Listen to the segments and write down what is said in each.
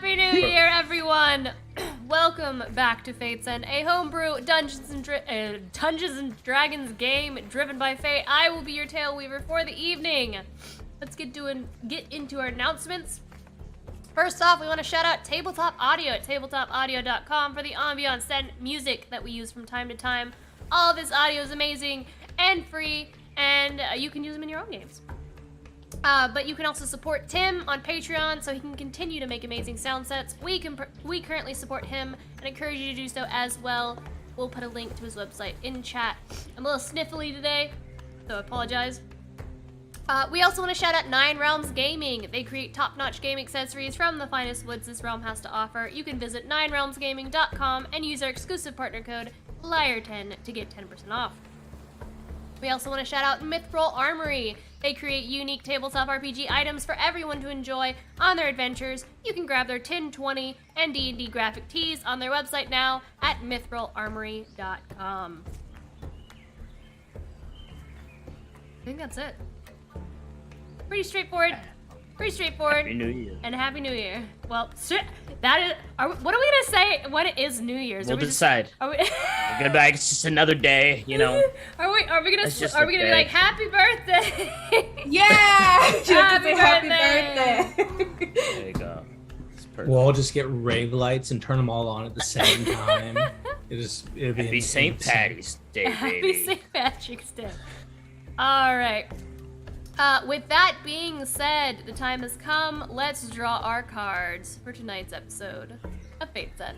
Happy New Year, everyone! Welcome back to Fate's End, a homebrew Dungeons and Dragons game driven by Fate. I will be your tale weaver for the evening. Let's get into our announcements. First off, we want to shout out Tabletop Audio at tabletopaudio.com for the ambiance and music that we use from time to time. All of this audio is amazing and free, and you can use them in your own games. But you can also support Tim on Patreon so he can continue to make amazing sound sets. We currently support him and encourage you to do so as well. We'll put a link to his website in chat. I'm a little sniffly today, so I apologize. We also want to shout out Nine Realms Gaming. They create top-notch game accessories from the finest woods this realm has to offer. You can visit ninerealmsgaming.com and use our exclusive partner code LIAR10 to get 10% off. We also want to shout out Mythrol Armory. They create unique tabletop RPG items for everyone to enjoy on their adventures. You can grab their 1020 and D&D graphic tees on their website now at mythrolarmory.com. I think that's it. Pretty straightforward. Happy New Year. And Happy New Year. Well, that is. What are we gonna say when it is New Year's? We'll decide. Are we? Good back. It's just another day, you know. Are we gonna be like Happy Birthday? Yeah. Happy birthday. There you go. It's perfect. We'll all just get rave lights and turn them all on at the same time. It'd be Happy St. Patty's Day, baby. Happy St. Patrick's Day. All right. With that being said, the time has come. Let's draw our cards for tonight's episode of Fate's End.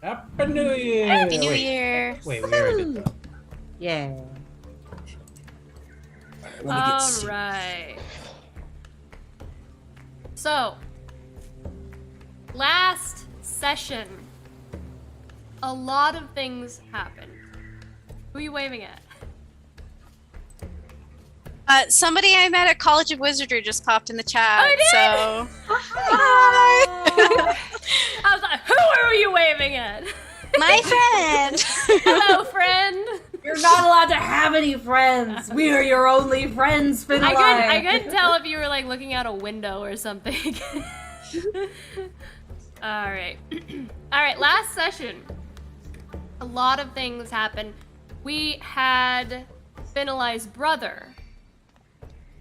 Happy New Year! Happy New Wait, Year. Wait, we already did that. Yeah. All right. So, last session, a lot of things happened. Who are you waving at? Somebody I met at College of Wizardry just popped in the chat. Oh, So I was like, who are you waving at? my friend. Hello, friend. You're not allowed to have any friends. We are your only friends, Finlay. I couldn't tell if you were like looking out a window or something. All right. All right, last session. A lot of things happened. We had Finlay's brother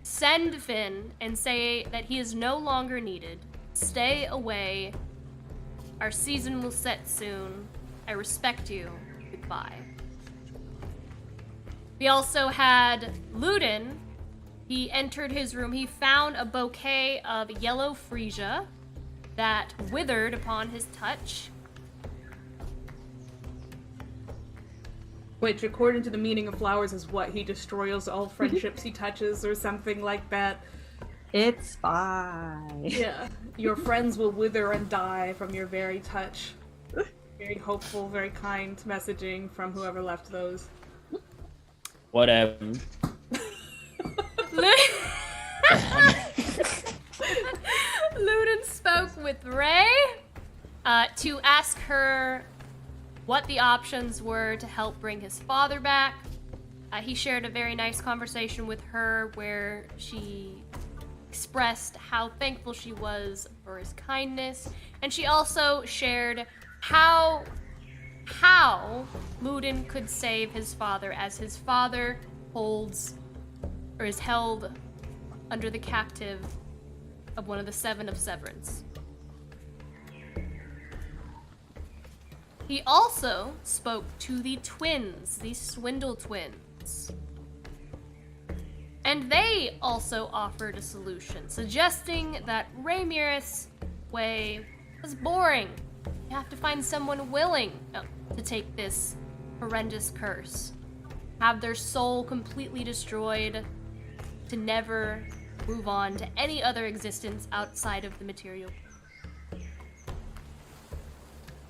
send Finn and say that he is no longer needed. Stay away. Our season will set soon. I respect you. Goodbye. We also had Ludin. He entered his room. He found a bouquet of yellow freesia that withered upon his touch. Which, according to the meaning of flowers, is what? He destroys all friendships he touches or something like that. It's fine. Yeah. Your friends will wither and die from your very touch. Very hopeful, very kind messaging from whoever left those. Whatever. Ludin spoke with Ray to ask her what the options were to help bring his father back. He shared a very nice conversation with her where she expressed how thankful she was for his kindness, and she also shared how Ludin could save his father, as his father is held under the captive of one of the Seven of Severance. He also spoke to the twins, the Swindle twins. And they also offered a solution, suggesting that Rhaenyra's way was boring. You have to find someone willing to take this horrendous curse, have their soul completely destroyed, to never move on to any other existence outside of the material.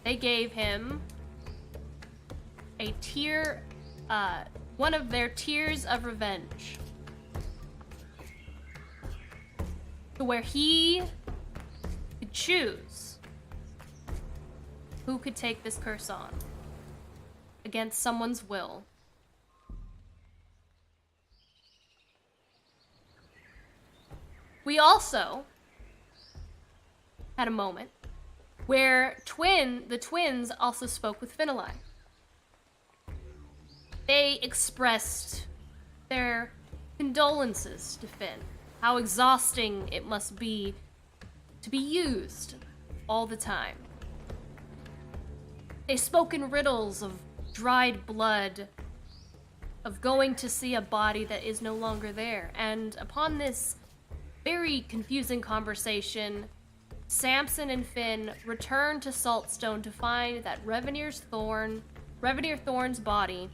They gave him a tier, one of their tiers of revenge, to where he could choose who could take this curse on against someone's will. We also had a moment where the twins also spoke with Finlay. They expressed their condolences to Finn, how exhausting it must be to be used all the time. They spoke in riddles of dried blood, of going to see a body that is no longer there, and upon this very confusing conversation, Samson and Finn returned to Saltstone to find that Revenir Thorn's body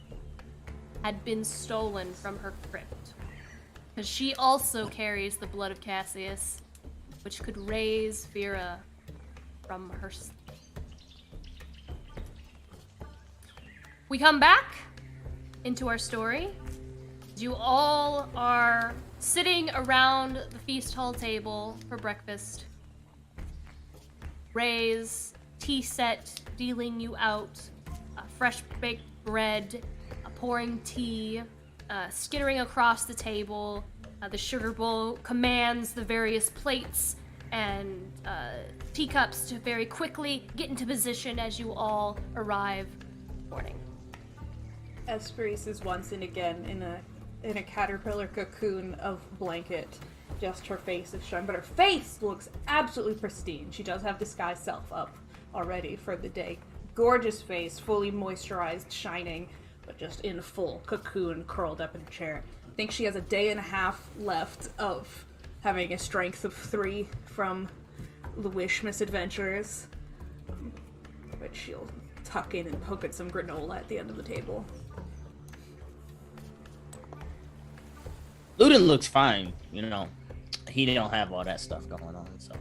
had been stolen from her crypt, because she also carries the blood of Cassius, which could raise Vera from her sleep. We come back into our story. You all are sitting around the feast hall table for breakfast. Ray's tea set dealing you out fresh baked bread, pouring tea, skittering across the table. The sugar bowl commands the various plates and teacups to very quickly get into position as you all arrive in the morning. Esperise is once and again in a caterpillar cocoon of blanket. Just her face is showing, but her face looks absolutely pristine. She does have disguise self up already for the day. Gorgeous face, fully moisturized, shining, but just in full cocoon, curled up in a chair. I think she has a day and a half left of having a strength of 3 from the Wish misadventures, which she'll tuck in and poke at some granola at the end of the table. Ludin looks fine, you know. He don't have all that stuff going on, so.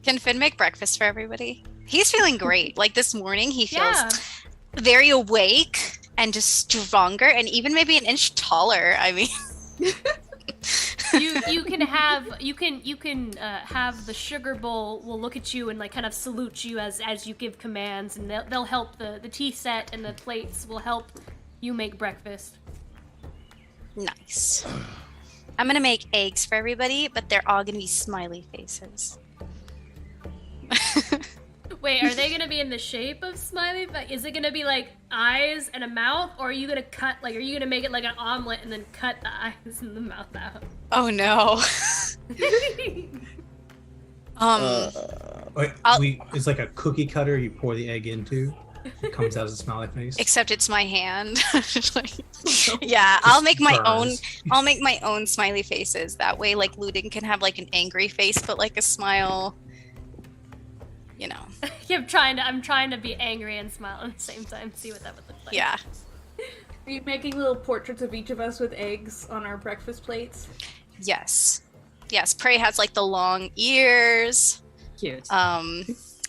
Can Finn make breakfast for everybody? He's feeling great. Like this morning, he feels Yeah. very awake and just stronger, and even maybe an inch taller. I mean, You can have the sugar bowl will look at you and like kind of salute you as you give commands, and they'll help the tea set, and the plates will help you make breakfast. nice. I'm gonna make eggs for everybody, but they're all gonna be smiley faces. Wait, are they gonna be in the shape of smiley? Is it gonna be like eyes and a mouth, or are you gonna are you gonna make it like an omelet and then cut the eyes and the mouth out? Oh no. It's like a cookie cutter you pour the egg into. It comes out as a smiley face. Except it's my hand. Yeah, I'll make my own. burns. I'll make my own smiley faces. That way, like Ludin can have like an angry face, but like a smile. You know. I'm trying to be angry and smile at the same time. See what that would look like. Yeah. Are you making little portraits of each of us with eggs on our breakfast plates? Yes. Yes. Prey has like the long ears. Cute.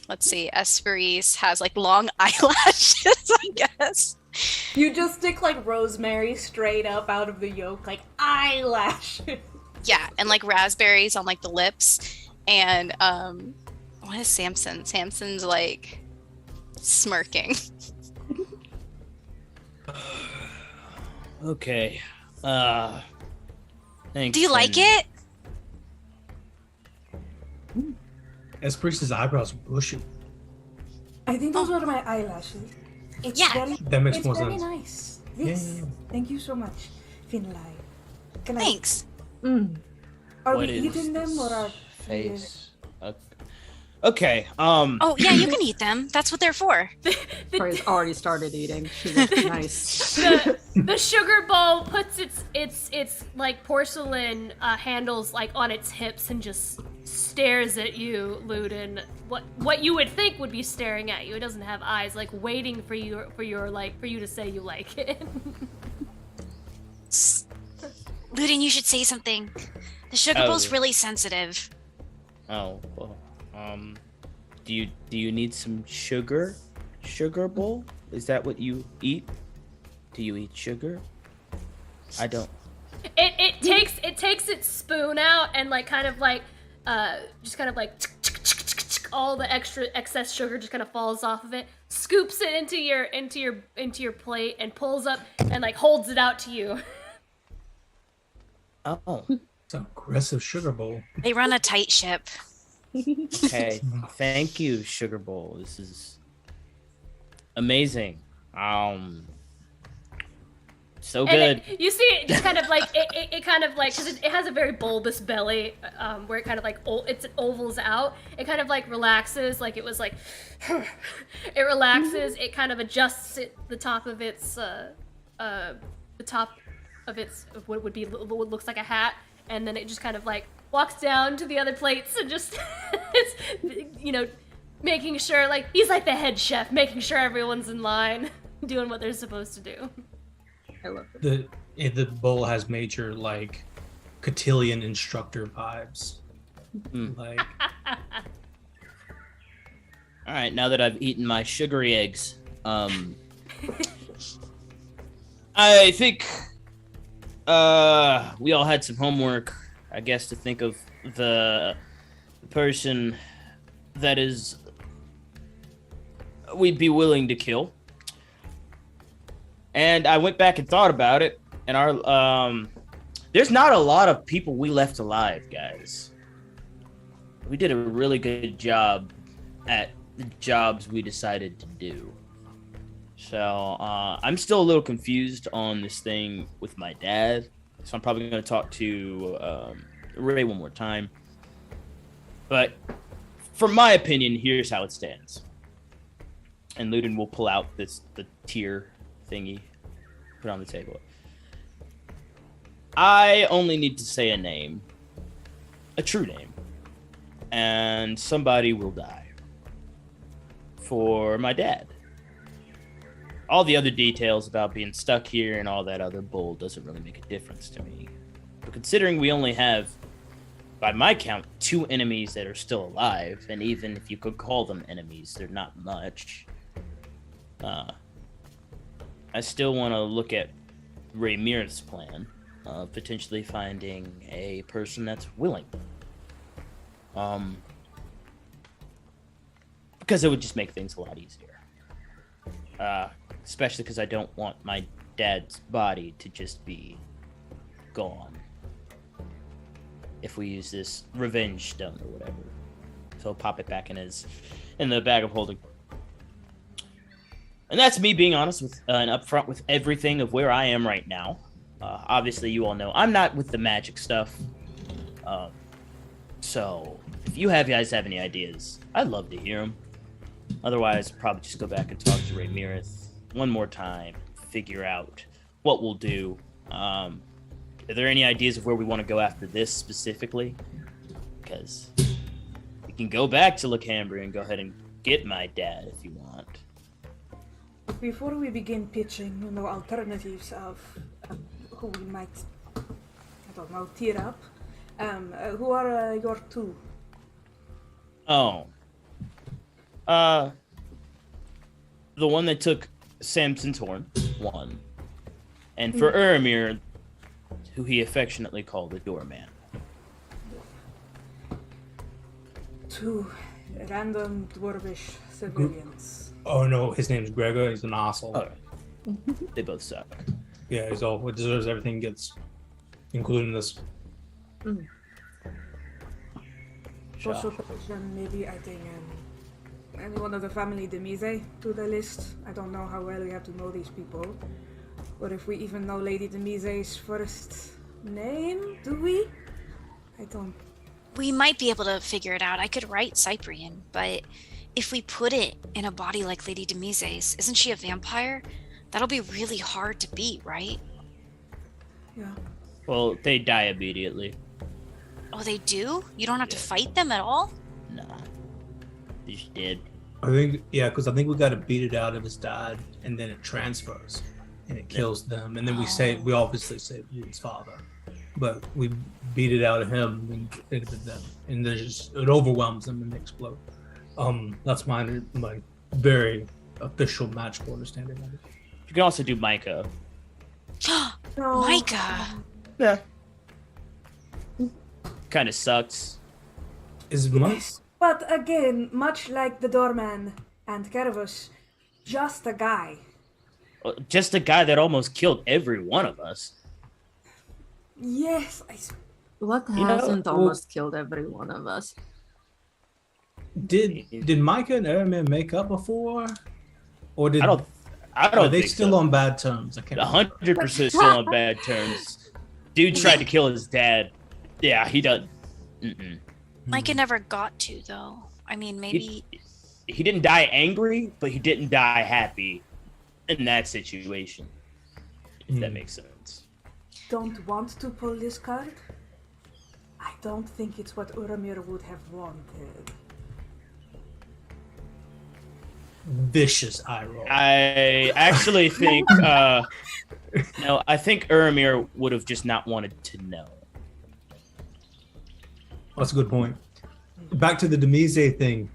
Let's see. Esperise has like long eyelashes, I guess. You just stick like rosemary straight up out of the yolk, like eyelashes. Yeah, and like raspberries on like the lips, and what is Samson? Samson's like smirking. Okay. Thanks. Do you like and- it? Esperise's eyebrows are bushy. I think those are my eyelashes. It's Yeah. very, That makes it's more very sense. nice. Yeah, Yes. yeah, yeah. Thank you so much, Finlay. Can Thanks. Are What we is eating them or are face? Okay. Oh yeah, you can eat them. That's what they're for. Prey's already started eating. She looks nice. The sugar bowl puts its like porcelain handles like on its hips and just stares at you, Ludin. What you would think would be staring at you. It doesn't have eyes, like waiting for you to say you like it. Ludin, you should say something. The sugar bowl's really sensitive. Oh well. Do you need some sugar? Sugar bowl? Is that what you eat? Do you eat sugar? I don't. It takes its spoon out and like kind of like just kind of like all the excess sugar just kind of falls off of it, scoops it into your plate and pulls up and like holds it out to you. Oh. It's an aggressive sugar bowl. They run a tight ship. Okay. Thank you, sugar bowl. This is amazing. So And good. you see it just kind of like it kind of like, because it has a very bulbous belly, where it kind of like it ovals out. It kind of like relaxes, like it was like it relaxes. It kind of adjusts the top of its what would be what looks like a hat, and then it just kind of like walks down to the other plates and just it's, making sure, like he's like the head chef, making sure everyone's in line, doing what they're supposed to do. I love it. The bowl has major like cotillion instructor vibes. Like All right. Now that I've eaten my sugary eggs, I think we all had some homework, I guess, to think of the person that we'd be willing to kill. And I went back and thought about it, and there's not a lot of people we left alive, guys. We did a really good job at the jobs we decided to do. So I'm still a little confused on this thing with my dad. So I'm probably going to talk to Ray one more time. But from my opinion, here's how it stands. And Ludin will pull out the tier thingy, put it on the table. I only need to say a name, a true name, and somebody will die. for my dad. All the other details about being stuck here and all that other bull doesn't really make a difference to me. But considering we only have, by my count, 2 enemies that are still alive, and even if you could call them enemies, they're not much. I still want to look at Raymir's plan of potentially finding a person that's willing. Because it would just make things a lot easier. Especially because I don't want my dad's body to just be gone. If we use this revenge stone or whatever. So I'll pop it back in the bag of holding. And that's me being honest with and upfront with everything of where I am right now. Obviously, you all know I'm not with the magic stuff. So if you guys have any ideas, I'd love to hear them. Otherwise, probably just go back and talk to Ramirez one more time, figure out what we'll do. Are there any ideas of where we want to go after this specifically? Because we can go back to Lacambria and go ahead and get my dad if you want. Before we begin pitching, alternatives of who we might, I don't know, tear up, who are your 2? Oh. The one that took Samson's horn, 1. And for Uramir, who he affectionately called the doorman. 2 random dwarvish civilians. Oh no, his name's Gregor. He's an asshole. Okay. They both suck. Yeah, he deserves everything he gets, including this. Social position, maybe adding any one of the family de Mise to the list. I don't know how well we have to know these people. Or if we even know Lady de Mise's first name, do we? I don't. We might be able to figure it out. I could write Cyprian, but if we put it in a body like Lady de Mise's, isn't she a vampire? That'll be really hard to beat, right? Yeah. Well, they die immediately. Oh, they do? You don't have to fight them at all? Nah. They just did. I think, because I think we got to beat it out of his dad, and then it transfers, and it kills them, and then we obviously save his father, but we beat it out of him and into them, and it overwhelms them and they explode. That's my very official magical understanding of it. You can also do Micah. No. Micah! Yeah. Kind of sucks. Is Mike? But again, much like the doorman and Kervus, just a guy. Just a guy that almost killed every one of us. Yes, What hasn't almost killed every one of us? Did Micah and Aramir make up before, or did I don't are they think still so. on bad terms? I can't. 100% still on bad terms. Dude tried to kill his dad. Yeah, he doesn't. Micah never got to, though. I mean, maybe... He didn't die angry, but he didn't die happy in that situation. If that makes sense. don't want to pull this card. I don't think it's what Uramir would have wanted. Vicious eye roll. I actually think no, I think Uramir would have just not wanted to know. That's a good point. Back to the Demise thing.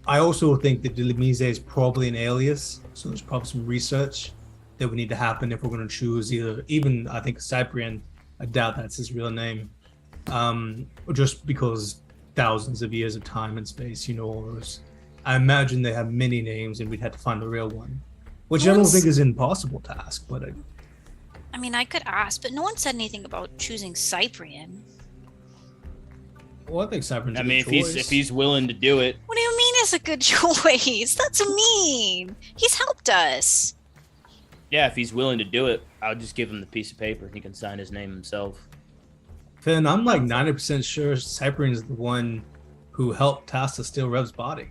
I also think that Demise is probably an alias, so there's probably some research that would need to happen if we're going to choose even I think Cyprian. I doubt that's his real name, just because thousands of years of time and space, or I imagine they have many names, and we'd have to find the real one, which I don't think is an impossible task. But I mean, I could ask, but no one said anything about choosing Cyprian. I think Cyprian's a I mean, good choice. if he's willing to do it. What do you mean it's a good choice? That's mean. He's helped us. Yeah, if he's willing to do it, I'll just give him the piece of paper. He can sign his name himself. Finn, I'm like 90% sure Cyprian's the one who helped Tasta steal Rev's body.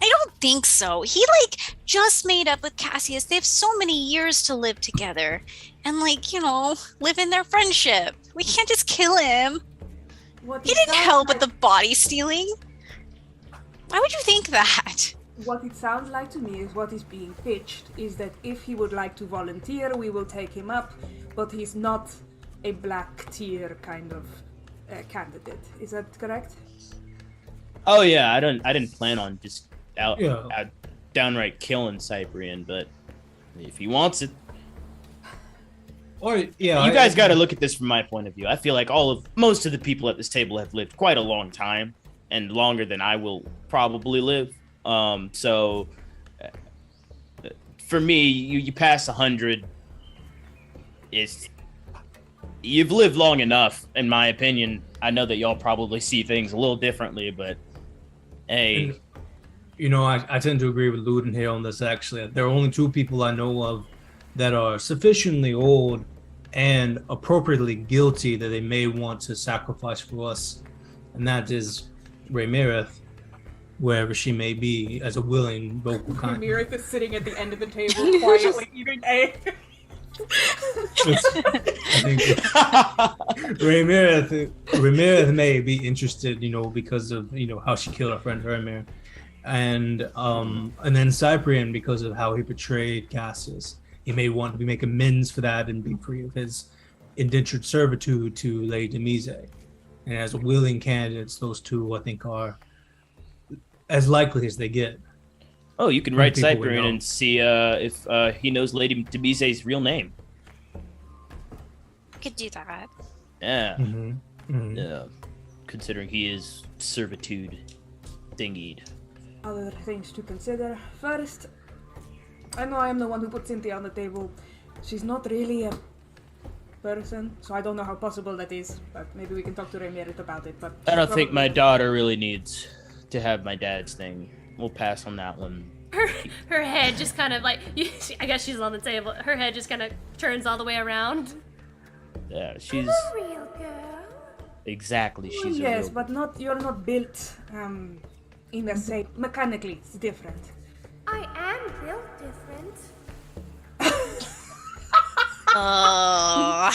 I don't think so. He just made up with Cassius. They have so many years to live together and live in their friendship. We can't just kill him. He didn't help with the body stealing. Why would you think that? what it sounds like to me is what is being pitched is that if he would like to volunteer, we will take him up, but he's not a black tier kind of candidate. Is that correct? Oh yeah, I didn't plan on just out Yeah. downright killing Cyprian, but if he wants it, Or yeah, you guys got to look at this from my point of view. I feel like most of the people at this table have lived quite a long time, and longer than I will probably live. So for me, you pass 100, you've lived long enough, in my opinion. I know that y'all probably see things a little differently, but hey. And, you know, I tend to agree with Luden here on this, actually. There are only two people I know of that are sufficiently old and appropriately guilty that they may want to sacrifice for us. And that is Ramirez, wherever she may be, as a willing vocal kind. Ramirez is sitting at the end of the table quietly eating a... I think Ramirez may be interested, you know, because of, you know, how she killed our friend Ramirez. And then Cyprian, because of how he betrayed Cassius. He may want to make amends for that and be free of his indentured servitude to Lady Demise. And as willing candidates, those two, I think, are as likely as they get. Oh, you can write People would Cyprian know. and see if he knows Lady Demise's real name. I could do that. Yeah. Mm-hmm. Yeah. Considering he is servitude thingied. Other things to consider. First, I know I am the one who put Cynthia on the table. She's not really a person, so I don't know how possible that is, but maybe we can talk to Ramirez about it. But I don't think my daughter really needs to have my dad's thing. We'll pass on that one. Her head just kind of like, I guess she's on the table. Her head just kind of turns all the way around. Yeah, she's Real girl. exactly. Well, She's a yes, real- but not you're not built in the same mechanically. It's different. I am built different. Oh.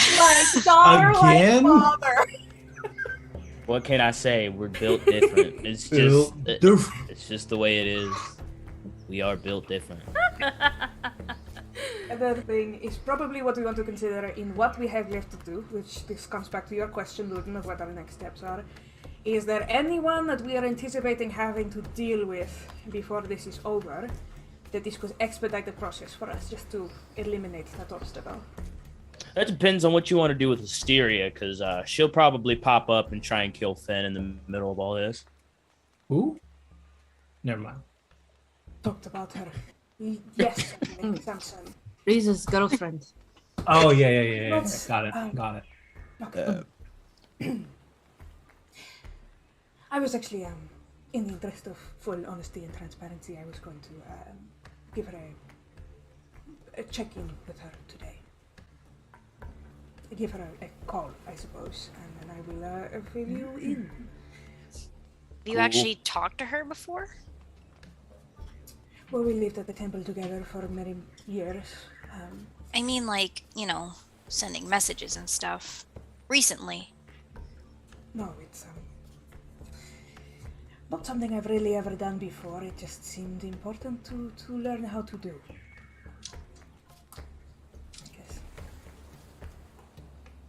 Again? Father. What can I say? We're built different. It's just Built different. it's just the way it is. We are built different. Another thing is probably what we want to consider in what we have left to do, which this comes back to your question, Luden, of what our next steps are. Is there anyone that we are anticipating having to deal with before this is over, that this could expedite the process for us, just to eliminate that obstacle? That depends on what you want to do with Hysteria, because she'll probably pop up and try and kill Finn in the middle of all this. Who? Never mind. Talked about her. Yes, Samson. Reese's girlfriend. Oh, yeah. Let's, Got it. Okay. I was actually, in the interest of full honesty and transparency, I was going to give her a check-in with her today. Give her a call, I suppose, and then I will fill you in. Have you Cool. actually talked to her before? Well, we lived at the temple together for many years. I mean, like, you know, sending messages and stuff. Recently. No, it's not something I've really ever done before. It just seemed important to learn how to do. I guess.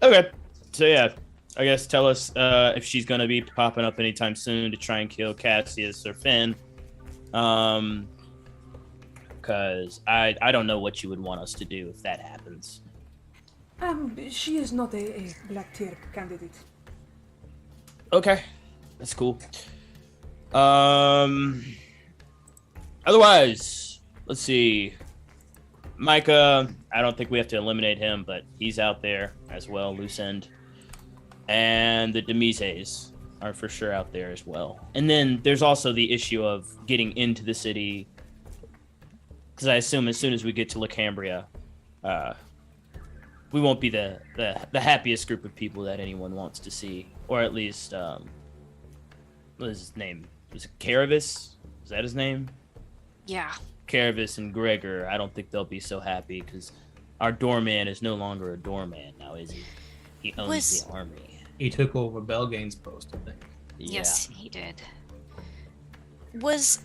Okay, so yeah, I guess tell us if she's gonna be popping up anytime soon to try and kill Cassius or Finn. Because I don't know what you would want us to do if that happens. She is not a black tier candidate. Okay, that's cool. Otherwise, let's see. Micah, I don't think we have to eliminate him, but he's out there as well, loose end. And the Demises are for sure out there as well. And then there's also the issue of getting into the city, because I assume as soon as we get to Lacambria, we won't be the happiest group of people that anyone wants to see, or at least what is his name? Was it Caravis? Is that his name? Yeah. Caravis and Gregor. I don't think they'll be so happy because our doorman is no longer a doorman now, is he? He owns the army. He took over Belgane's post, I think. Yes, he did. Was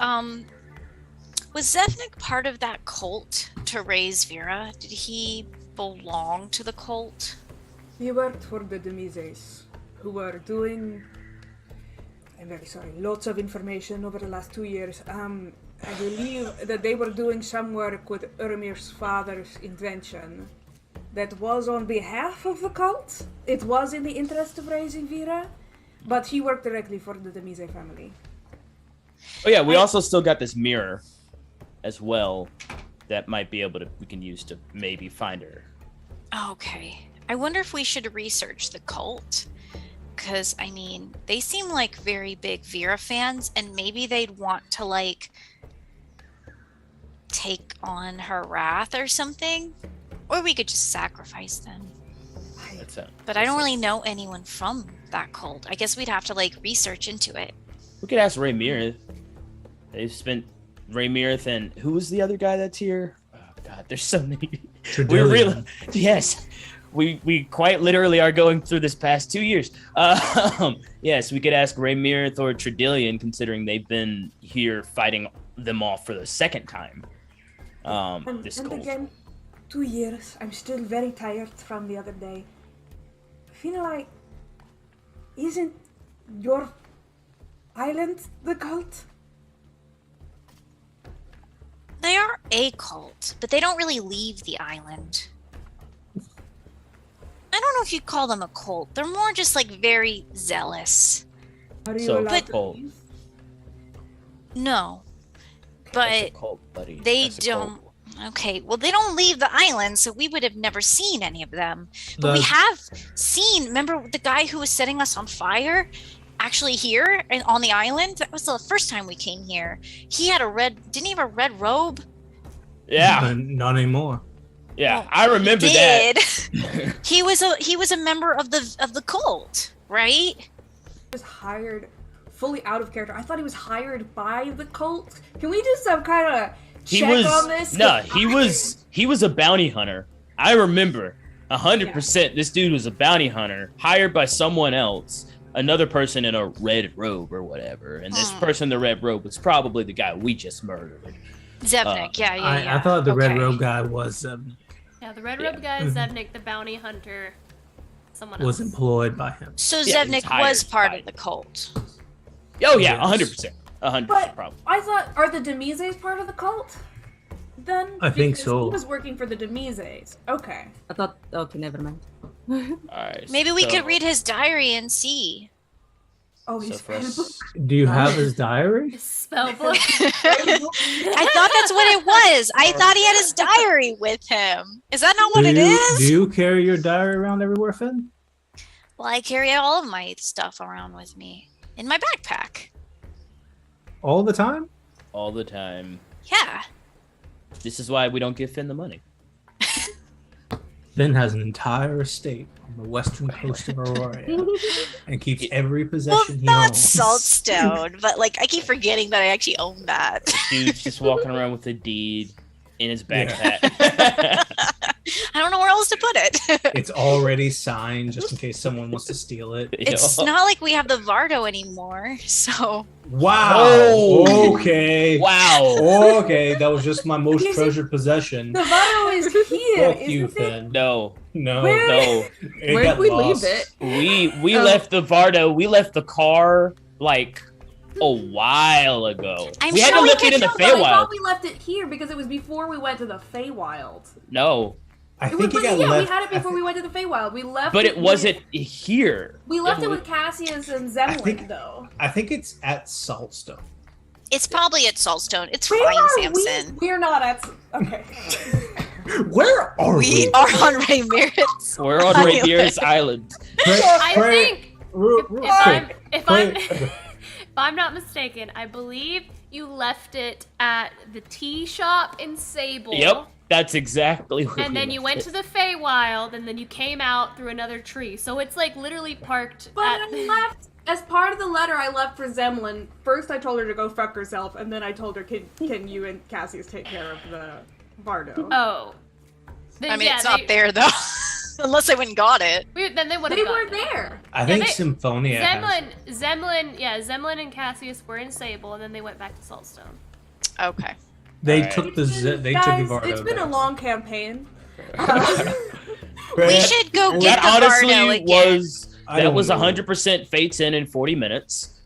Was Zevnik part of that cult to raise Vera? Did he belong to the cult? He worked for the Demises, who were doing... I'm very sorry, lots of information over the last 2 years. I believe that they were doing some work with Urmir's father's invention that was on behalf of the cult. It was in the interest of raising Vera, but he worked directly for the Demise family. Oh yeah, we also still got this mirror as well that might be able to we can use to maybe find her. Okay. I wonder if we should research the cult. Because, I mean, they seem like very big Vera fans, and maybe they'd want to, like, take on her wrath or something. Or we could just sacrifice them. But I don't really know anyone from that cult. I guess we'd have to, like, research into it. We could ask Ray Mirth. They've spent Ray Mirth and who was the other guy that's here? Oh god, there's so many. We're really yes. We quite literally are going through this past 2 years. Yes, we could ask Ray Mirth or Tredillion, considering they've been here fighting them off for the second time. And again, 2 years. I'm still very tired from the other day. I feel like, isn't your island the cult? They are a cult, but they don't really leave the island. I don't know if you'd call them a cult. They're more just like very zealous. Are you So, allowed to cult. leave? No. That's a But cult, buddy. they That's a cult. don't. Okay, well, they don't leave the island, so we would have never seen any of them. But we have seen, remember the guy who was setting us on fire? Actually here and on the island? That was the first time we came here. He had didn't he have a red robe? Yeah, Not anymore. yeah, Well, I remember he that. did. He was a member of the cult, right? He was hired fully out of character. I thought he was hired by the cult. Can we do some kind of check on this? No, he was a bounty hunter. I remember 100%. This dude was a bounty hunter hired by someone else, another person in a red robe or whatever. And this person in the red robe was probably the guy we just murdered. Zevnik, yeah. I thought the red Okay. robe guy was Yeah, the red robe guy is Zevnik, the bounty hunter. Someone was else. employed by him. So Yeah, he Zevnik was was hired part by of the cult. Oh yeah, Yes. 100%. 100% But probably. I thought, are the Demises part of the cult? Then I think Because so. He was working for the Demises. Okay. I thought, okay, never mind. All right. Maybe we so- could read his diary and see. Oh, So he's for us, Do you have his diary? Spell book. I thought that's what it was. I thought he had his diary with him. Is that not what it Do is? you carry your diary around everywhere, Finn? Well, I carry all of my stuff around with me in my backpack. All the time? all the time. Yeah. This is why we don't give Finn the money. Finn has an entire estate on the western coast of Aurora and keeps every Well, possession he not owns. Saltstone, but like I keep forgetting that I actually own that. Dude's just walking around with a deed in his backpack. I don't know where else to put it. It's already signed just in case someone wants to steal it. It's not like we have the Vardo anymore, so Wow. Oh. Okay. Wow. Okay, that was just my most treasured possession. Navarro is here, Fuck you, isn't it? Finn. No, No. Where- no. It Where got did we lost. leave it? We left the Vardo. We left the car like a while ago. I'm we had sure to we look it could- in the No, I Feywild. thought we left it here because it was before we went to the Feywild. No, I It think was, it got yeah, left. we had it before we went to the Feywild. We left but it with- wasn't here. We left it was- with Cassius and Zemlin, think- though. I think it's at Saltstone. it's probably at Saltstone. It's Where fine, are Samson. We're not at. Okay. Where are We are on Raymir's. We're on Island. Reindeer's Island. I think if I'm Quick. if I'm not mistaken, I believe you left it at the tea shop in Sable. Yep, that's exactly where And we then you left went it. to the Feywild, and then you came out through another tree. So it's like literally parked But at. I left, as part of the letter I left for Zemlin, first I told her to go fuck herself, and then I told her, can you and Cassius take care of the Bardo? Oh. Then, I mean, yeah, it's not there though, unless I went and got it. Then they would have They gone. were there. I think they- Symphonia has Zemlin and Cassius were in Sable, and then they went back to Saltstone. Okay. They Alright. took the they Guys, took Ivardo. it's been a long campaign. We should go get That the honestly Bardo again. was know. 100% Fates in 40 minutes.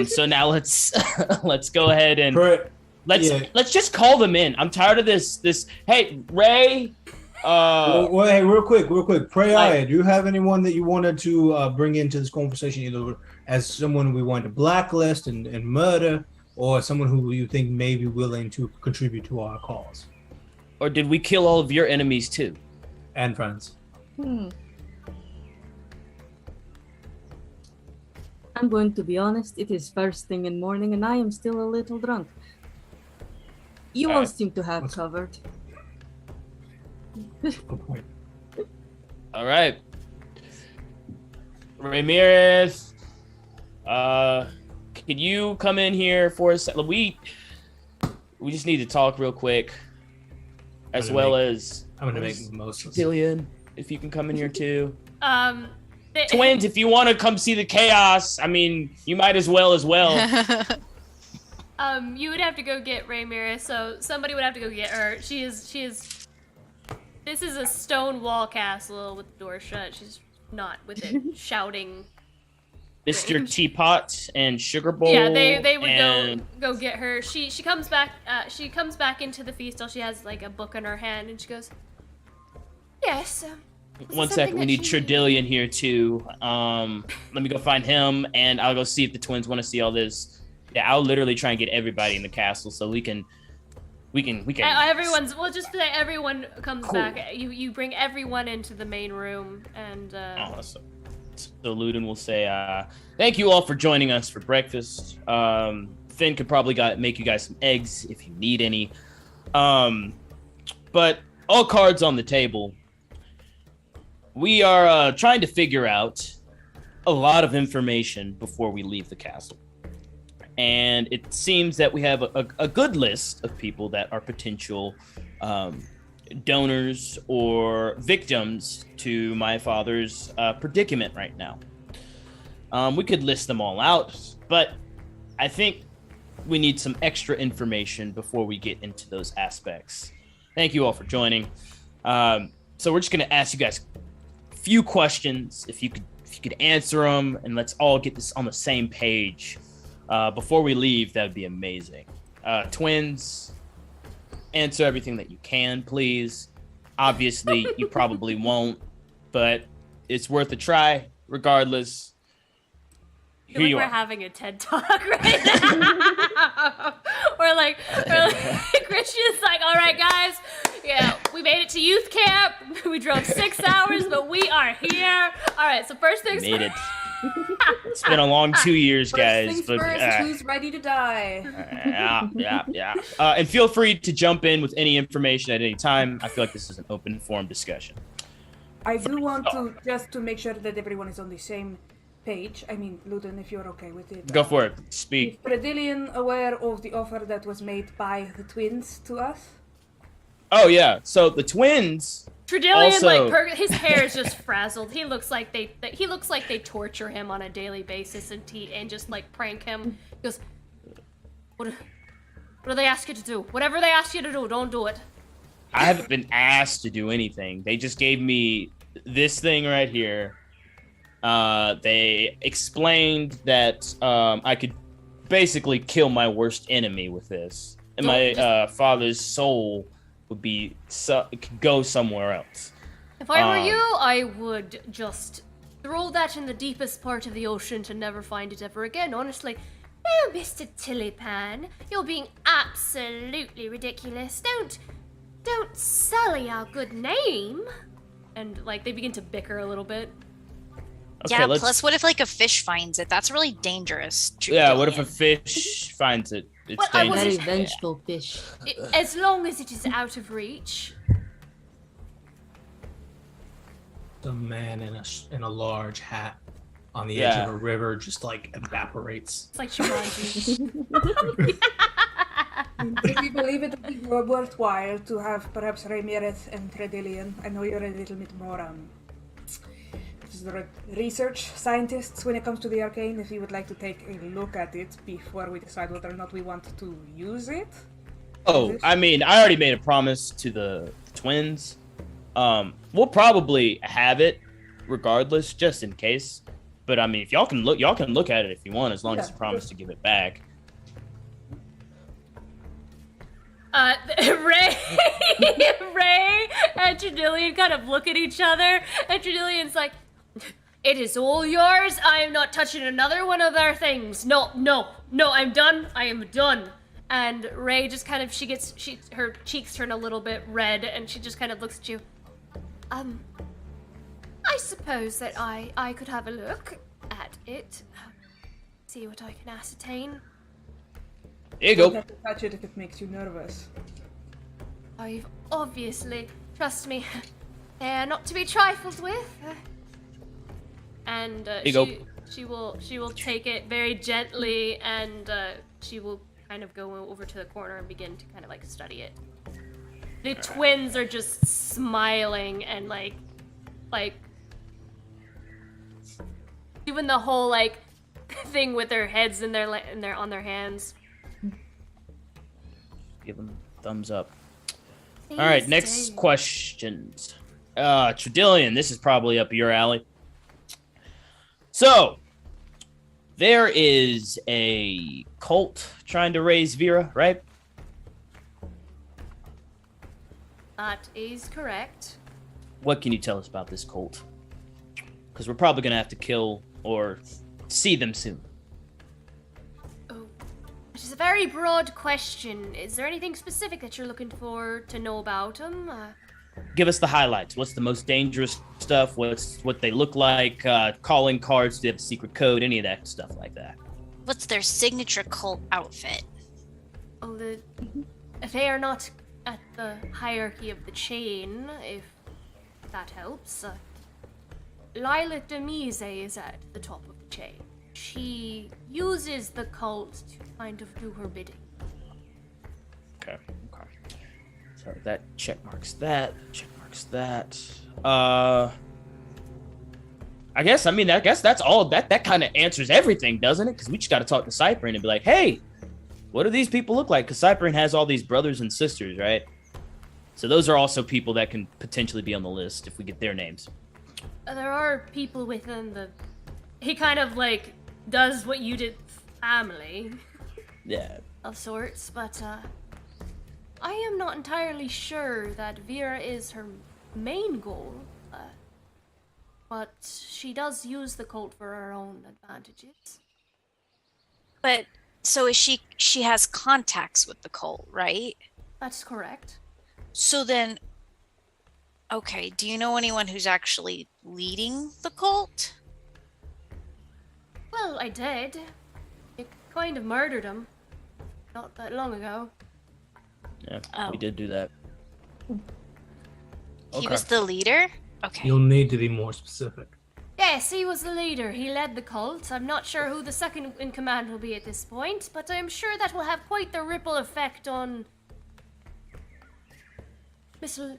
So now let's go ahead and let's just call them in. I'm tired of this. Hey, Ray. Well, hey, real quick. Preaya, do you have anyone that you wanted to bring into this conversation, either as someone we want to blacklist and murder, or someone who you think may be willing to contribute to our cause? Or did we kill all of your enemies too? And friends. I'm going to be honest, it is first thing in the morning and I am still a little drunk. You all seem to have covered. Good point. All right. Ramirez, can you come in here for a second? We just need to talk real quick, as well as I'm gonna make mimosas. Dillian, if you can come in here too. They- Twins, if you want to come see the chaos, I mean, you might as well. You would have to go get Ramirez, so somebody would have to go get her. She is. This is a stone wall castle with the door shut. She's not with it shouting. Mr. Teapot and Sugar Bowl. Yeah, they would and... go get her. She comes back. She comes back into the feast. She has like a book in her hand, and she goes, "Yes." One second, we need Tredillion here too. Let me go find him, and I'll go see if the twins want to see all this. Yeah, I'll literally try and get everybody in the castle so we can. We'll just say everyone comes Cool. back. You bring everyone into the main room, and Awesome. So Ludin will say, "Thank you all for joining us for breakfast. Finn could probably make you guys some eggs if you need any. But all cards on the table. We are trying to figure out a lot of information before we leave the castle. And it seems that we have a good list of people that are potential donors or victims to my father's predicament right now. We could list them all out, but I think we need some extra information before we get into those aspects. Thank you all for joining. So we're just going to ask you guys a few questions. If you could answer them, and let's all get this on the same page. Before we leave, that would be amazing. Twins, answer everything that you can, please. Obviously, you probably won't, but it's worth a try, regardless. I feel like we're having a TED Talk right now. or like Christian's like, all right, guys, yeah, we made it to youth camp. We drove 6 hours, but we are here. All right, so first things made it. It's been a long 2 years, guys. First But things first, who's ready to die? yeah. And feel free to jump in with any information at any time. I feel like this is an open forum discussion. I do want to, just to make sure that everyone is on the same page. I mean, Ludin, if you're okay with it. Go for it. Speak. Is Predillion aware of the offer that was made by the twins to us? Oh yeah. So the twins. Tredillion, Also- his hair is just frazzled. He looks like they torture him on a daily basis and just like prank him. He goes, what do they ask you to do? Whatever they ask you to do, don't do it. I haven't been asked to do anything. They just gave me this thing right here. They explained that I could basically kill my worst enemy with this, and my father's soul would could go somewhere else. If I were you, I would just throw that in the deepest part of the ocean to never find it ever again, honestly. Oh, Mr. Tillypan, you're being absolutely ridiculous. Don't sully our good name. And, like, they begin to bicker a little bit. Okay, Yeah, plus what if, like, a fish finds it? That's really dangerous. Yeah, what if a fish finds it? It's Well, I dangerous. wasn't- Very vengeful fish. As long as it is out of reach. The man in a large hat on the edge of a river just like evaporates. It's like Jumanji. If you believe it would be worthwhile to have perhaps Ramirez and Predillion. I know you're a little bit more research scientists when it comes to the arcane. If you would like to take a look at it before we decide whether or not we want to use it. Oh, I mean, I already made a promise to the twins. We'll probably have it regardless, just in case. But I mean, if y'all can look at it if you want, as long as you promise to give it back. Ray and Tredillion kind of look at each other, and Tredillion's like, "It is all yours. I am not touching another one of their things. No, I'm done. I am done." And Ray just kind of, her cheeks turn a little bit red, and she just kind of looks at you. I suppose that I could have a look at it, see what I can ascertain. There you Don't go. have to touch it if it makes you nervous. I've obviously, trust me, they are not to be trifled with. And she will take it very gently, and she will kind of go over to the corner and begin to kind of like study it. The twins are just smiling and like doing the whole like thing with their heads in their on their hands. Give them thumbs up. All right, next questions. Tredillion, this is probably up your alley. So, there is a cult trying to raise Vera, right? That is correct. What can you tell us about this cult? Because we're probably going to have to kill or see them soon. Oh, which is a very broad question. Is there anything specific that you're looking for to know about them? Give us the highlights. What's the most dangerous stuff? What they look like? Calling cards? Do they have a secret code? Any of that stuff like that. What's their signature cult outfit? Oh, they are not at the hierarchy of the chain, if that helps. Lila Demise is at the top of the chain. She uses the cult to kind of do her bidding. Okay. So that check marks that. I guess that's all. That kind of answers everything, doesn't it? Because we just got to talk to Cyprin and be like, hey, what do these people look like? Because Cyprin has all these brothers and sisters, right? So those are also people that can potentially be on the list if we get their names. There are people within the... He kind of, like, does what you did, family. Yeah. Of sorts, but, I am not entirely sure that Vera is her main goal, but she does use the cult for her own advantages. But, so is she has contacts with the cult, right? That's correct. So then, okay, do you know anyone who's actually leading the cult? Well, I did. It kind of murdered him. Not that long ago. Yeah, Oh. we did do that. He was the leader? Okay. You'll need to be more specific. Yes, he was the leader. He led the cult. I'm not sure who the second in command will be at this point, but I'm sure that will have quite the ripple effect on... Mr.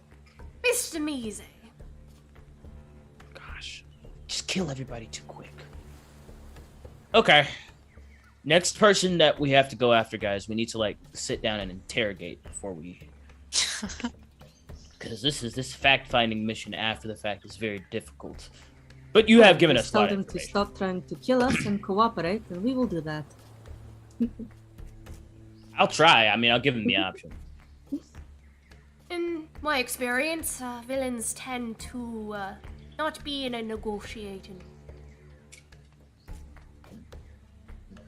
Mise. Gosh, just kill everybody too quick. Okay. Next person that we have to go after, guys, we need to like sit down and interrogate before we... Because this fact-finding mission after the fact is very difficult. But you have given us a lot Tell of them to information. stop trying to kill us and cooperate, and we will do that. I'll try. I mean, I'll give them the option. In my experience, villains tend to not be in a negotiating.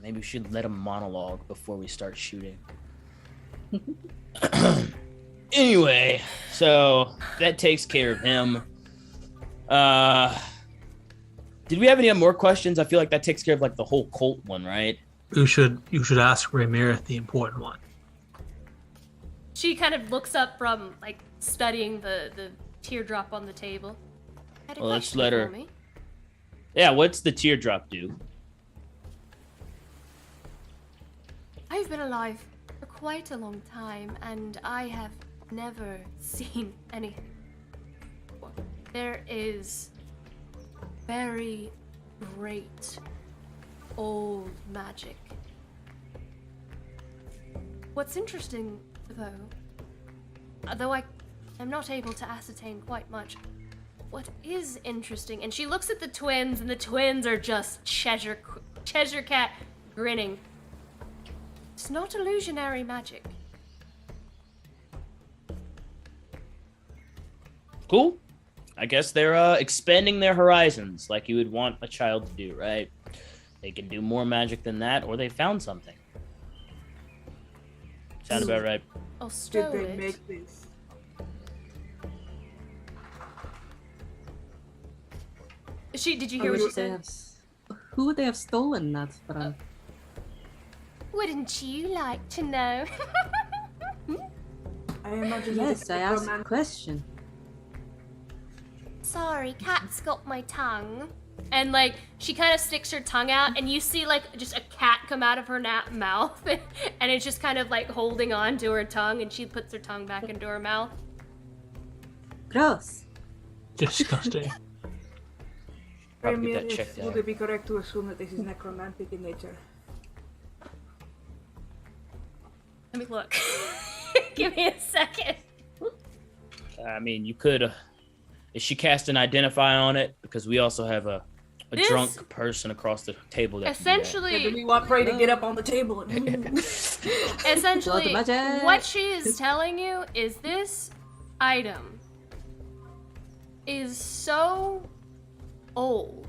Maybe we should let them monologue before we start shooting. Anyway, so that takes care of him. Did we have any more questions? I feel like that takes care of like the whole cult one, right? You should ask Ramirez the important one. She kind of looks up from, like, studying the teardrop on the table. Had a Well, let's question let for her- me. Yeah, what's the teardrop do? I've been alive for quite a long time, and I have never seen anything. There is very great old magic. What's interesting though I am not able to ascertain quite much, what is interesting, and she looks at the twins, and the twins are just Cheshire Cat grinning. It's not illusionary magic. Cool. I guess they're expanding their horizons like you would want a child to do, right? They can do more magic than that, or they found something. Sound about right. I'll stow Did they it. make this? Did you hear what she said? Who would they have stolen that from? Wouldn't you like to know? I imagine Yes, I asked a question. Sorry, cat's got my tongue. And like, she kind of sticks her tongue out, and you see like just a cat come out of her mouth, and it's just kind of like holding on to her tongue, and she puts her tongue back into her mouth. Gross. Disgusting. Probably get that checked Would out. it be correct to assume that this is necromantic in nature? Let me look. Give me a second. I mean, you could. Is she cast an identify on it? Because we also have a This- drunk person across the table. That can do that. Yeah, do Essentially, we want Prey to get up on the table and essentially, Blood magic. what she is telling you is this item is so old.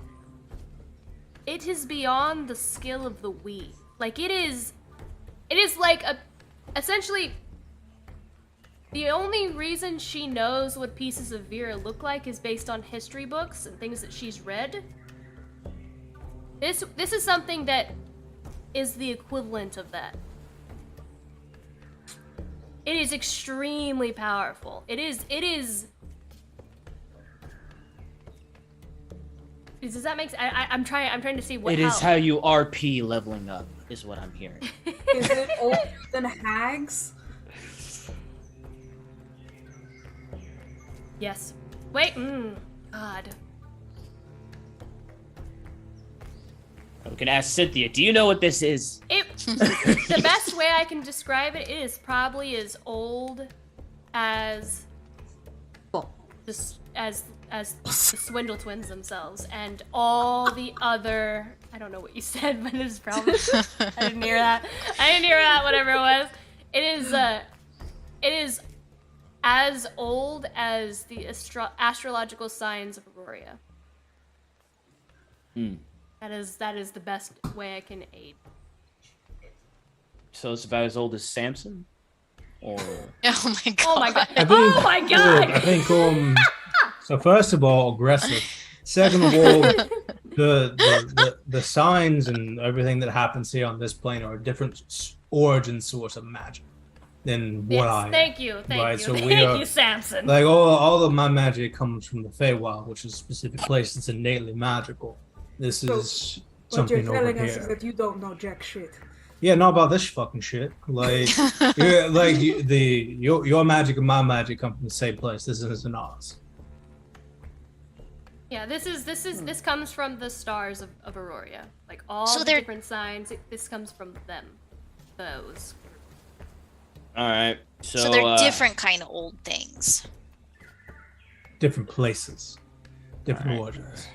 It is beyond the skill of the Wii. Like it is like essentially the only reason she knows what pieces of Vera look like is based on history books and things that she's read. This is something that is the equivalent of that. It is extremely powerful. It is. Does that make sense? I'm trying to see what. It is how you RP leveling up, is what I'm hearing. is it older than hags? Yes. Wait. God. We can ask Cynthia. Do you know what this is? The best way I can describe it is probably as old as as the Swindle twins themselves and all the other. I don't know what you said, but it's probably. I didn't hear that. Whatever it was. It is as old as the astrological signs of Aurora. That is the best way I can aid. So it's about as old as Samson? Or Oh my god. Oh my god! I think, Oh my god! I think so first of all, aggressive. Second of all, the signs and everything that happens here on this plane are a different origin source of magic than what Yes, thank you, right, so we thank are- you, Samson. like all of my magic comes from the Feywild, which is a specific place that's innately magical. This is What you're something over telling us is here. that you don't know jack shit. Yeah, not about this fucking shit. Like, your magic and my magic come from the same place. This isn't ours. Yeah, this comes from the stars of Aurora. Like all So the they're- different signs. This comes from them. Those. all right. So, So they're different kind of old things. Different places, different Alright. origins.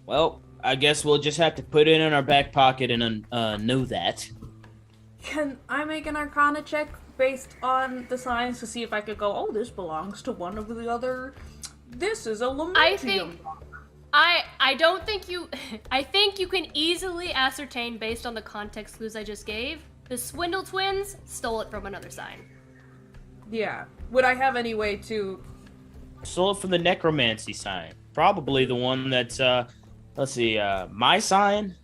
Well, I guess we'll just have to put it in our back pocket and know that. Can I make an Arcana check based on the signs to see if I could go, oh, this belongs to one of the other. This is a Lamentium. I think I don't think you. I think you can easily ascertain based on the context clues I just gave. The Swindle twins stole it from another sign. Yeah. Would I have any way to? Stole it from the necromancy sign. Probably the one that's, let's see, my sign,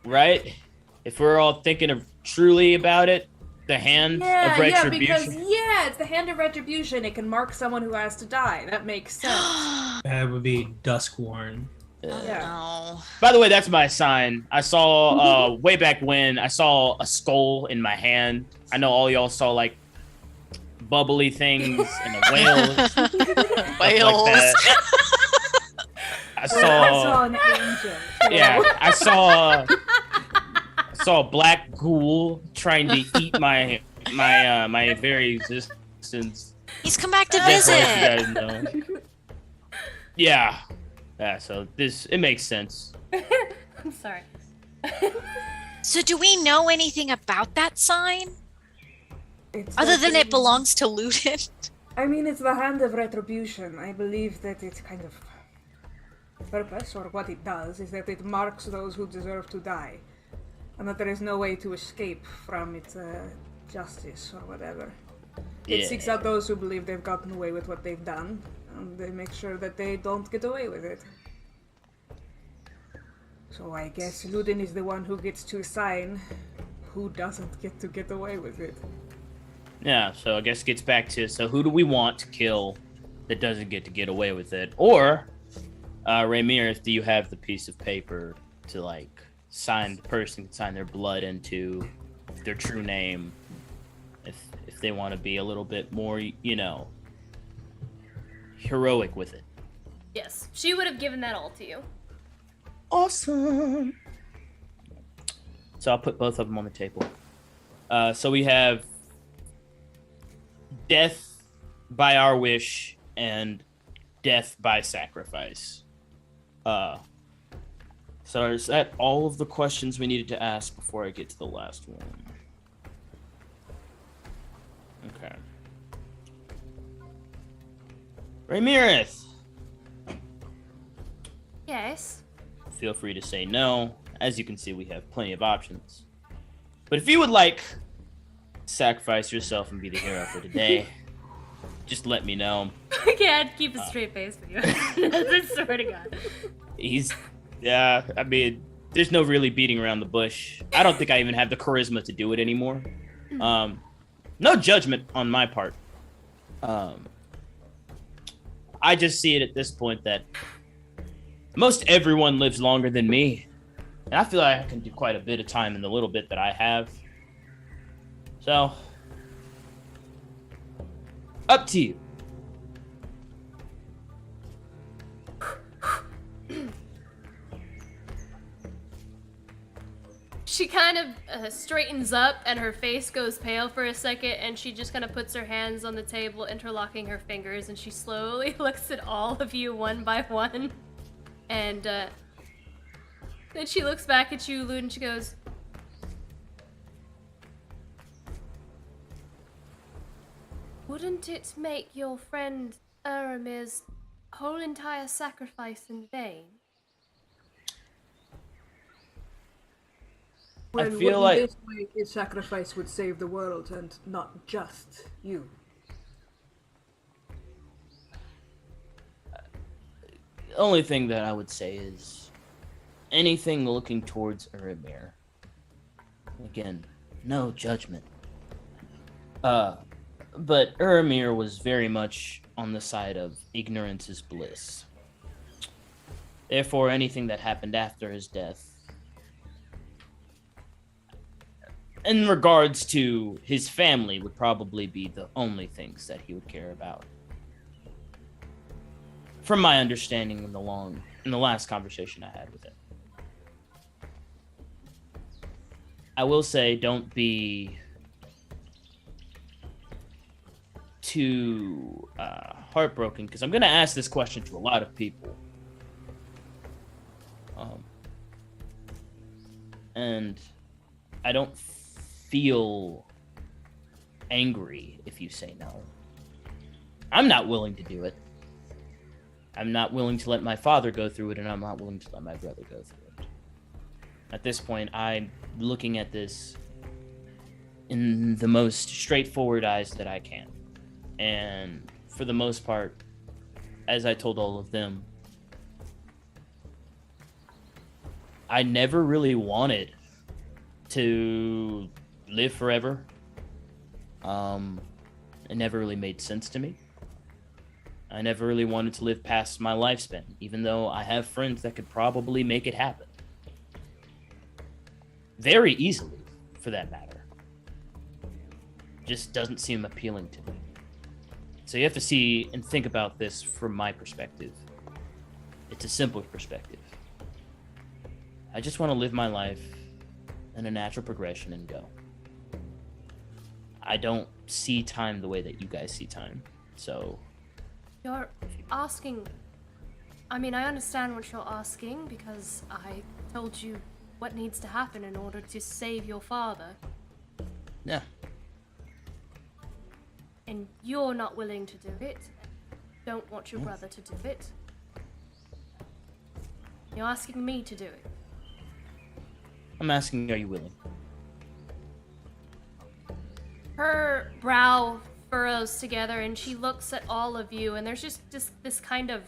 right? If we're all thinking of truly about it, the hand of retribution. because it's the hand of retribution. It can mark someone who has to die. That makes sense. That would be Duskwarn. Yeah. No. By the way, that's my sign. I saw way back when I saw a skull in my hand. I know all y'all saw like bubbly things and a whale. stuff like Whales. that. I I saw an saw, angel. yeah, I saw a black ghoul trying to eat my my very existence. He's come back to Just to visit. let you guys know. Yeah. Yeah, so it makes sense. I'm sorry. So do we know anything about that sign? It's Other than like- it belongs to Ludin? I mean, it's the hand of retribution. I believe that it's kind of purpose, or what it does, is that it marks those who deserve to die, and that there is no way to escape from its justice or whatever. It seeks out those who believe they've gotten away with what they've done, and they make sure that they don't get away with it. So I guess Ludin is the one who gets to assign who doesn't get away with it. Yeah, so I guess it gets back to, so who do we want to kill that doesn't get away with it? Or, Ramirez, do you have the piece of paper to, like, sign, the person can sign their blood into their true name if they want to be a little bit more, you know, heroic with it? Yes, she would have given that all to you. Awesome. So I'll put both of them on the table. So we have death by our wish and death by sacrifice. So is that all of the questions we needed to ask before I get to the last one? Okay. Ramirez, Yes. feel free to say no. As you can see, we have plenty of options. But if you would like to sacrifice yourself and be the hero for today, just let me know. I can't keep a straight face with you. I swear to God. Yeah, I mean, there's no really beating around the bush. I don't think I even have the charisma to do it anymore. No judgment on my part. I just see it at this point that most everyone lives longer than me. And I feel like I can do quite a bit of time in the little bit that I have. So, up to you. She kind of straightens up and her face goes pale for a second, and she just kind of puts her hands on the table, interlocking her fingers, and she slowly looks at all of you one by one. And then she looks back at you, Lud, and she goes, "Wouldn't it make your friend Aramir's whole entire sacrifice in vain?" Well, feel wouldn't like- this way his sacrifice would save the world and not just you? The only thing that I would say is anything looking towards Aramir. Again, no judgment. But Aramir was very much on the side of ignorance is bliss. Therefore, anything that happened after his death, in regards to his family, would probably be the only things that he would care about. From my understanding in the last conversation I had with him. I will say, don't be too heartbroken, because I'm going to ask this question to a lot of people. And I don't feel angry if you say no. I'm not willing to do it. I'm not willing to let my father go through it, and I'm not willing to let my brother go through it. At this point, I'm looking at this in the most straightforward eyes that I can. And for the most part, as I told all of them, I never really wanted to live forever. It never really made sense to me. I never really wanted to live past my lifespan, even though I have friends that could probably make it happen. Very easily, for that matter. Just doesn't seem appealing to me. So you have to see and think about this from my perspective. It's a simple perspective. I just want to live my life in a natural progression and go. I don't see time the way that you guys see time. So You're asking... I mean, I understand what you're asking because I told you what needs to happen in order to save your father. yeah. And you're not willing to do it. Don't want your brother to do it. You're asking me to do it. I'm asking, are you willing? Her brow furrows together and she looks at all of you and there's just this kind of...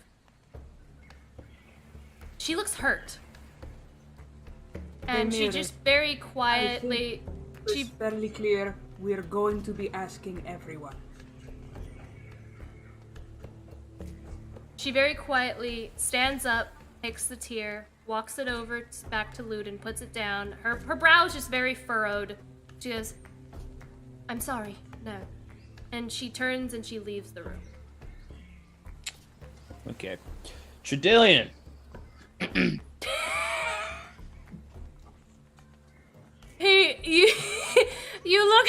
She looks hurt. And she just very quietly... It's fairly clear we're going to be asking everyone. She very quietly stands up, takes the tear, walks it over back to Luden, puts it down. Her brow is just very furrowed. She goes, I'm sorry, no. And she turns and she leaves the room. Okay. Tredillion. You look...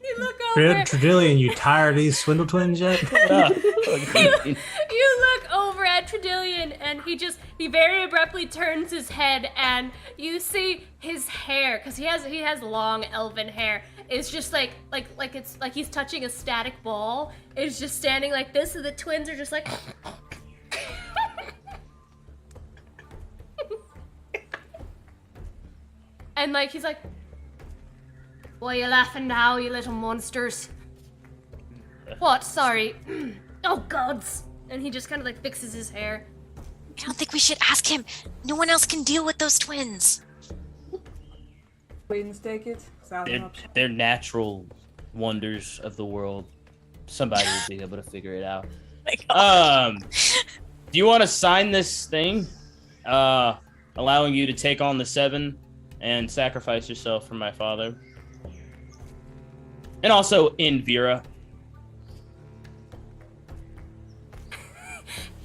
you look over... Tredillion, you tired of these swindle twins yet? You look over at Tredillion and he very abruptly turns his head and you see his hair, because he has long elven hair. It's just like it's like he's touching a static ball. It's just standing like this, and the twins are just like and like he's like, "Why are you laughing now, you little monsters?" What? Sorry. Oh gods. And he just kind of like fixes his hair. I don't think we should ask him. No one else can deal with those twins. Twins take it. Sounds an option. They're natural wonders of the world. Somebody will be able to figure it out. Do you want to sign this thing? Allowing you to take on the 7 and sacrifice yourself for my father. And also in Vera.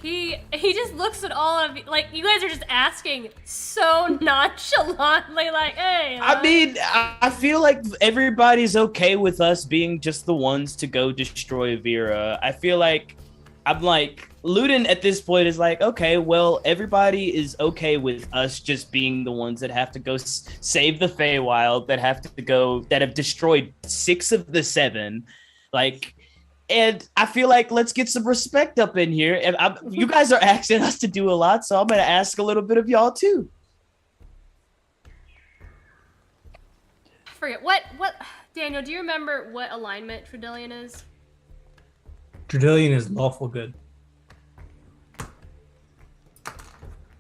He just looks at all of you, like, you guys are just asking so nonchalantly, like, hey. I mean, I feel like everybody's okay with us being just the ones to go destroy Vera. I feel like, Luden at this point is like, okay, well, everybody is okay with us just being the ones that have to go save the Feywild, that have destroyed 6 of the 7. Like... And I feel like let's get some respect up in here. And you guys are asking us to do a lot, so I'm going to ask a little bit of y'all too. I forget. What, Daniel, do you remember what alignment Tredillion is? Tredillion is lawful good.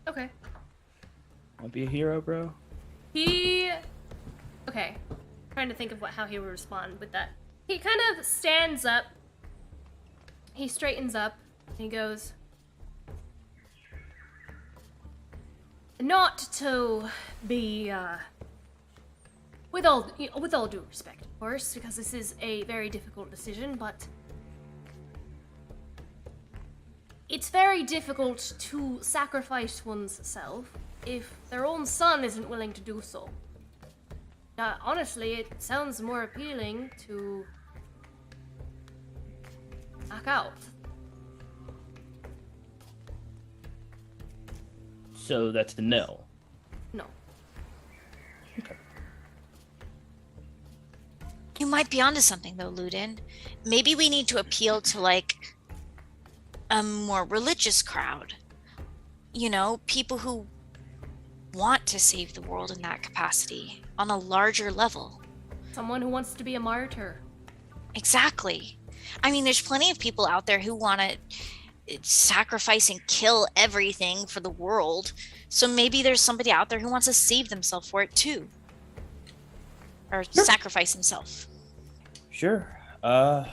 Okay. Want to be a hero, bro? Okay. Trying to think of how he would respond with that. He kind of stands up. He straightens up, and he goes, not to be, with all due respect, of course, because this is a very difficult decision, but it's very difficult to sacrifice one's self if their own son isn't willing to do so. Honestly, it sounds more appealing to back out. So that's the no. No. Okay. You might be onto something though, Luden. Maybe we need to appeal to like a more religious crowd. You know, people who want to save the world in that capacity on a larger level. Someone who wants to be a martyr. Exactly. I mean, there's plenty of people out there who want to sacrifice and kill everything for the world. So maybe there's somebody out there who wants to save themselves for it too. Or sacrifice himself. Sure. Right.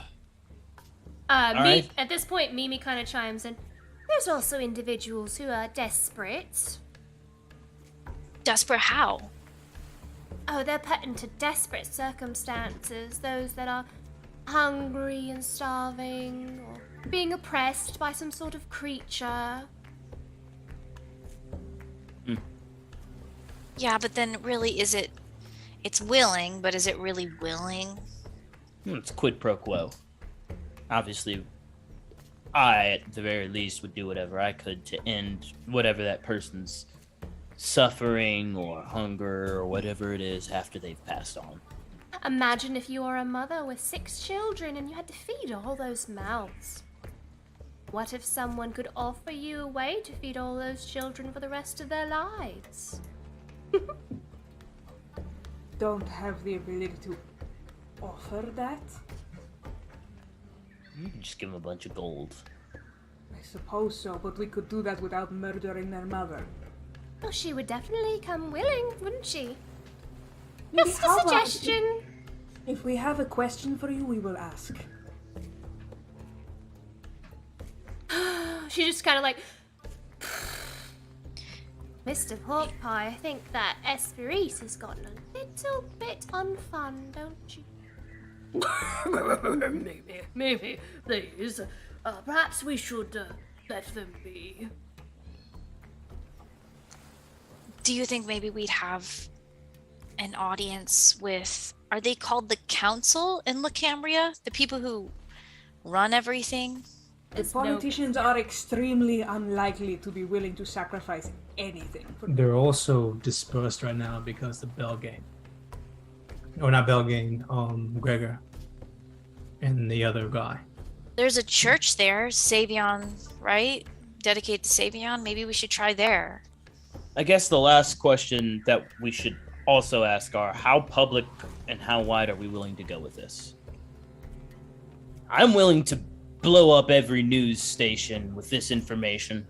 Right. At this point, Mimi kind of chimes in. There's also individuals who are desperate. Desperate how? Oh, they're put into desperate circumstances. Those that are hungry and starving, or being oppressed by some sort of creature. Yeah, but then really is it It's willing, but is it really willing? It's quid pro quo. Obviously, I, at the very least, would do whatever I could to end whatever that person's suffering or hunger or whatever it is after they've passed on. Imagine if you were a mother with 6 children and you had to feed all those mouths. What if someone could offer you a way to feed all those children for the rest of their lives? Don't have the ability to offer that? You can just give them a bunch of gold. I suppose so, but we could do that without murdering their mother. Oh, she would definitely come willing, wouldn't she? Maybe Just a how about- suggestion. If we have a question for you, we will ask. She just kind of like, Mr. Pork Pie, I think that Esperise has gotten a little bit unfun, don't you? Maybe, please. Perhaps we should let them be. Do you think maybe we'd have an audience with, are they called the council in Lacambria? The people who run everything? The politicians are extremely unlikely to be willing to sacrifice anything. They're also dispersed right now because of Belgain. Or not Belgain, Gregor. And the other guy. There's a church there, Savion, right? Dedicated to Savion. Maybe we should try there. I guess the last question that we should also ask are, how public and how wide are we willing to go with this? I'm willing to blow up every news station with this information.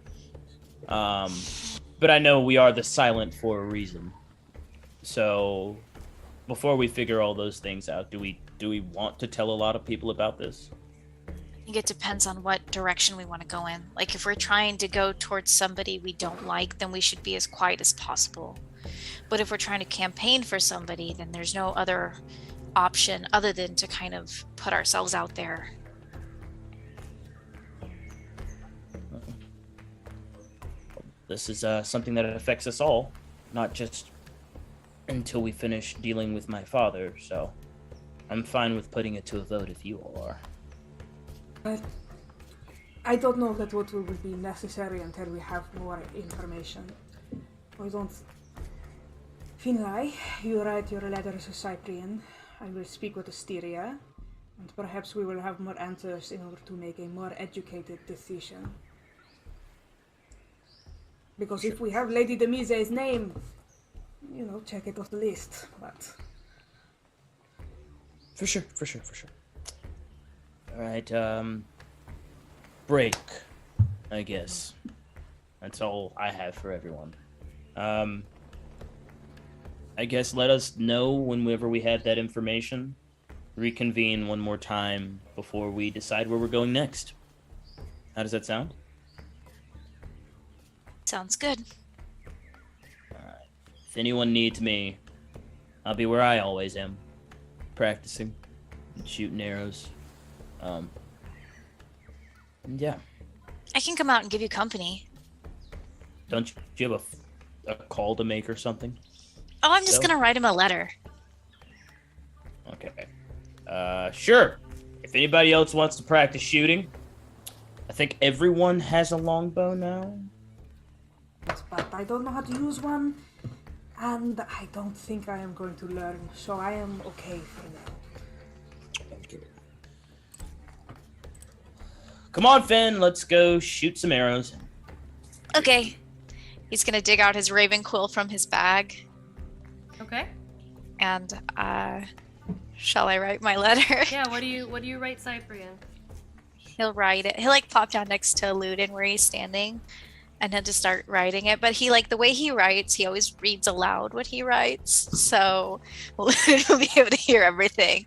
But I know we are the silent for a reason. So before we figure all those things out, do we want to tell a lot of people about this? I think it depends on what direction we want to go in. Like if we're trying to go towards somebody we don't like, then we should be as quiet as possible. But if we're trying to campaign for somebody, then there's no other option other than to kind of put ourselves out there. This is something that affects us all, not just until we finish dealing with my father, so I'm fine with putting it to a vote if you all are. But I don't know that what will be necessary until we have more information. I don't... Finlay, you write your letters to Cyprian. I will speak with Asteria, and perhaps we will have more answers in order to make a more educated decision. Because if we have Lady Demise's name, you know, check it off the list, but... For sure. Alright, break, I guess. That's all I have for everyone. I guess let us know whenever we have that information. Reconvene one more time before we decide where we're going next. How does that sound? Sounds good. Alright. If anyone needs me, I'll be where I always am. Practicing and shooting arrows. Yeah. I can come out and give you company. Don't you have a call to make or something? Oh, I'm just gonna write him a letter. Okay. Sure. If anybody else wants to practice shooting, I think everyone has a longbow now. Yes, but I don't know how to use one, and I don't think I am going to learn, so I am okay for now. Come on, Finn, let's go shoot some arrows. Okay. He's gonna dig out his raven quill from his bag. Okay. And shall I write my letter? Yeah, what do you write Cyprian? He'll write it. He'll like pop down next to Ludin where he's standing and he'll just start writing it. But he, like, the way he writes, he always reads aloud what he writes. So Ludin will be able to hear everything.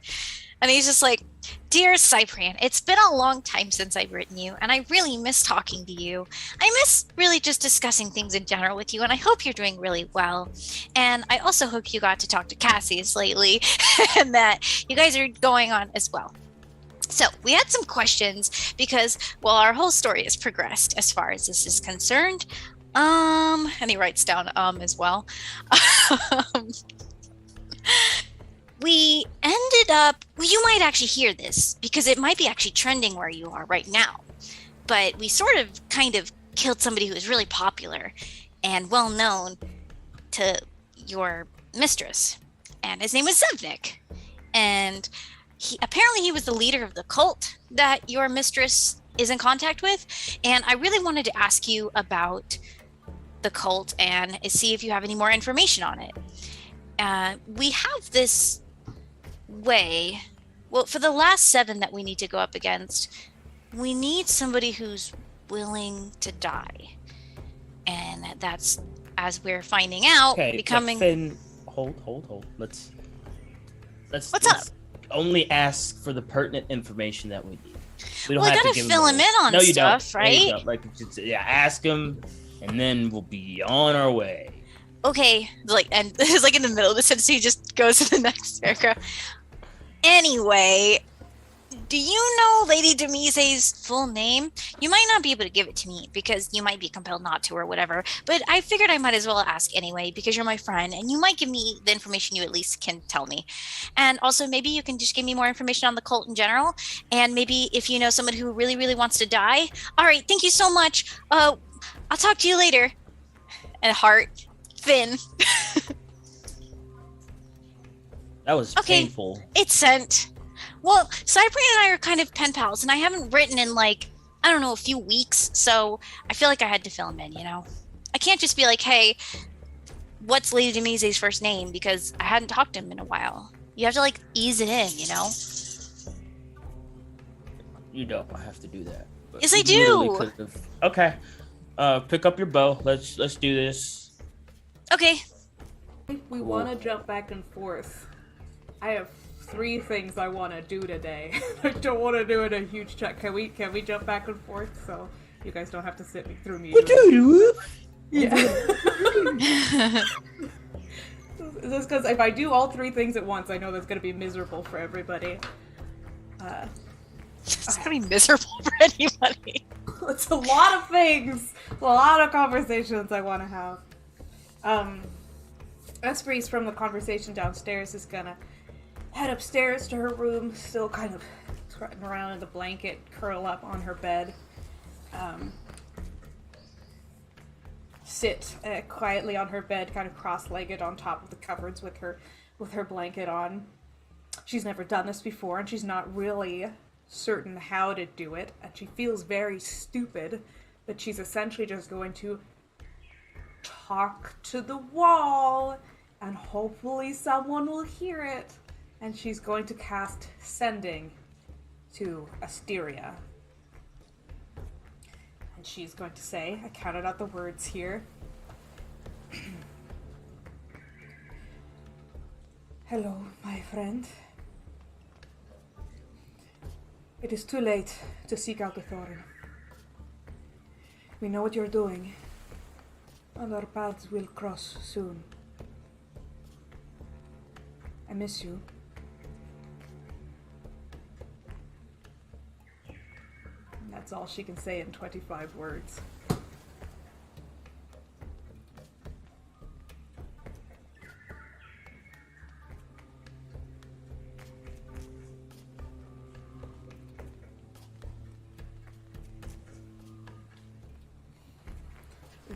And he's just like, "Dear Cyprian, it's been a long time since I've written you, and I really miss talking to you. I miss really just discussing things in general with you, and I hope you're doing really well. And I also hope you got to talk to Cassius lately, and that you guys are going on as well. So we had some questions because, well, our whole story has progressed as far as this is concerned. And he writes down as well. we ended up, well, you might actually hear this because it might be actually trending where you are right now. But we sort of kind of killed somebody who was really popular and well known to your mistress. And his name was Zevnik. And apparently he was the leader of the cult that your mistress is in contact with. And I really wanted to ask you about the cult and see if you have any more information on it. We have this way. Well, for the last 7 that we need to go up against, we need somebody who's willing to die. And that's, as we're finding out, becoming... Finn, hold. Let's What's up? Only ask for the pertinent information that we need. We don't well, have I gotta to give fill him in on stuff, don't. right? No, like, ask him, and then we'll be on our way. Okay, and it's like in the middle of the sentence, he just goes to the next paragraph. Anyway, do you know Lady Demise's full name? You might not be able to give it to me because you might be compelled not to or whatever, but I figured I might as well ask anyway because you're my friend and you might give me the information you at least can tell me. And also maybe you can just give me more information on the cult in general, and maybe if you know someone who really, really wants to die. All right, thank you so much. I'll talk to you later. And heart, Finn. That was painful. It's sent. Well, Cyprian and I are kind of pen pals, and I haven't written in, like, I don't know, a few weeks, so I feel like I had to fill him in, you know? I can't just be like, hey, what's Lady Demise's first name? Because I hadn't talked to him in a while. You have to, like, ease it in, you know? You don't have to do that. Yes, I do! Okay. Pick up your bow. Let's do this. Okay. We want to jump back and forth. I have 3 things I want to do today. I don't want to do it a huge check. Can we jump back and forth so you guys don't have to sit through me? Yeah. Just because if I do all 3 things at once, I know that's going to be miserable for everybody. It's going to be miserable for anybody. It's a lot of things. A lot of conversations I want to have. Esprit from the conversation downstairs is going to head upstairs to her room, still kind of trotting around in the blanket, curl up on her bed. Sit quietly on her bed, kind of cross-legged on top of the cupboards with her blanket on. She's never done this before, and she's not really certain how to do it, and she feels very stupid, but she's essentially just going to talk to the wall, and hopefully someone will hear it. And she's going to cast Sending to Asteria. And she's going to say, I counted out the words here. Hello, my friend. It is too late to seek out the Thorn. We know what you're doing, and our paths will cross soon. I miss you. That's all she can say in 25 words.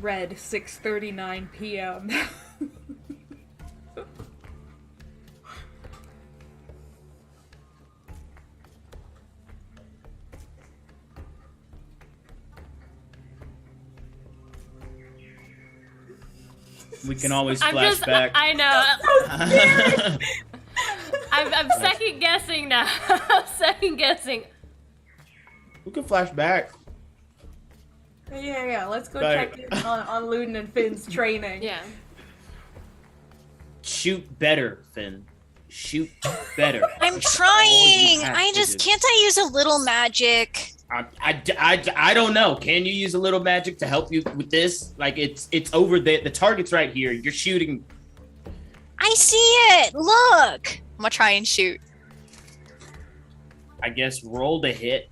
Red, 6:39 p.m. We can always flash back. I know. I'm second guessing now. I'm second guessing. We can flash back. Yeah. Let's go check in on Luden and Finn's training. Yeah. Shoot better, Finn. Shoot better. I'm trying. Can't I use a little magic? I don't know. Can you use a little magic to help you with this? Like it's over there. The target's right here. You're shooting. I see it. Look. I'm gonna try and shoot. I guess roll to hit.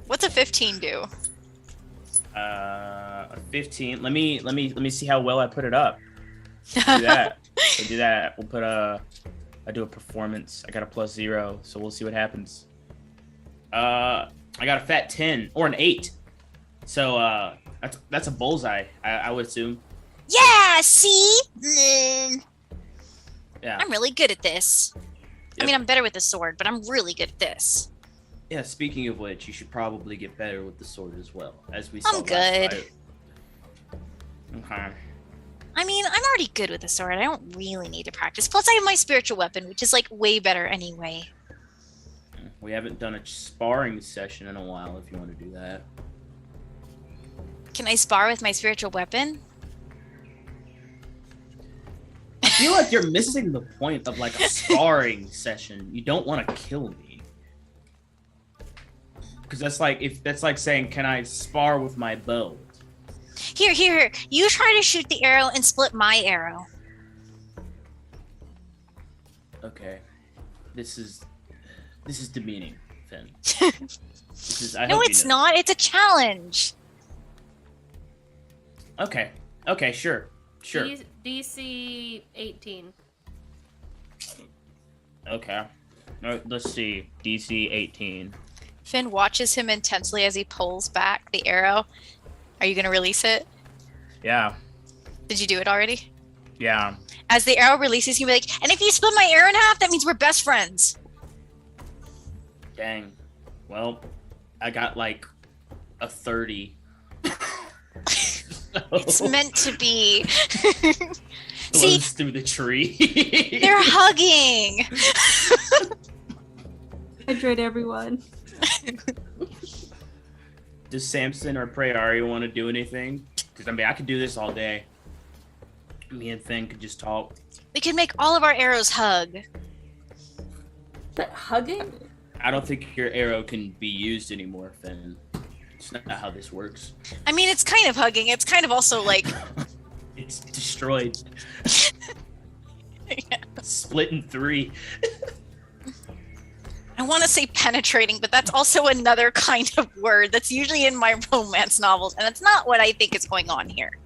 What's a 15 do? A 15. Let me see how well I put it up. Do that. So do that. We'll put I do a performance. I got a +0, so we'll see what happens. I got a fat 10 or an 8. So that's a bullseye, I would assume. Yeah, see? Mm. Yeah. I'm really good at this. Yep. I mean, I'm better with the sword, but I'm really good at this. Yeah, speaking of which, you should probably get better with the sword as well, as we saw I'm last good. fight. Okay. I mean, I'm already good with the sword. I don't really need to practice. Plus, I have my spiritual weapon, which is like way better anyway. We haven't done a sparring session in a while, if you want to do that. Can I spar with my spiritual weapon? I feel like you're missing the point of like a sparring session. You don't want to kill me. Because that's like saying, can I spar with my bow? Here. You try to shoot the arrow and split my arrow. Okay. This is demeaning, Finn. I No, hope you it's know. not. It's a challenge. Okay, sure. DC 18. Okay. All right, let's see. DC 18. Finn watches him intensely as he pulls back the arrow. Are you going to release it? Yeah. Did you do it already? Yeah. As the arrow releases, he'll be like, and if you split my arrow in half, that means we're best friends. Dang. Well, I got like a 30. It's meant to be. See, See, through the tree. they're hugging. Hydrate everyone. Does Samson or Prayari want to do anything? Because I mean, I could do this all day. Me and Finn could just talk. We can make all of our arrows hug. That hugging? I don't think your arrow can be used anymore, Finn. It's not how this works. I mean, it's kind of hugging. It's kind of also like... It's destroyed. Split in 3. I want to say penetrating, but that's also another kind of word that's usually in my romance novels, and that's not what I think is going on here.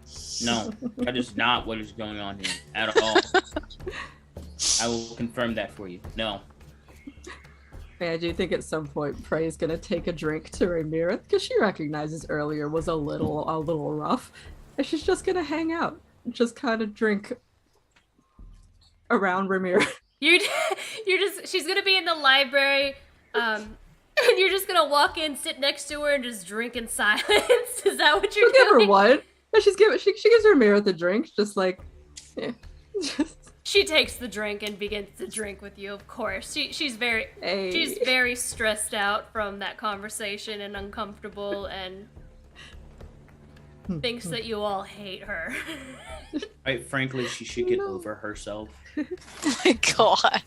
No, that is not what is going on here at all. I will confirm that for you. No. I do think at some point Prey is gonna take a drink to Ramirez because she recognizes earlier was a little rough, and she's just gonna hang out, just kind of drink around Ramirez. She's gonna be in the library, and you're just gonna walk in, sit next to her, and just drink in silence. Is that what you're She'll doing? give her one. And she gives Ramirez a drink, just like, yeah. She takes the drink and begins to drink with you, of course. She's very stressed out from that conversation and uncomfortable and thinks that you all hate her. Quite frankly, she should get over herself. Oh my god.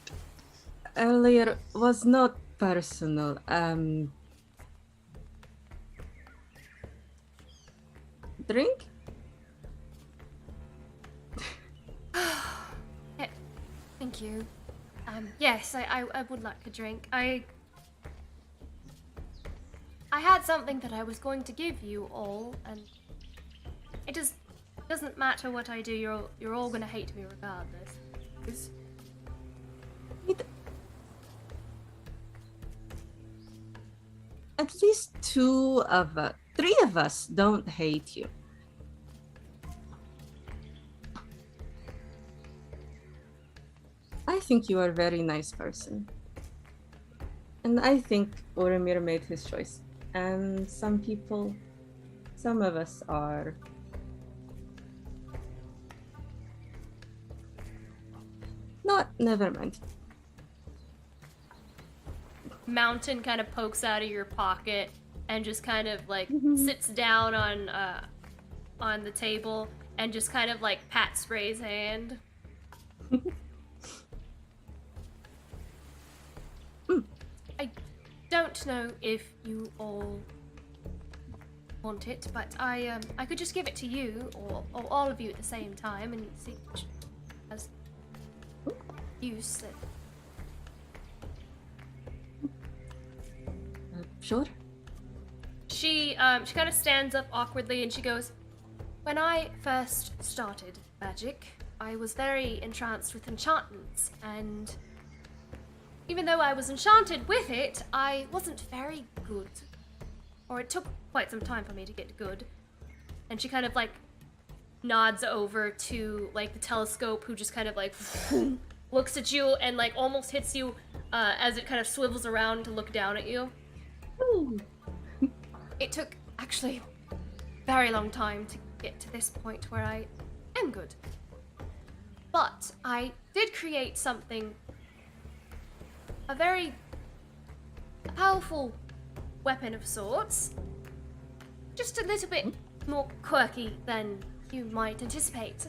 Earlier was not personal. Drink? Thank you. Yes, I would like a drink. I had something that I was going to give you all, and it just doesn't matter what I do. You're all gonna hate me regardless. At least 3 of us don't hate you. I think you are a very nice person. And I think Oromir made his choice. And some of us are... never mind. Mountain kind of pokes out of your pocket and just kind of like sits down on the table and just kind of like pats Ray's hand. I don't know if you all want it, but I could just give it to you or all of you at the same time and see which has use it. Sure. She kind of stands up awkwardly and she goes, "When I first started magic, I was very entranced with enchantments, and even though I was enchanted with it, I wasn't very good. Or it took quite some time for me to get good. And she kind of like nods over to like the telescope, who just kind of like looks at you and like almost hits you as it kind of swivels around to look down at you. Ooh. It took actually a very long time to get to this point where I am good. But I did create something, a very powerful weapon of sorts. Just a little bit more quirky than you might anticipate.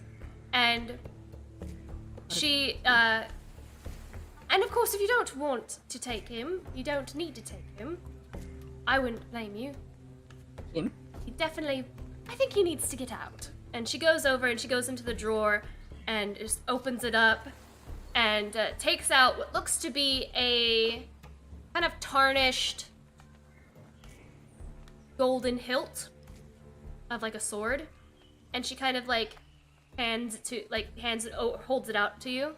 And she, and of course, if you don't want to take him, you don't need to take him. I wouldn't blame you. Him? He definitely, I think he needs to get out. And she goes over and she goes into the drawer and just opens it up and takes out what looks to be a kind of tarnished golden hilt of like a sword. And she kind of like holds it out to you.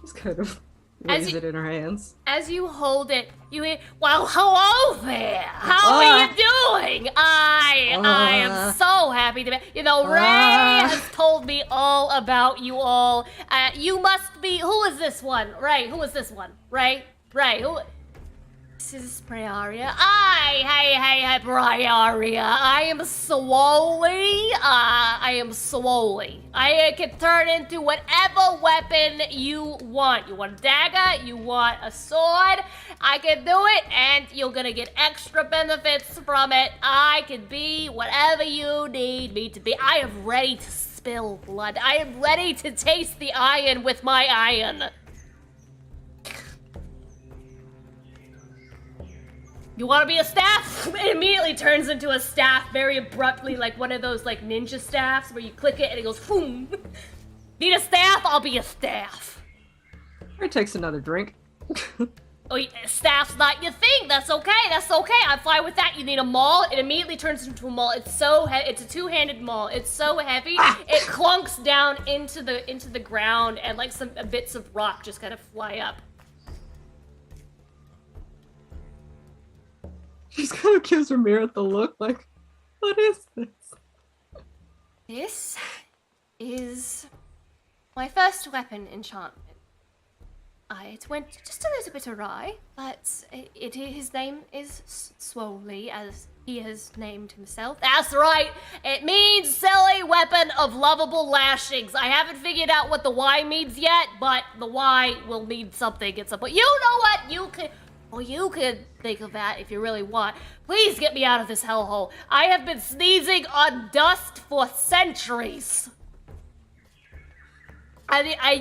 She's kind of weighs it in her hands. As you hold it, you hear, well, hello there! How are you doing? I am so happy to be, Ray has told me all about you all. You must be, who is this one? Ray, who is this one? Ray, who? This is Briaria. Hey, Briaria. I am Swoley. I can turn into whatever weapon you want. You want a dagger? You want a sword? I can do it, and you're gonna get extra benefits from it. I can be whatever you need me to be. I am ready to spill blood. I am ready to taste the iron with my iron. You want to be a staff? It immediately turns into a staff very abruptly, like one of those like ninja staffs where you click it and it goes boom. Need a staff? I'll be a staff. Or takes another drink. Oh, staff's not your thing. That's okay. I'm fine with that. You need a maul. It immediately turns into a maul. It's so it's a two-handed maul. It's so heavy. It clunks down into the ground, and like some bits of rock just kind of fly up. She kind of gives Ramira the look like, what is this? This is my first weapon enchantment. It went just a little bit awry, but his name is Swoley, as he has named himself. That's right! It means silly weapon of lovable lashings. I haven't figured out what the Y means yet, but the Y will mean something at some point. You know what? You could think of that if you really want. Please get me out of this hellhole. I have been sneezing on dust for centuries.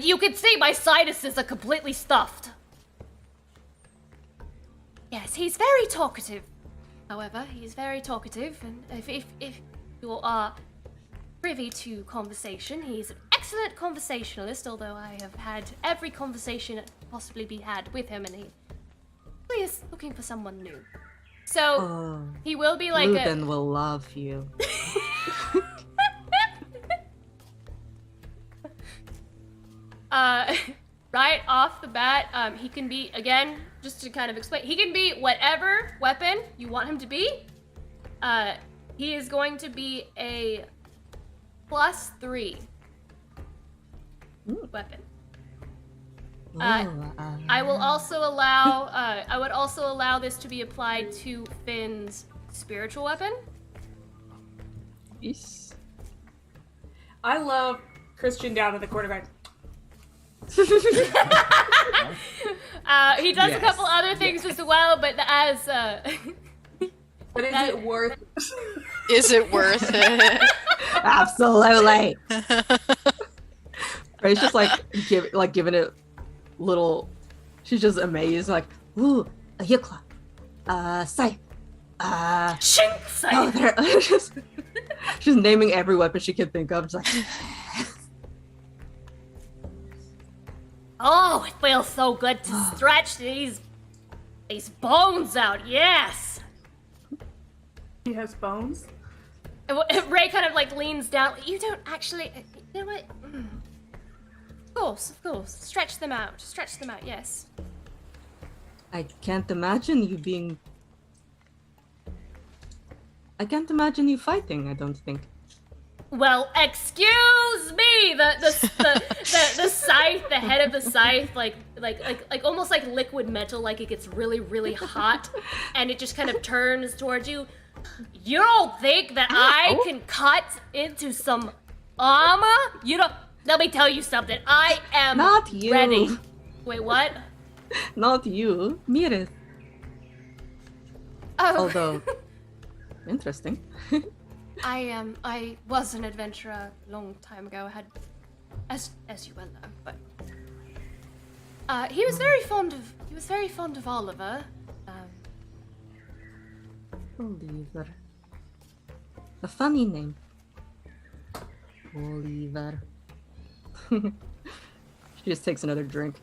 You can see my sinuses are completely stuffed. Yes, he's very talkative. However, he's very talkative, and if you are privy to conversation, he's an excellent conversationalist, although I have had every conversation that could possibly be had with him, and he is looking for someone new. So, he will be like Ruben will love you. Right off the bat, he can be, again, just to kind of explain, he can be whatever weapon you want him to be. He is going to be a +3 weapon. I will also allow, I would also allow this to be applied to Finn's spiritual weapon. Yes. I love Christian down in the corner going, he does a couple other things as well, but as but is it worth it? Is it worth it? Absolutely. Ray's just like giving it little. She's just amazed, like, ooh, a yukla, sai, Shink, sai. oh, there. She's naming every weapon she can think of. Just like, oh, it feels so good to stretch these bones out. Yes. He has bones? Ray kind of like leans down. You don't actually. You know what? Of course. Stretch them out. Yes. I can't imagine you being. I can't imagine you fighting. I don't think. Well, excuse me. The scythe, the head of the scythe, like almost like liquid metal, like it gets really, really hot, and it just kind of turns towards you. You don't think that I can cut into some armor? You don't. Let me tell you something. I am Not you. ready. Wait, what? Not you, Mirith. Oh. Although, interesting. I was an adventurer a long time ago. As you well know, but he was very fond of Oliver. Oliver. A funny name. Oliver. She just takes another drink.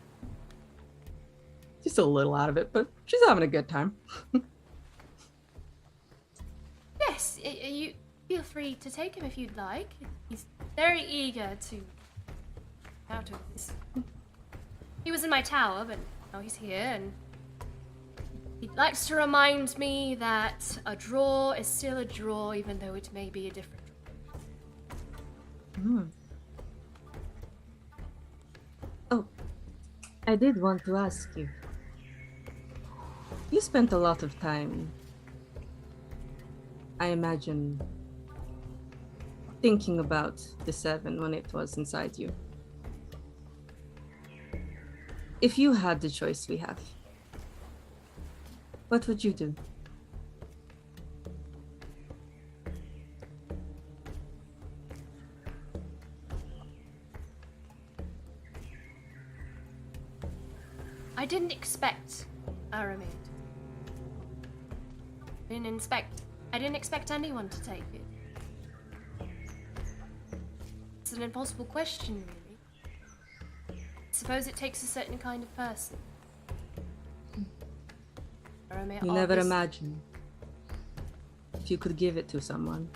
She's still a little out of it, but she's having a good time. Yes, you feel free to take him if you'd like. He's very eager to out of this. He was in my tower, but now he's here, and he likes to remind me that a draw is still a draw, even though it may be a different draw. Oh, I did want to ask you. You spent a lot of time, I imagine, thinking about the 7 when it was inside you. If you had the choice we have, what would you do? I didn't expect Aramid. I didn't expect anyone to take it. It's an impossible question, really. I suppose it takes a certain kind of person. Aramid, You never imagine if you could give it to someone,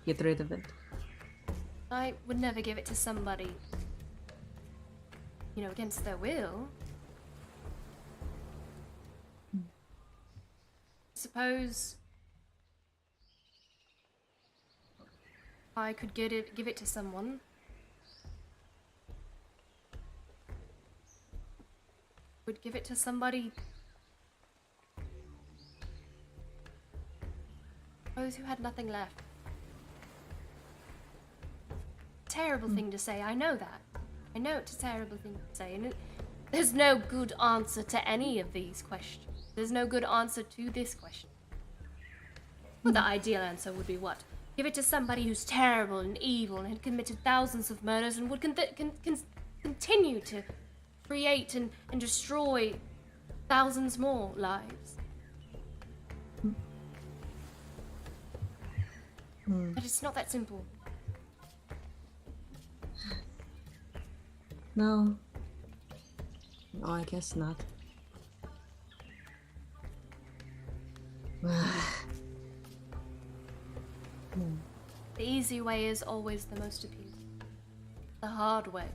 get rid of it. I would never give it to somebody, against their will. Suppose I could give it to someone. Would give it to somebody. Those who had nothing left. Terrible thing to say, I know that. I know it's a terrible thing to say, and there's no good answer to any of these questions. There's no good answer to this question. Well, the ideal answer would be what? Give it to somebody who's terrible and evil and had committed thousands of murders and would continue to create and destroy thousands more lives. But it's not that simple. No. No, I guess not. The easy way is always the most appealing. The hard way.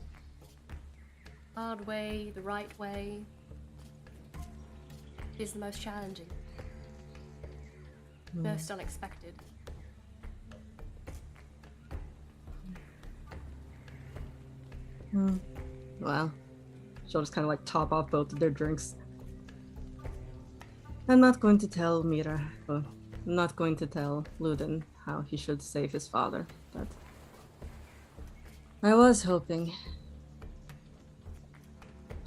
Hard way, the right way, is the most challenging. Most unexpected. Well, she'll just kind of like top off both of their drinks. I'm not going to tell Mira, I'm not going to tell Ludin how he should save his father, but I was hoping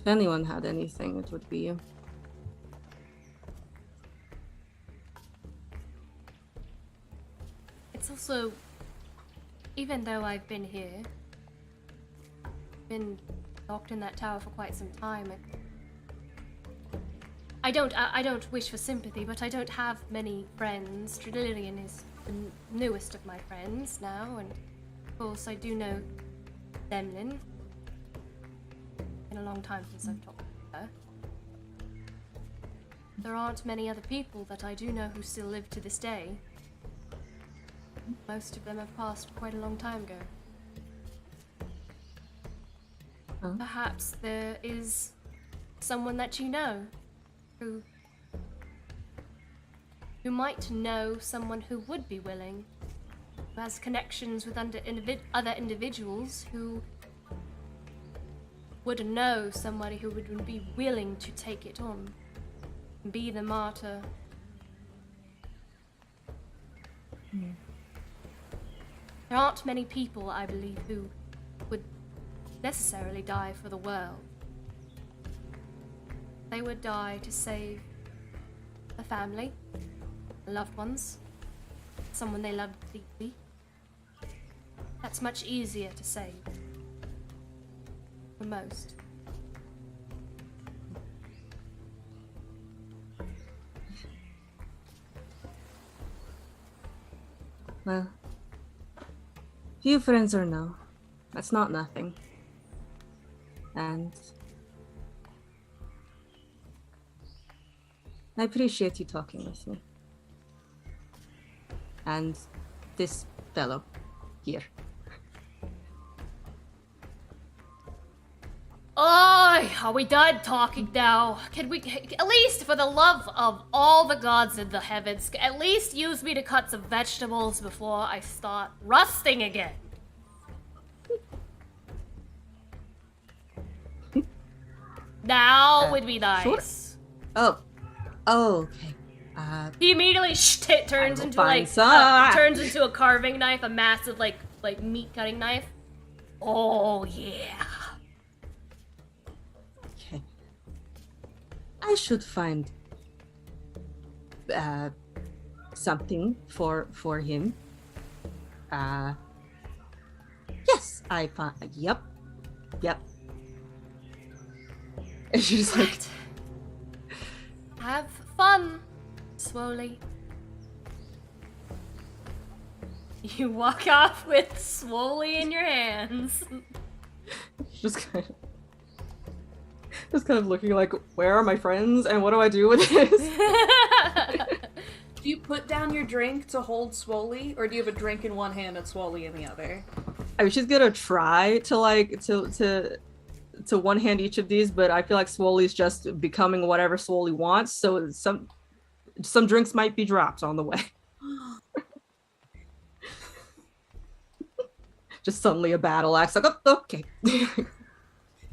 if anyone had anything, it would be you. It's also, even though I've been here, been locked in that tower for quite some time, I don't wish for sympathy, but I don't have many friends. Trillian is the newest of my friends now, and of course I do know Demlin. Been a long time since I've talked to her. There aren't many other people that I do know who still live to this day. Most of them have passed quite a long time ago. Huh? Perhaps there is someone that you know who might know someone who would be willing, who has connections with other individuals who would know somebody who would be willing to take it on, be the martyr. There aren't many people, I believe, who would necessarily die for the world. They would die to save a family, loved ones, someone they loved deeply. That's much easier to save for most. Well, few friends or no, that's not nothing. And I appreciate you talking with me. And this fellow here. Oh, are we done talking now? Can we, at least for the love of all the gods in the heavens, at least use me to cut some vegetables before I start rusting again? Now would be nice. Sure. Oh, okay. He immediately turns will into find like some. turns into a carving knife, a massive like meat cutting knife. Oh yeah. Okay. I should find something for him. Yes, I find. Yep. And she's like, Right. Have fun, Swoley. You walk off with Swoley in your hands. just kind of looking like, where are my friends and what do I do with this? Do you put down your drink to hold Swoley, or do you have a drink in one hand and Swoley in the other? I mean, she's gonna try to one hand each of these, but I feel like Swoley's just becoming whatever Swoley wants, so some drinks might be dropped on the way. Just suddenly a battle axe, like, oh, okay.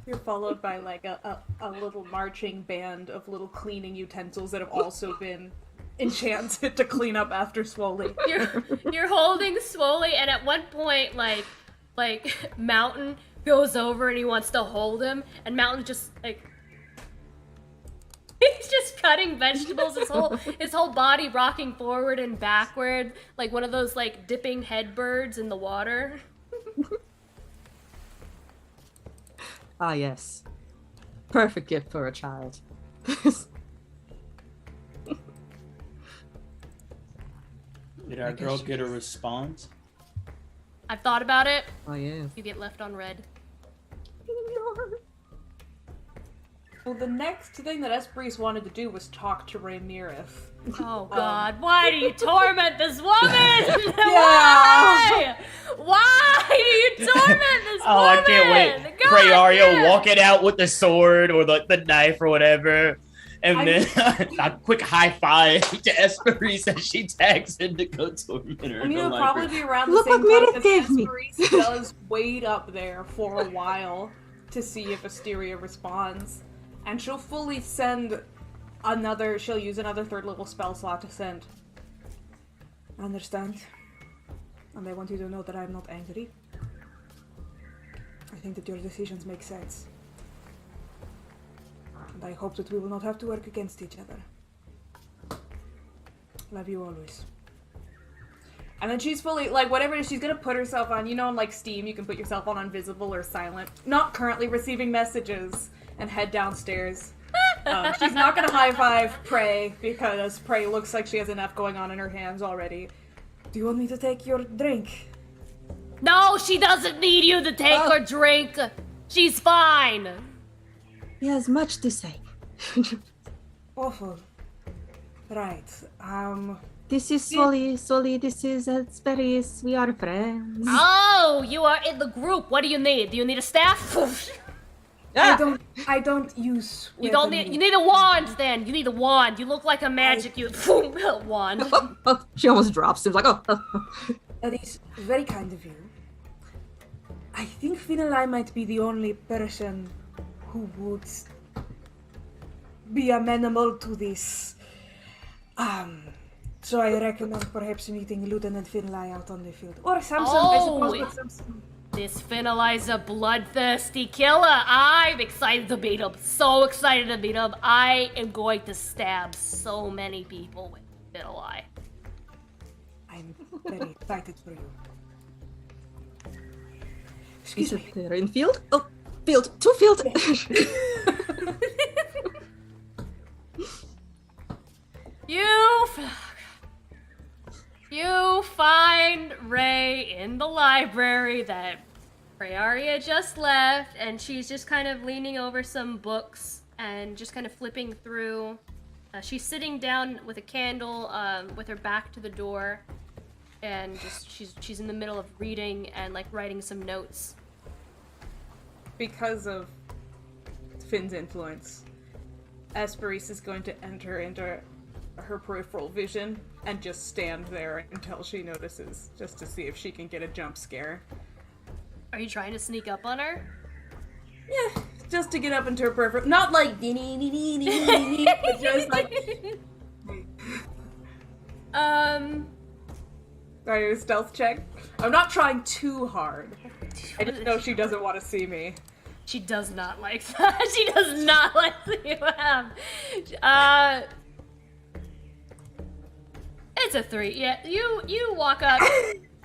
You're followed by like a little marching band of little cleaning utensils that have also been enchanted to clean up after Swoley. You're holding Swoley, and at one point, like Mountain goes over and he wants to hold him, and Mountain's just like he's just cutting vegetables, his whole body rocking forward and backward, like one of those like dipping head birds in the water. Ah, yes. Perfect gift for a child. Did our girl get a response? I've thought about it. Oh, yeah. You get left on red. Well, the next thing that Espris wanted to do was talk to Rhaenyra. Oh God! Why do you torment this woman? Yeah. Why do you torment this Oh, woman? I can't wait. God Praerio damn. walking out with the sword or the knife or whatever. And then a quick high five to Esperise as she tags in to go torment her. I mean, in the it'll probably library. be around the Look same what Mira time as gave me. Esperise does wait up there for a while to see if Asteria responds. And she'll fully send she'll use another third level spell slot to send. I understand. And I want you to know that I'm not angry. I think that your decisions make sense. And I hope that we will not have to work against each other. Love you always. And then she's fully, like, whatever it is, she's gonna put herself on, you know, on, like, Steam, you can put yourself on invisible or silent. Not currently receiving messages, and head downstairs. She's not gonna high-five Prey, because Prey looks like she has enough going on in her hands already. Do you want me to take your drink? No, she doesn't need you to take her drink. She's fine. He has much to say. Awful. Right, This is Swolly. Swolly, this is Sperris. We are friends. Oh, you are in the group. What do you need? Do you need a staff? I don't use You don't need. You need a wand. Then you need a wand. You look like a magic. Wand. Oh, she almost drops him. Like, oh. That is very kind of you. I think Finalai might be the only person who would be amenable to this. So I recommend perhaps meeting Lieutenant Finlay out on the field. Or Samson, I suppose, but Samson. This Finalai's a bloodthirsty killer. I'm excited to beat him. So excited to beat him. I am going to stab so many people with Finalai. I'm very excited for you. Excuse me. They're in field? Oh, field. 2 field. You find Ray in the library that Rayaria just left, and she's just kind of leaning over some books and just kind of flipping through. She's sitting down with a candle, with her back to the door, and just she's in the middle of reading and like writing some notes. Because of Finn's influence, Esperis is going to enter into her peripheral vision and just stand there until she notices, just to see if she can get a jump scare. Are you trying to sneak up on her? Yeah, just to get up into her peripheral. Not like but just like. Are you a stealth check? I'm not trying too hard. I just know she doesn't want to see me. She does not like that. She does not like you. It's a 3. Yeah, you walk up.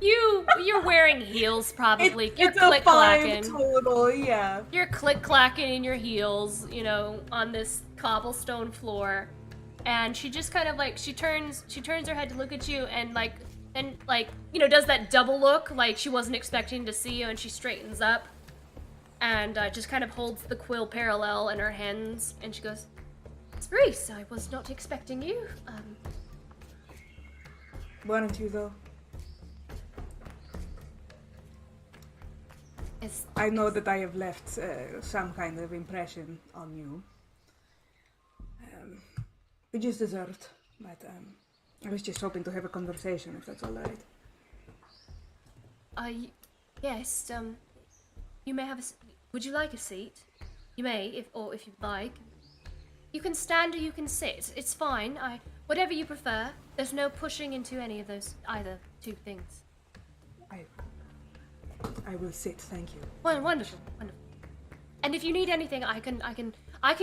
You're wearing heels probably. You're It's a 5 click-clacking. total, yeah. You're click-clacking in your heels, you know, on this cobblestone floor. And she just kind of like she turns her head to look at you and you know, does that double look like she wasn't expecting to see you, and she straightens up and just kind of holds the quill parallel in her hands, and she goes, "Reese, I was not expecting you. Weren't you though? I know that I have left some kind of impression on you. Which is deserved, but I was just hoping to have a conversation, if that's all right. Yes, you may have would you like a seat? You may, if you'd like. You can stand or you can sit. It's fine. Whatever you prefer. There's no pushing into any of those, either two things. I will sit, thank you. Well, wonderful. And if you need anything, I can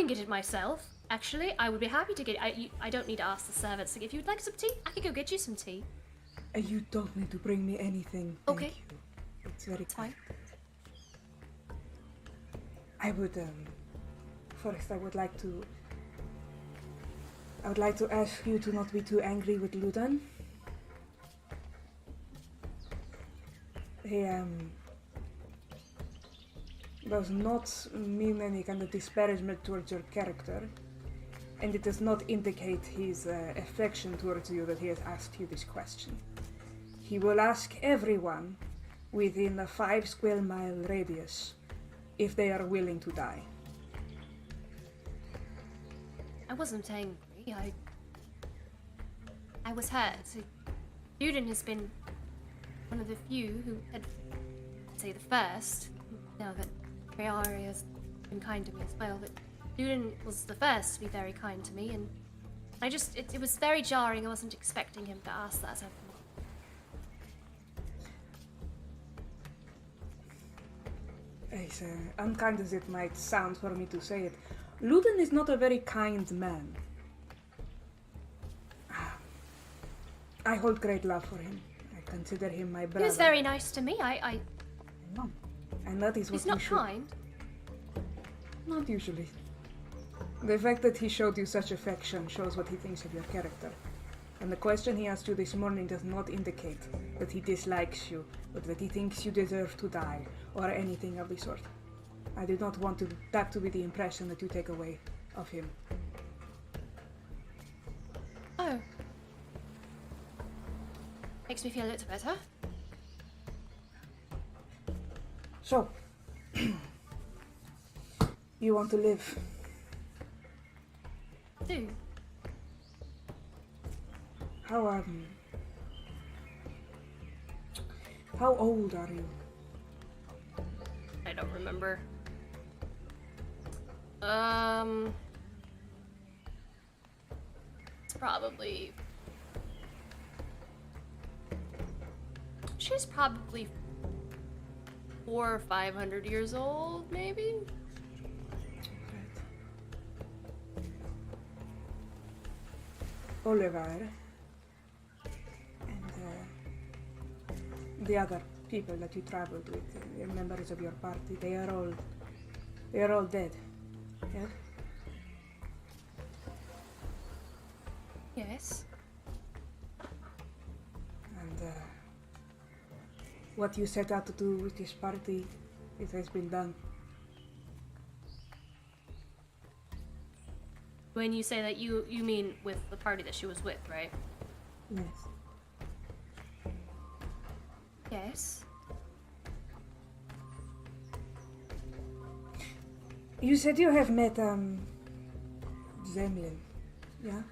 get it myself. Actually, I would be happy to get it. I don't need to ask the servants. If you'd like some tea, I could go get you some tea. You don't need to bring me anything. Thank you. It's very fine. I would first I would like to ask you to not be too angry with Ludan. He does not mean any kind of disparagement towards your character, and it does not indicate his affection towards you that he has asked you this question. He will ask everyone within a 5 square mile radius if they are willing to die. I wasn't angry. I was hurt. Juden has been one of the few who had, say, the first. Now that Rayari has been kind to me as well, but Juden was the first to be very kind to me, and it was very jarring. I wasn't expecting him to ask that of me. As unkind as it might sound for me to say it, Luden is not a very kind man. I hold great love for him. I consider him my brother. He was very nice to me. I know. And that is what he's not kind. Not usually. The fact that he showed you such affection shows what he thinks of your character. And the question he asked you this morning does not indicate that he dislikes you, but that he thinks you deserve to die, or anything of the sort. I do not want that to be the impression that you take away of him. Oh. Makes me feel a little better. So, you want to live? Do. How old are you? I don't remember. It's probably... She's probably 400 or 500 years old, maybe? Oliver and the other people that you traveled with, the members of your party, they are all dead. Yeah? Yes. And what you set out to do with this party, it has been done. When you say that, you mean with the party that she was with, right? Yes. Yes. You said you have met Zemlin, yeah?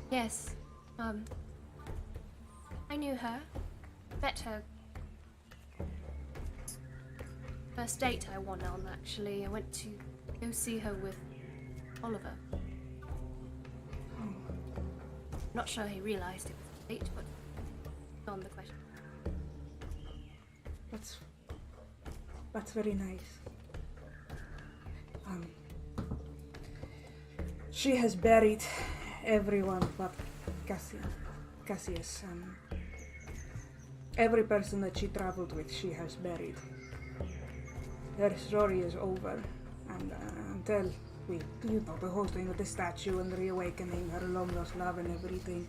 Yes. I knew her. Met her. First date I went on, actually. I went to go see her with Oliver. Not sure he realized it was a date, but on the question. That's very nice. She has buried everyone but Cassius. Every person that she traveled with, she has buried. Her story is over, and until the whole thing with the statue and the reawakening, her long lost love and everything,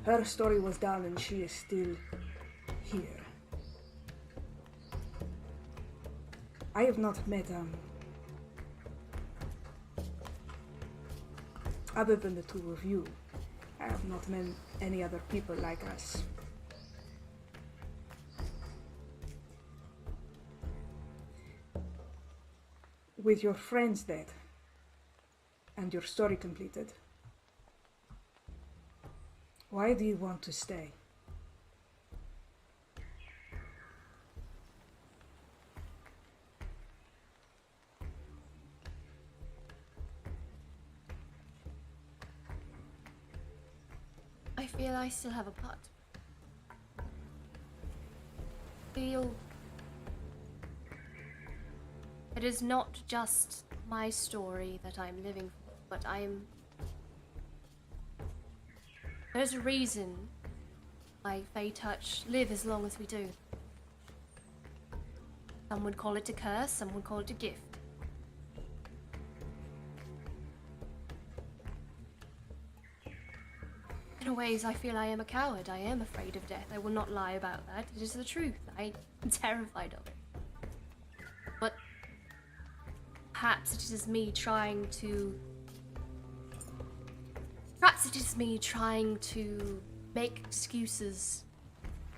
her story was done, and she is still here. I have not met other than the two of you, I have not met any other people like us. With your friends dead, and your story completed, why do you want to stay? I feel I still have a part. Feel it is not just my story that I'm living for, but there's a reason why Fey Touch live as long as we do. Some would call it a curse, some would call it a gift. In ways, I feel I am a coward. I am afraid of death. I will not lie about that. It is the truth. I am terrified of it. But perhaps it is me trying to... Perhaps it is me trying to make excuses,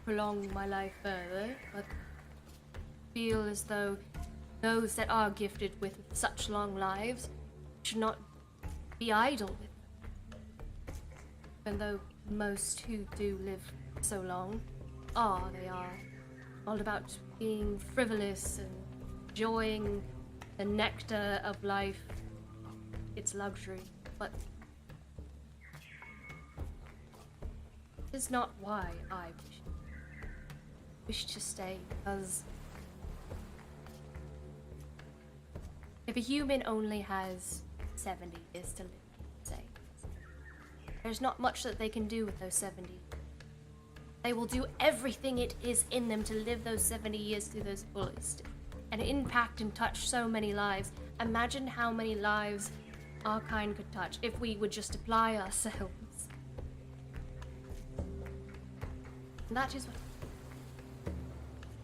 prolong my life further, but feel as though those that are gifted with such long lives should not be idle with them. Even though most who do live so long they are all about being frivolous and enjoying the nectar of life, its luxury, but it is not why I wish to stay, because if a human only has 70 years to live, say, there's not much that they can do with those 70. They will do everything it is in them to live those 70 years to those fullest and impact and touch so many lives. Imagine how many lives our kind could touch if we would just apply ourselves. And that is what...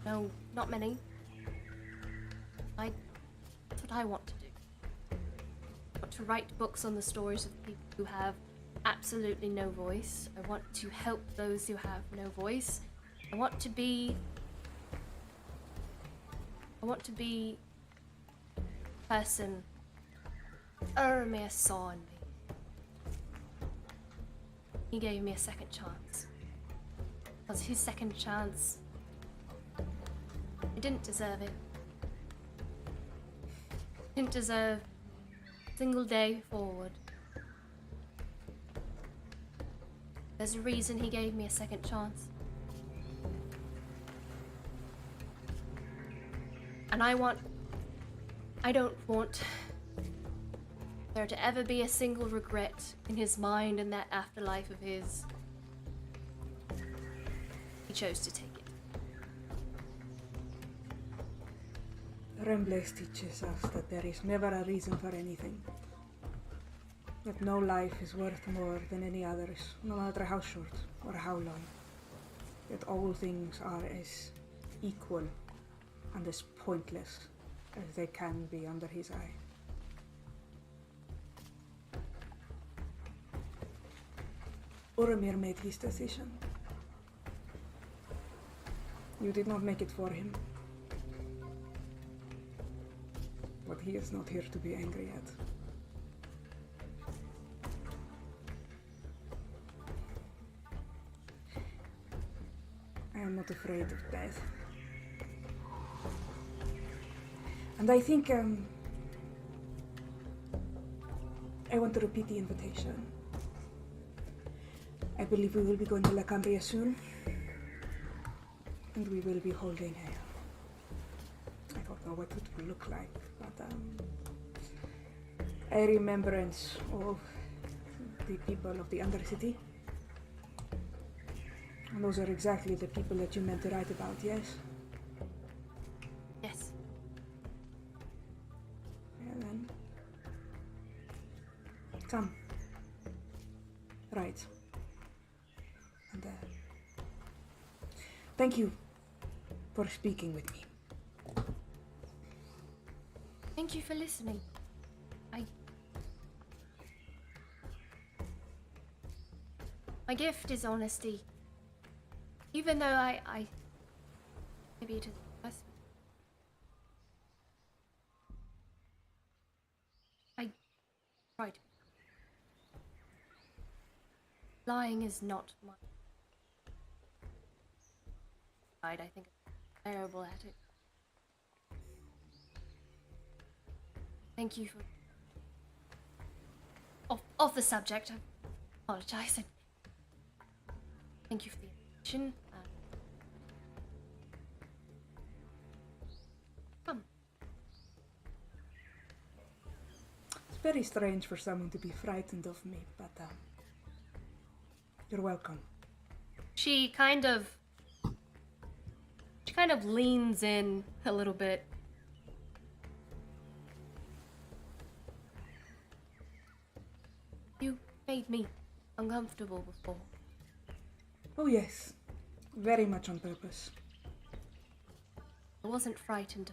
No, not many. That's what I want to do. I want to write books on the stories of people who have absolutely no voice. I want to help those who have no voice. I want to be the person Ermir saw in me. He gave me a second chance. Was his second chance. I didn't deserve it. Didn't deserve a single day forward. There's a reason he gave me a second chance. And I don't want there to ever be a single regret in his mind in that afterlife of his. He chose to take it. Remblace teaches us that there is never a reason for anything. That no life is worth more than any others, no matter how short or how long. That all things are as equal and as pointless as they can be under his eye. Oromir made his decision. You did not make it for him. But he is not here to be angry at. I am not afraid of death. And I think, I want to repeat the invitation. I believe we will be going to La Cambria soon. And we will be holding I don't know what it will look like, but a remembrance of the people of the Undercity. And those are exactly the people that you meant to write about, yes? Yes. Yeah, then. Come. Right. And thank you for speaking with me. Thank you for listening. My gift is honesty. Even though I maybe it is worse. I tried. Lying is not my side. I think I'm terrible at it. Thank you for off the subject. I apologize. Thank you for the invitation. Come. It's very strange for someone to be frightened of me, but you're welcome. She kind of leans in a little bit. You made me uncomfortable before. Oh yes, very much on purpose. I wasn't frightened.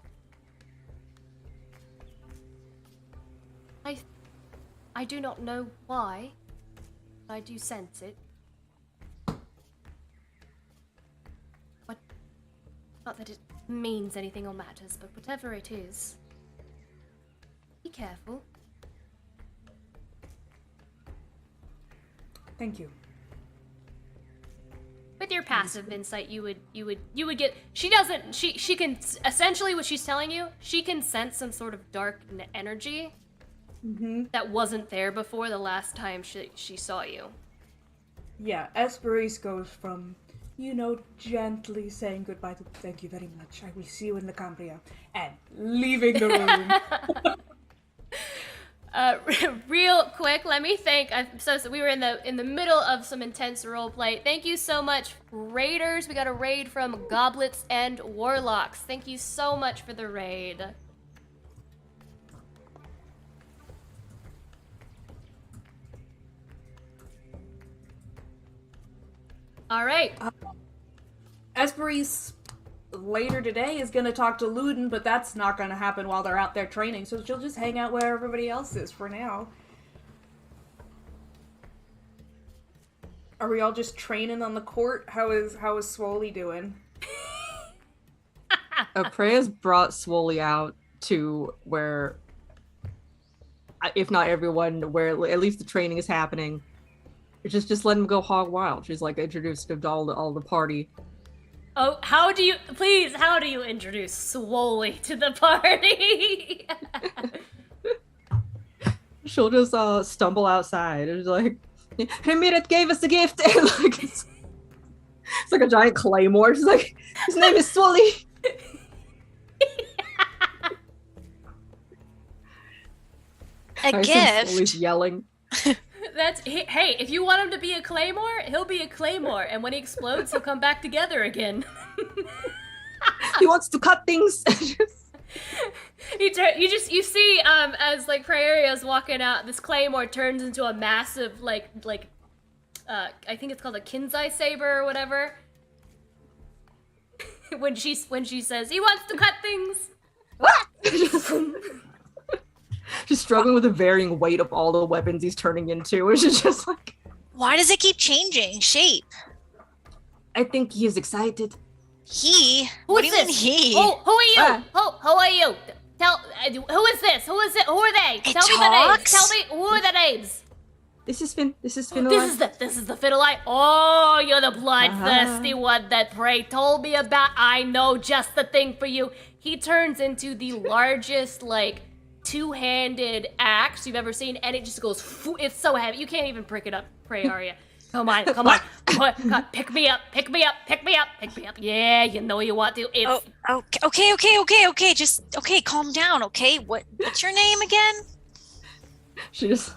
I do not know why, but I do sense it. But not that it means anything or matters, but whatever it is, be careful. Thank you. With your passive insight, you would get. She doesn't. She can essentially what she's telling you. She can sense some sort of dark energy that wasn't there before the last time she saw you. Yeah, Esperise goes from, gently saying goodbye to thank you very much. I will see you in the Cambria, and leaving the room. Real quick, let me thank. So we were in the middle of some intense roleplay. Thank you so much, raiders. We got a raid from Goblets and Warlocks. Thank you so much for the raid. All right. Esperise later today is going to talk to Luden, but that's not going to happen while they're out there training, so she'll just hang out where everybody else is for now. Are we all just training on the court? How is Swoley doing? Preya's brought Swoley out to where, if not everyone, where at least the training is happening. Just let him go hog wild. She's like introduced him to all the party. Oh, how do you introduce Swoley to the party? She'll just stumble outside and like, Hemiret gave us a gift, and like it's like a giant claymore. She's like, his name is Swoley. A gift? Swoley's yelling. Hey, if you want him to be a claymore, he'll be a claymore, and when he explodes, he'll come back together again. He wants to cut things. You see, as like Praiaria's walking out, this claymore turns into a massive, I think it's called a Kinzai saber or whatever. when she says he wants to cut things. She's struggling with the varying weight of all the weapons he's turning into, and she's just like, why does it keep changing shape? I think he is excited. He? What do you mean he? Oh, who are you? Who are you? Tell, who is this? Who is it? Who are they? It Tell me the names. talks? Tell me, who are the names? This is Finn. This is Finn. This is the fiddle-eye. Oh, you're the bloodthirsty one that Prey told me about. I know just the thing for you. He turns into the largest, two-handed axe you've ever seen, and it just goes, it's so heavy. You can't even pick it up, Prey Arya. Come on. God, pick me up. Yeah, you know you want to. It's... Okay. Just, calm down, okay? What's your name again? She just,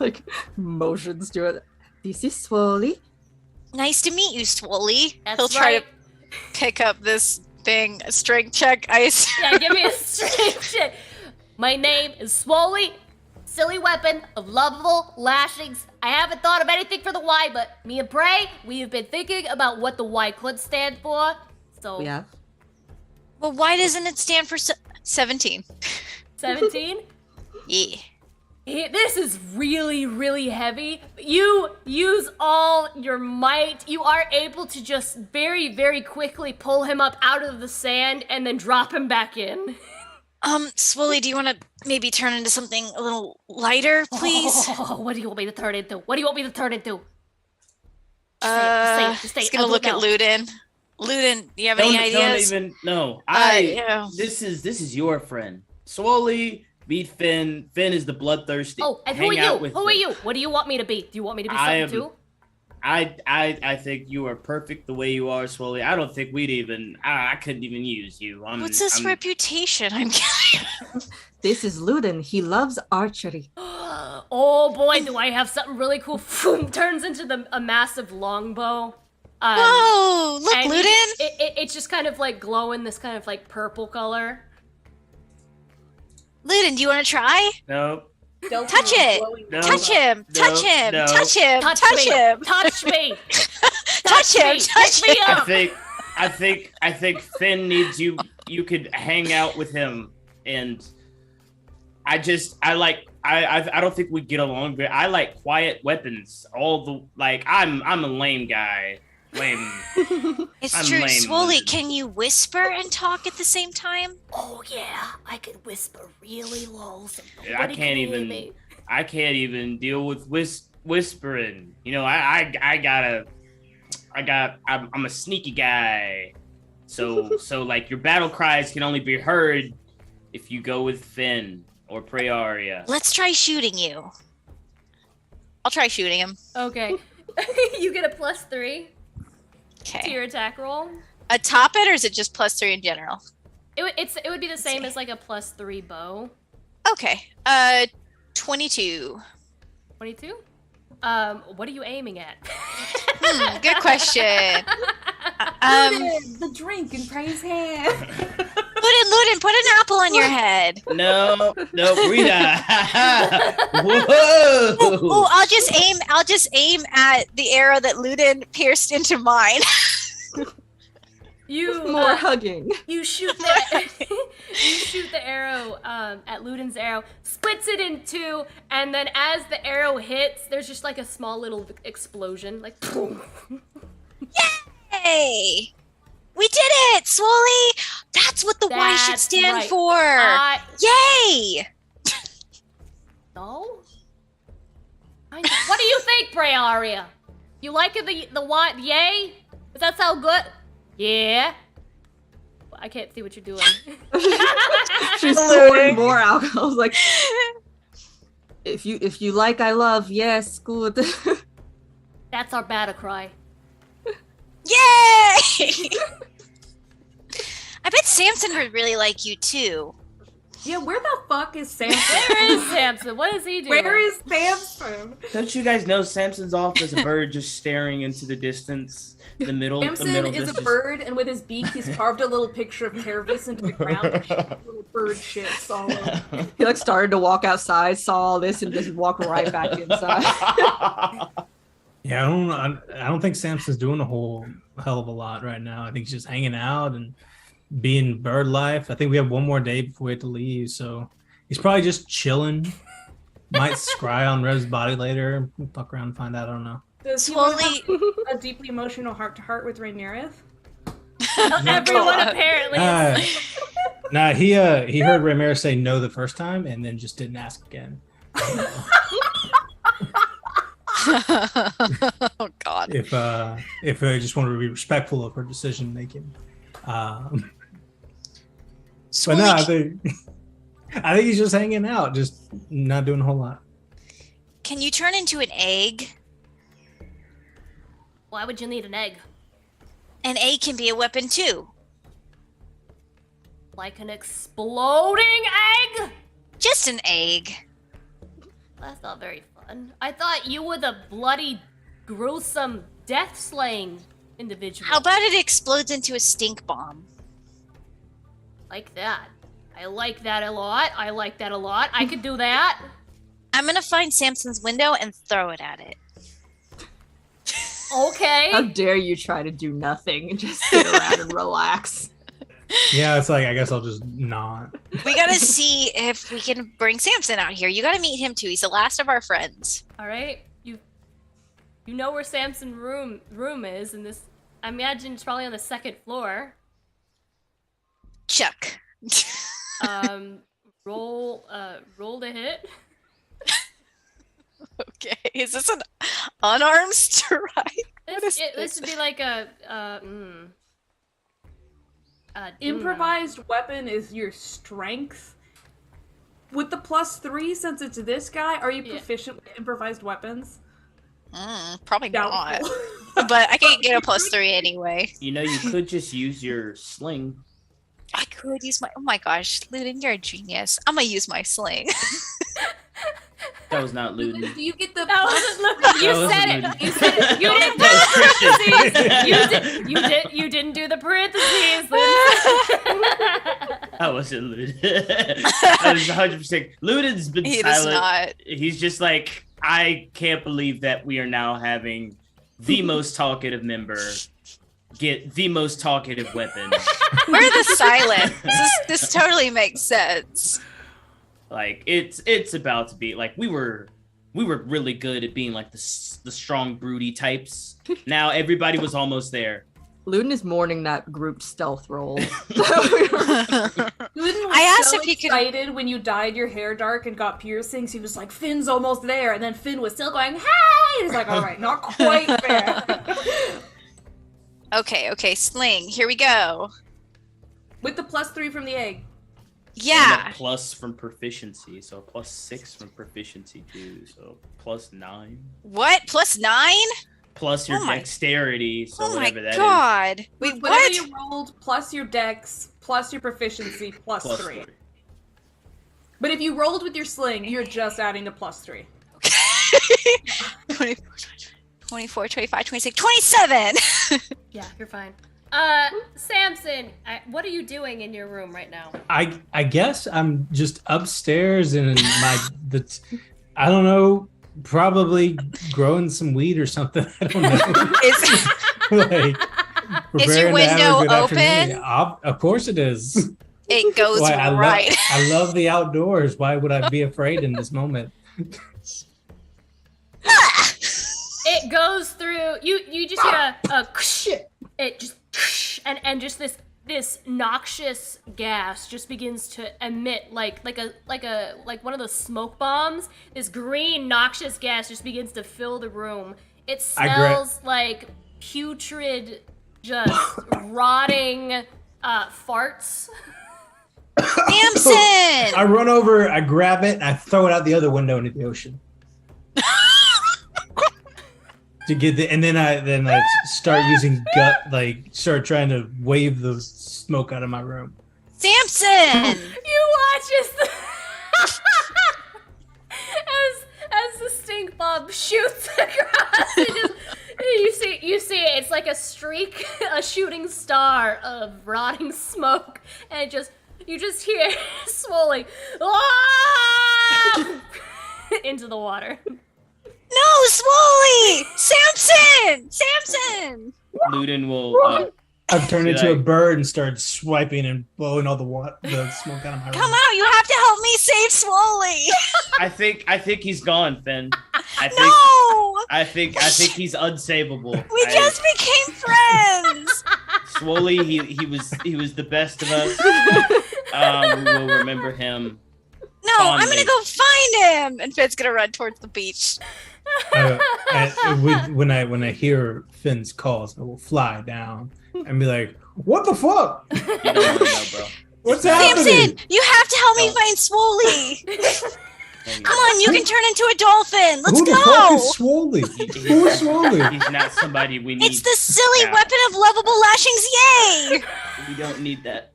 motions to it. This is Swoley. Nice to meet you, Swoley. That's He'll try right. to pick up this thing, a strength check, ice. Yeah, give me a strength check. My name is Swoley. Silly weapon of lovable lashings. I haven't thought of anything for the Y, but me and Prey, we have been thinking about what the Y could stand for. So Yeah. Well, why doesn't it stand for 17? 17? Yeah. This is really, really heavy. You use all your might. You are able to just very, very quickly pull him up out of the sand and then drop him back in. Swoley, do you want to maybe turn into something a little lighter, please? Oh, what do you want me to turn into? Just say He's it. gonna I'll do look it at now. Luden. Luden, do you have any ideas? Don't even. No, yeah. This is your friend. Swoley, beat Finn. Finn is the bloodthirsty. Oh, and who Hang are out you? with Who are Finn. you? What do you want me to be? Do you want me to be I something am- too? I think you are perfect the way you are, Swoley. I don't think we'd even. I couldn't even use you. What's this reputation I'm getting? This is Luden. He loves archery. Oh boy, do I have something really cool. Turns into a massive longbow. Whoa, look, and Luden! It's just kind of glowing this kind of purple color. Luden, do you want to try? No. Touch it! No. Touch him! No, Touch him! no. Touch him! Touch Touch me! him! Touch me! Touch him! me! Touch Pick me him! up! I think Finn needs you. You could hang out with him, and I don't think we get along. But I like quiet weapons. I'm a lame guy. Lame. It's I'm true. lame, Swoley, Luden. can you whisper and talk at the same time? Oh yeah, I could whisper really low so I nobody can't can hear even. me. I can't even deal with whispering. You know, I'm a sneaky guy. So your battle cries can only be heard if you go with Finn or Praeria. Let's try shooting you. I'll try shooting him. Okay. You get a +3 to Okay. your attack roll. Atop it, or is it just +3 in general? It would be the same as a +3 bow. Okay. 22. 22? What are you aiming at? Good question. The drink in Prey's hand. Luden, put an apple on your head. No, Rita. Whoa. Oh, I'll just aim at the arrow that Luden pierced into mine. You More hugging. You shoot the arrow at Ludin's arrow, splits it in two, and then as the arrow hits, there's just like a small little explosion, like boom. Yay! We did it, Swoley! That's what the Y should That's stand right. for. Yay! No? What do you think, Brayaria? You like the Y? Yay? Does that sound good? Yeah. I can't see what you're doing. She's pouring more alcohol. I was like, if you like, I love. Yes, good. That's our battle cry. Yay! I bet Samson would really like you too. Yeah, where the fuck is Samson? Where is Samson? What is he doing? Where is Samson? Don't you guys know Samson's off as a bird just staring into the distance? The middle Samson is distance. a bird, and with his beak, he's carved a little picture of Tervis into the ground. Little bird shits all over. He like started to walk outside, saw all this, and just walked right back inside. Yeah, I don't think Samson's doing a whole hell of a lot right now. I think he's just hanging out and being bird life. I think we have one more day before we have to leave, so he's probably just chilling. Might scry on Rev's body later. Fuck around and find out. I don't know. Does he Slowly. have a deeply emotional heart-to-heart with Rhaenyra? Everyone apparently is. Nah, he heard Rhaenyra say no the first time and then just didn't ask again. Oh God. If I just wanted to be respectful of her decision making. But no, I think he's just hanging out, just not doing a whole lot. Can you turn into an egg? Why would you need an egg? An egg can be a weapon too. Like an exploding egg? Just an egg. That's not very fun. I thought you were the bloody, gruesome, death-slaying individual. How about it explodes into a stink bomb? Like that. I like that a lot. I could do that. I'm gonna find Samson's window and throw it at it. Okay. How dare you try to do nothing and just sit around and relax? Yeah, it's like I guess I'll just not. We gotta see if we can bring Samson out here. You gotta meet him too. He's the last of our friends. All right. You know where Samson's room is, and this. I imagine it's probably on the second floor. Chuck. Roll to hit. Okay, is this an unarmed strike? This would be like a Improvised weapon is your strength. With the +3, since it's this guy, are you proficient with improvised weapons? Probably not. Doubtful. But I can't get a +3 anyway. You know, you could just use your sling. I could use my. Oh my gosh, Ludin, you're a genius. I'm gonna use my sling. That was not Ludin. Do you get the That wasn't Ludin. You That said wasn't it. Ludin. You said it. You didn't do the parentheses. You didn't do the parentheses. That wasn't Ludin. That was 100%. Ludin's been He does silent. not. He's just like, I can't believe that we are now having the most talkative member get the most talkative weapon. We're the silent. This totally makes sense. Like it's about to be like we were really good at being like the strong broody types. Now everybody was almost there. Ludin is mourning that group stealth roll. I asked if he could- excited when you dyed your hair dark and got piercings. He was like, Finn's almost there. And then Finn was still going, hey! He's like, all right, not quite there. Okay, sling. Here we go. With the +3 from the egg. Yeah. And a plus from proficiency, so a +6 from proficiency too, so +9. What? +9? Plus your Oh my- dexterity, so Oh my whatever that is. god. Wait, Whatever what? you rolled, plus your dex, plus your proficiency, Plus +3. But if you rolled with your sling, you're just adding the +3. 24, 25, 26, 27! Yeah, you're fine. Samson, what are you doing in your room right now? I guess I'm just upstairs in I don't know, probably growing some weed or something. I don't know. Like, Is your window open? Of course it is. It goes Why, right. I love the outdoors. Why would I be afraid in this moment? It goes through. You just hear it just and just this noxious gas just begins to emit like one of those smoke bombs. This green noxious gas just begins to fill the room. It smells like putrid, just rotting farts. Samson! I run over, I grab it, and I throw it out the other window into the ocean. To get and then I start using start trying to wave the smoke out of my room. Samson! You watch as the stink bomb shoots across. You see it. It's like a streak, a shooting star of rotting smoke, and you just hear swollen into the water. No, Swoley! Samson! Luden will. I've turned into a bird and started swiping and blowing all the smoke out of my room. Come out! You have to help me save Swoley. I think he's gone, Finn. I think he's unsavable. We just became friends. Swoley, he was the best of us. We will remember him. No, I'm gonna go find him. And Finn's gonna run towards the beach. When I hear Finn's calls, I will fly down and be like, "What the fuck? You don't want to know, bro. What's happening? Samson, you have to help me find Swoley. Come on, you can turn into a dolphin. Let's Who go. the fuck is Swoley? Who is Swoley? He's not somebody we need. It's the silly weapon of lovable lashings. Yay! We don't need that.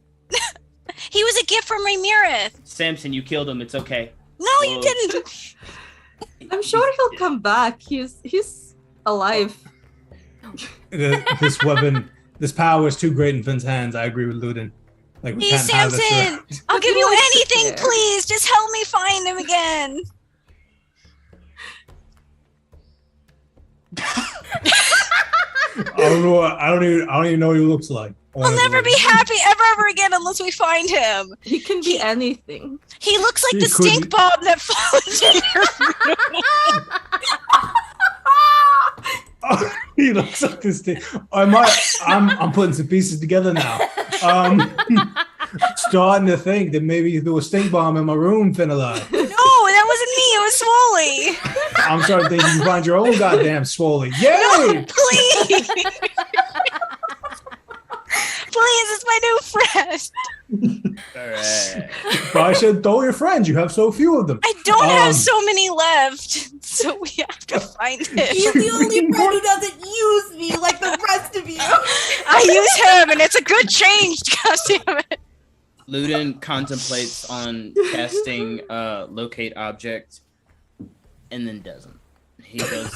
He was a gift from Ramirez. Samson, you killed him. It's okay. No, you didn't. I'm sure he'll come back. He's alive. This weapon, this power is too great in Finn's hands. I agree with Luden. Like, we Hey, can't have this Samson, around. I'll give you He likes to anything, care. please. Just help me find him again. I don't even know what he looks like. We'll never be happy ever again unless we find him. He can be anything. He looks like He the could stink be- bomb that falls in your room. He looks like this thing. I'm putting some pieces together now. Starting to think that maybe there was a stink bomb in my room, Finala. No, that wasn't me. It was Swoley. I'm starting to think you can find your own goddamn Swoley. Yay! Please. Please, it's my new friend. All right. But I said, don't your friends. You have so few of them. I don't have so many left, so we have to find him. He's the only friend who doesn't use me like the rest of you. I use him, and it's a good change. God damn it. Luden contemplates on casting locate object, and then doesn't. He goes.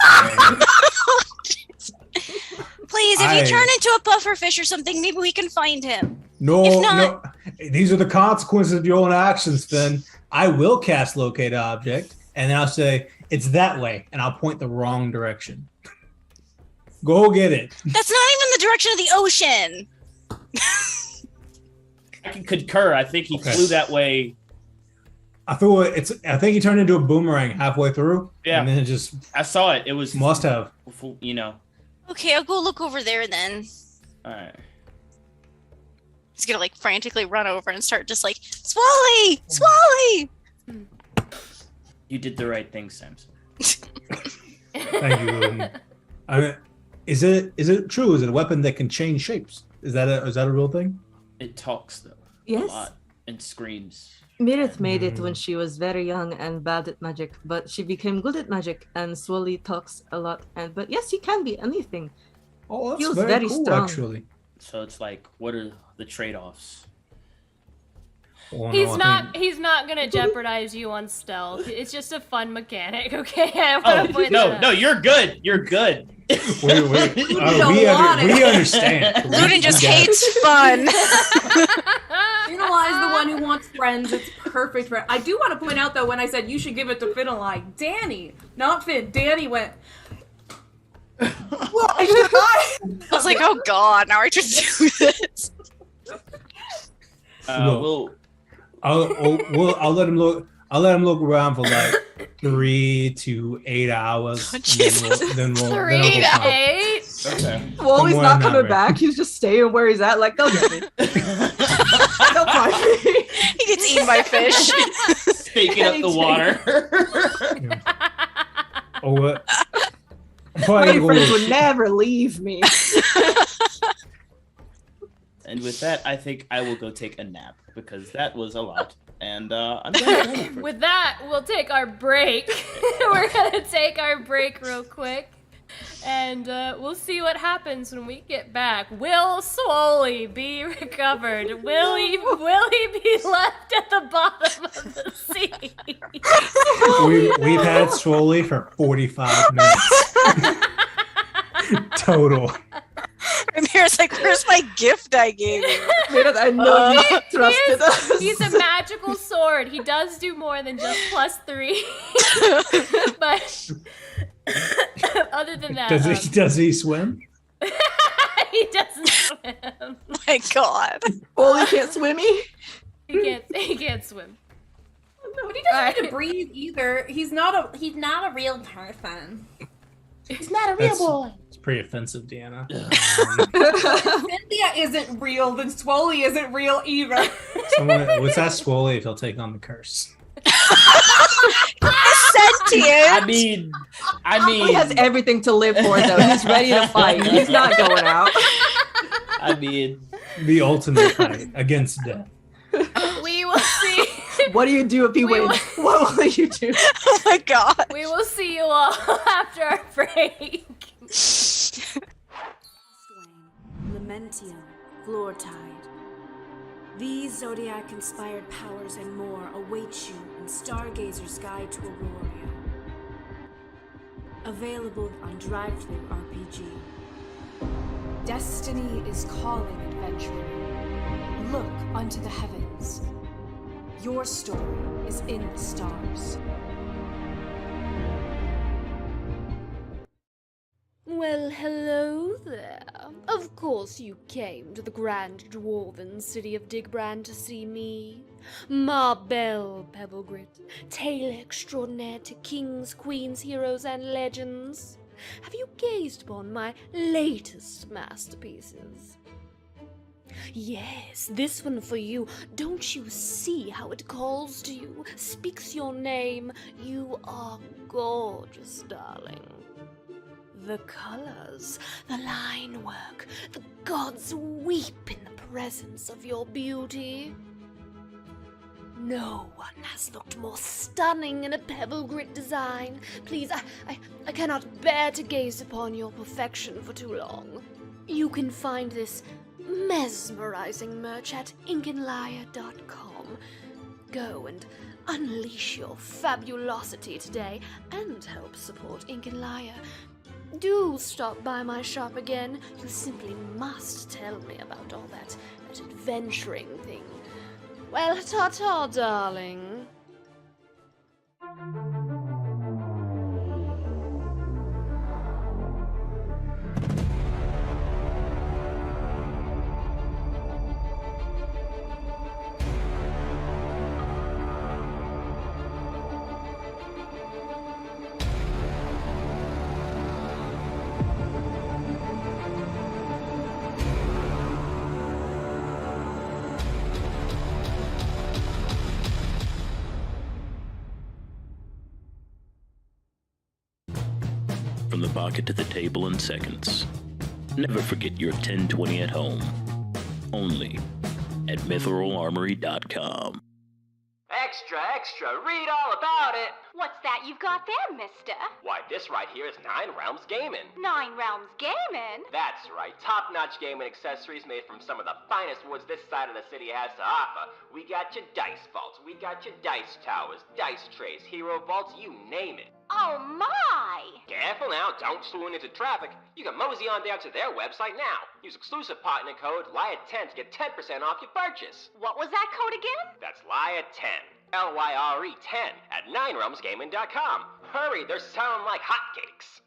Please, if you turn into a pufferfish or something, maybe we can find him. No, If not- no. These are the consequences of your own actions, Finn. I will cast locate object, and then I'll say, it's that way, and I'll point the wrong direction. Go get it. That's not even the direction of the ocean. I can concur. I think he flew that way. I think he turned into a boomerang halfway through. Yeah. And then it just I saw it. It was must have. You know. Okay, I'll go look over there then. All right. He's gonna like frantically run over and start just like, Swoley! Swoley! You did the right thing, Samson. Thank you. I mean, is it true? Is it a weapon that can change shapes? Is that a real thing? It talks though. A Yes. lot and screams. Mirith made it when she was very young and bad at magic, but she became good at magic and slowly talks a lot. But yes, he can be anything. Oh, that's Feels very, very cool, strong. actually. So it's like, what are the trade-offs? Oh, He's no, I think- he's not gonna jeopardize you on stealth. It's just a fun mechanic, okay? I Oh wanna point no, that out. no, you're good. You're good. Wait. don't We want it. understand. Luden just We get it. hates fun. Finalai is the one who wants friends. It's perfect for. I do want to point out though, when I said you should give it to Finalai, Danny, not Finn. Danny went. Why should I? was like, oh god, now I have to do this. I'll let him look. I'll let him look around for like 3 to 8 hours. Oh, Jesus. Then we'll 3 go to find him. 8? Okay. Well, he's Somewhere not in that coming range. back. He's just staying where he's at. Like, they'll get me. They'll find me. He gets eaten by fish. Staking up the water. Oh, what? My friends would never leave me. And with that, I think I will go take a nap because that was a lot. And I'm done. With that, we'll take our break. We're gonna take our break real quick. And we'll see what happens when we get back. Will Swoley be recovered? Will he be left at the bottom of the sea? We've had Swoley for 45 minutes. Total. Ramir's like, where's my gift I gave you? I know you trusted us. He's a magical sword. He does do more than just +3. But other than that, Does he swim? he doesn't swim. My god. Well, he can't swimmy. He can't swim. But he doesn't need to breathe either. He's not a real person. He's not a real boy. It's pretty offensive, Deanna. Cynthia isn't real, then Swoley isn't real either. What's that Swoley if he'll take on the curse? Sentient. I mean, He has everything to live for, though. He's ready to fight. He's not going out. I mean, The ultimate fight against death. We will see. What do you do if he wins? What will you do? Oh my god. We will see you all after our break. Lamentium, Floortide. These Zodiac-inspired powers and more await you in Stargazer's Guide to Aurora. Available on DriveThru RPG. Destiny is calling, adventurer. Look unto the heavens. Your story is in the stars. Well, hello there. Of course you came to the grand dwarven city of Digbrand to see me. Ma Belle Pebblegrit, tale extraordinaire to kings, queens, heroes, and legends. Have you gazed upon my latest masterpieces? Yes, this one for you. Don't you see how it calls to you, speaks your name? You are gorgeous, darling. The colors, the line work, the gods weep in the presence of your beauty. No one has looked more stunning in a pebble grit design. Please, I cannot bear to gaze upon your perfection for too long. You can find this mesmerizing merch at inkinliar.com. Go and unleash your fabulosity today and help support Inkinliar. Do stop by my shop again. You simply must tell me about all that adventuring thing. Well, ta-ta, darling. From the pocket to the table in seconds. Never forget your 1020 at home. Only at mitheраlarmory.com. Extra, read all about it! What's that you've got there, mister? Why, this right here is 9 Realms Gaming. 9 Realms Gaming? That's right, top-notch gaming accessories made from some of the finest woods this side of the city has to offer. We got your dice vaults, we got your dice towers, dice trays, hero vaults, you name it. Oh my! Careful now, don't swoon into traffic. You can mosey on down to their website now. Use exclusive partner code LYRE10 to get 10% off your purchase. What was that code again? That's LYRE10. LYRE10 at 9realmsgaming.com. Hurry, they're selling like hotcakes.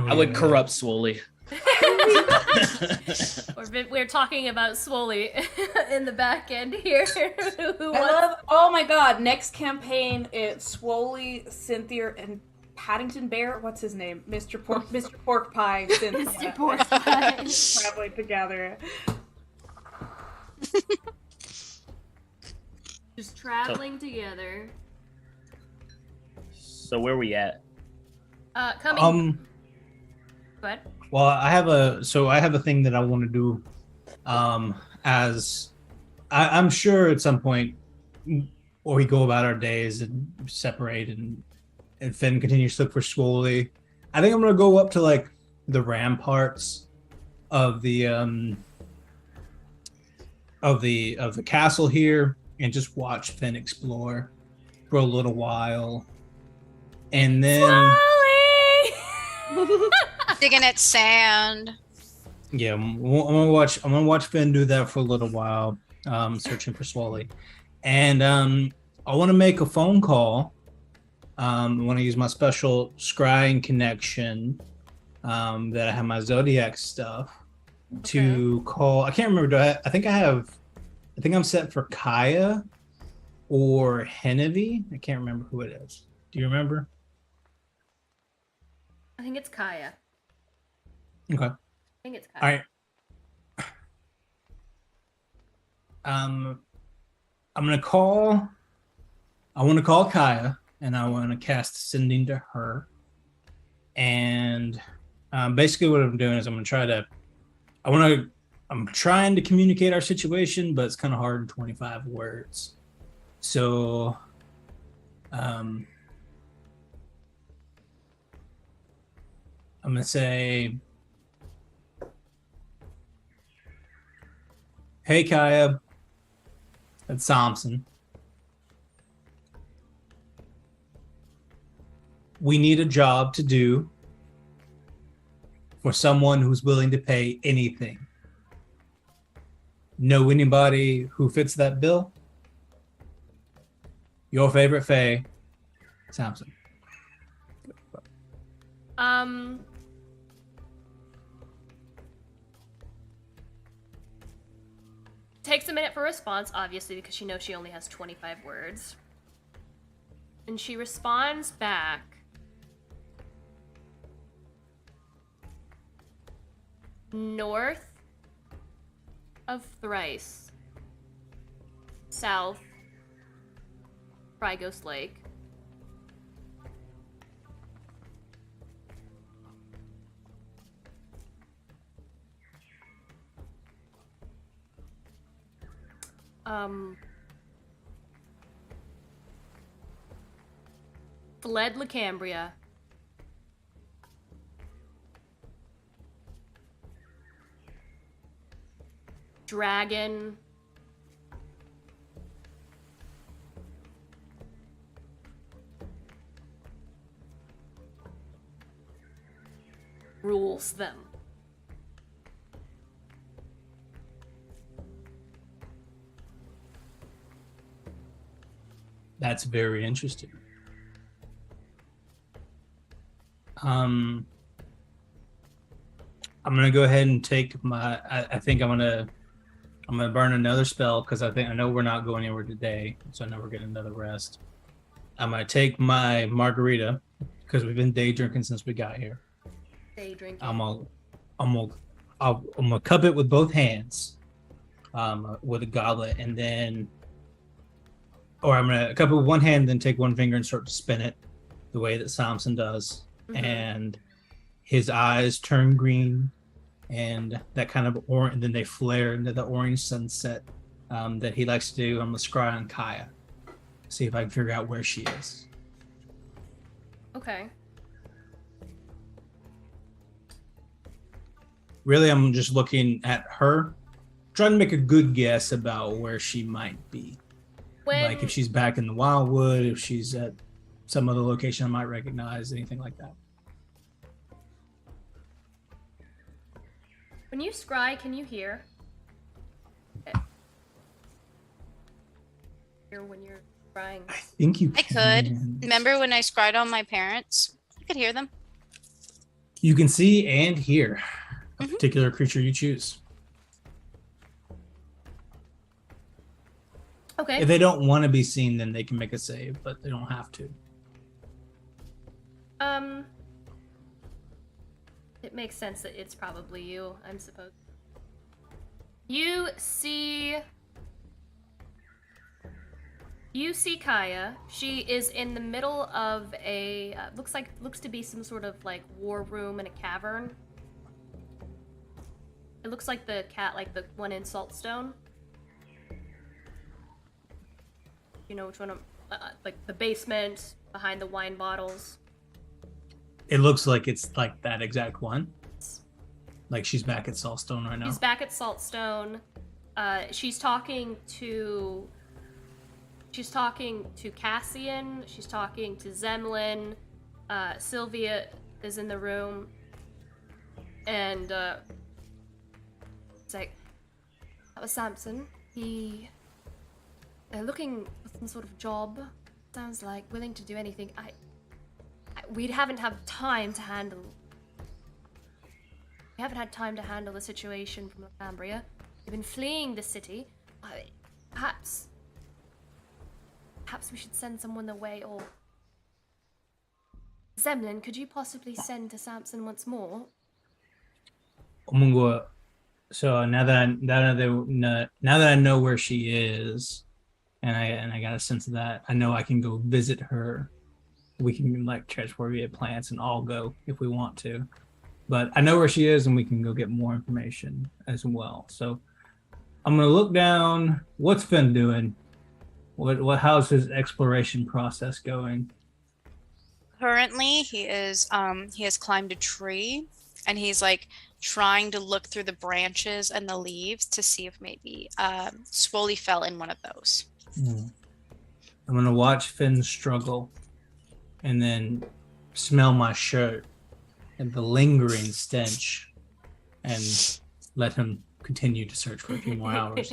I would corrupt Swoley. We're talking about Swoley in the back end here. Oh my god, next campaign it's Swoley, Cynthia, and Paddington Bear. What's his name? Mr. Pork Pie. Cynthia. Mr. Pork Pie. Traveling together. Just traveling together. So where we at? Coming. What? Well, I have a thing that I want to do. As I'm sure at some point, or we go about our days and separate, and Finn continues to look for Swoley. I think I'm gonna go up to like the ramparts of the castle here and just watch Finn explore for a little while, and then digging at sand. Yeah, I'm gonna watch Finn do that for a little while, searching for Swoley, and I want to make a phone call. I want to use my special scrying connection that I have my Zodiac stuff to call. I can't remember. I think I'm set for Kaya or Henevy. I can't remember who it is. Do you remember? I think it's Kaya. Okay. I think it's Kaya. All right. I'm gonna call. I want to call Kaya, and I want to cast Sending to her. And basically, what I'm doing is I'm trying to communicate our situation, but it's kind of hard in 25 words. So, I'm gonna say, "Hey, Kaya, it's Thompson. We need a job to do for someone who's willing to pay anything. Know anybody who fits that bill? Your favorite Fae, Thompson." Takes a minute for a response, obviously, because she knows she only has 25 words. And she responds back. North of Thrice. South. Fryghost Lake. Fled Lacambria. Dragon. Rules them. That's very interesting. I'm gonna go ahead and take my. I think I'm gonna burn another spell because I know we're not going anywhere today, so I know we're getting another rest. I'm gonna take my margarita because we've been day drinking since we got here. Day drinking. I'm gonna cup it with both hands, with a goblet, and then, or I'm gonna cup it with one hand, then take one finger and start to spin it, the way that Samson does, and his eyes turn green, and that kind of orange, and then they flare into the orange sunset that he likes to do. I'm gonna scry on Kaya, see if I can figure out where she is. Okay. Really, I'm just looking at her, trying to make a good guess about where she might be. Like if she's back in the Wildwood, if she's at some other location I might recognize, anything like that. When you scry, can you hear? Hear when you're scrying? I think you I could. Remember when I scried on my parents? I could hear them. You can see and hear a Mhm. particular creature you choose. Okay. If they don't want to be seen, then they can make a save, but they don't have to. It makes sense that it's probably you, I'm supposed. You see Kaya. She is in the middle of a looks to be some sort of like war room in a cavern. It looks like the one in Saltstone. You know which one? Like the basement behind the wine bottles. It looks like it's like that exact one. Like she's back at Saltstone right now. She's back at Saltstone. She's talking to Cassian. She's talking to Zemlin. Sylvia is in the room, and it's like, that was Samson. He looking for some sort of job. Sounds like willing to do anything. We haven't had time to handle. We haven't had time to handle the situation from Cambria. We've been fleeing the city. Perhaps we should send someone their way, or Zemlin, could you possibly send to Samson once more? So now that I know where she is, and I got a sense of that, I know I can go visit her. We can like transport via plants and all go if we want to. But I know where she is, and we can go get more information as well. So I'm gonna look down. What's Finn doing? How's his exploration process going? Currently, he has climbed a tree, and he's like trying to look through the branches and the leaves to see if maybe Swoley fell in one of those. I'm gonna watch Finn struggle, and then smell my shirt and the lingering stench, and let him continue to search for a few more hours.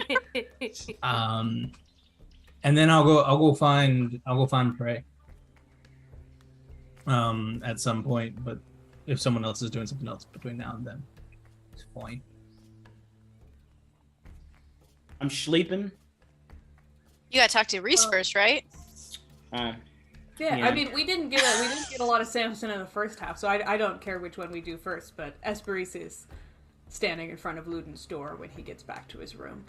And then I'll go find Prey. At some point, but if someone else is doing something else between now and then, it's fine. I'm sleeping. You gotta talk to Reese first, right? Yeah, I mean, we didn't get a lot of Samson in the first half, so I don't care which one we do first. But Esperis is standing in front of Luden's door when he gets back to his room.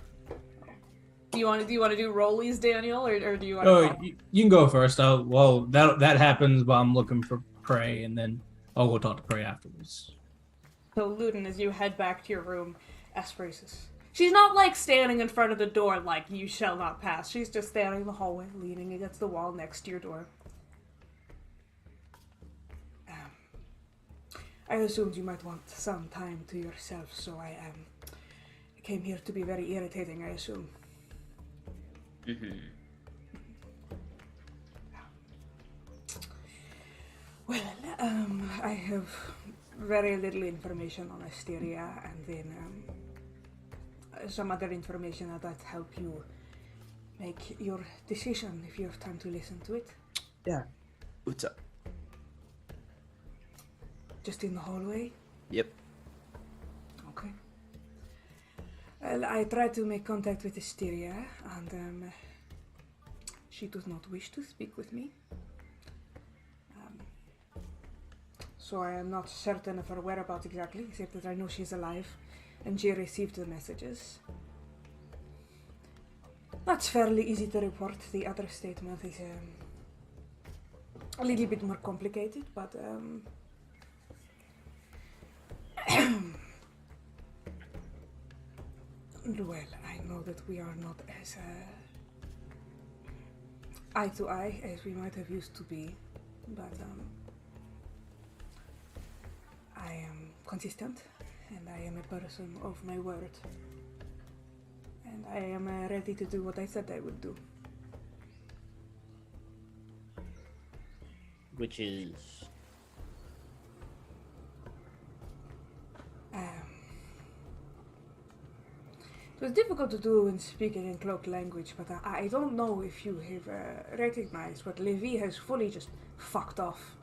Do you want to do rollies, Daniel, or do you want? Oh, you can go first. That happens while I'm looking for Prey, and then I'll go talk to Prey afterwards. So Luden, as you head back to your room, Esperis is. She's not like standing in front of the door like you shall not pass. She's just standing in the hallway, leaning against the wall next to your door. I assumed you might want some time to yourself, so I came here to be very irritating, I assume. Mm-hmm. Well, I have very little information on Asteria, and then some other information that might help you make your decision if you have time to listen to it. Yeah. What's up? Just in the hallway? Yep. Okay. Well, I tried to make contact with Asteria, and she does not wish to speak with me. So I am not certain of her whereabouts exactly, except that I know she's alive, and she received the messages. That's fairly easy to report. The other statement is a little bit more complicated, but well, I know that we are not as eye to eye as we might have used to be, but I am consistent, and I am a person of my word, and I am ready to do what I said I would do. Which is? It was difficult to do when speaking in cloak language, but I don't know if you have recognized, but Levi has fully just fucked off.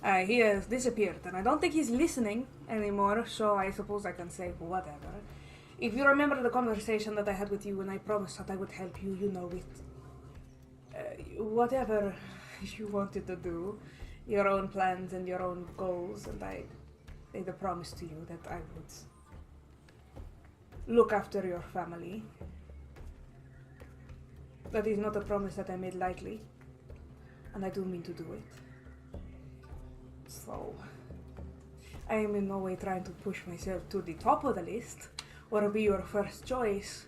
He has disappeared, and I don't think he's listening anymore, so I suppose I can say whatever. If you remember the conversation that I had with you when I promised that I would help you, you know it. Whatever you wanted to do, your own plans and your own goals, and I made a promise to you that I would look after your family. That is not a promise that I made lightly, and I do mean to do it. So, I am in no way trying to push myself to the top of the list, or be your first choice,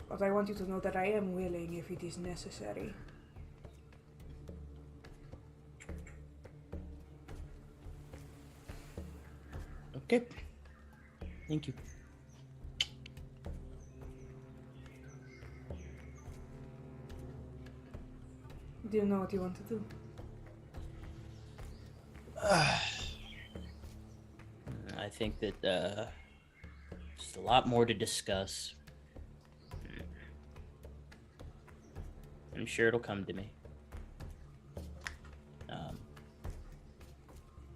but I want you to know that I am willing if it is necessary. Okay. Thank you. Do you know what you want to do? I think that there's a lot more to discuss. I'm sure it'll come to me.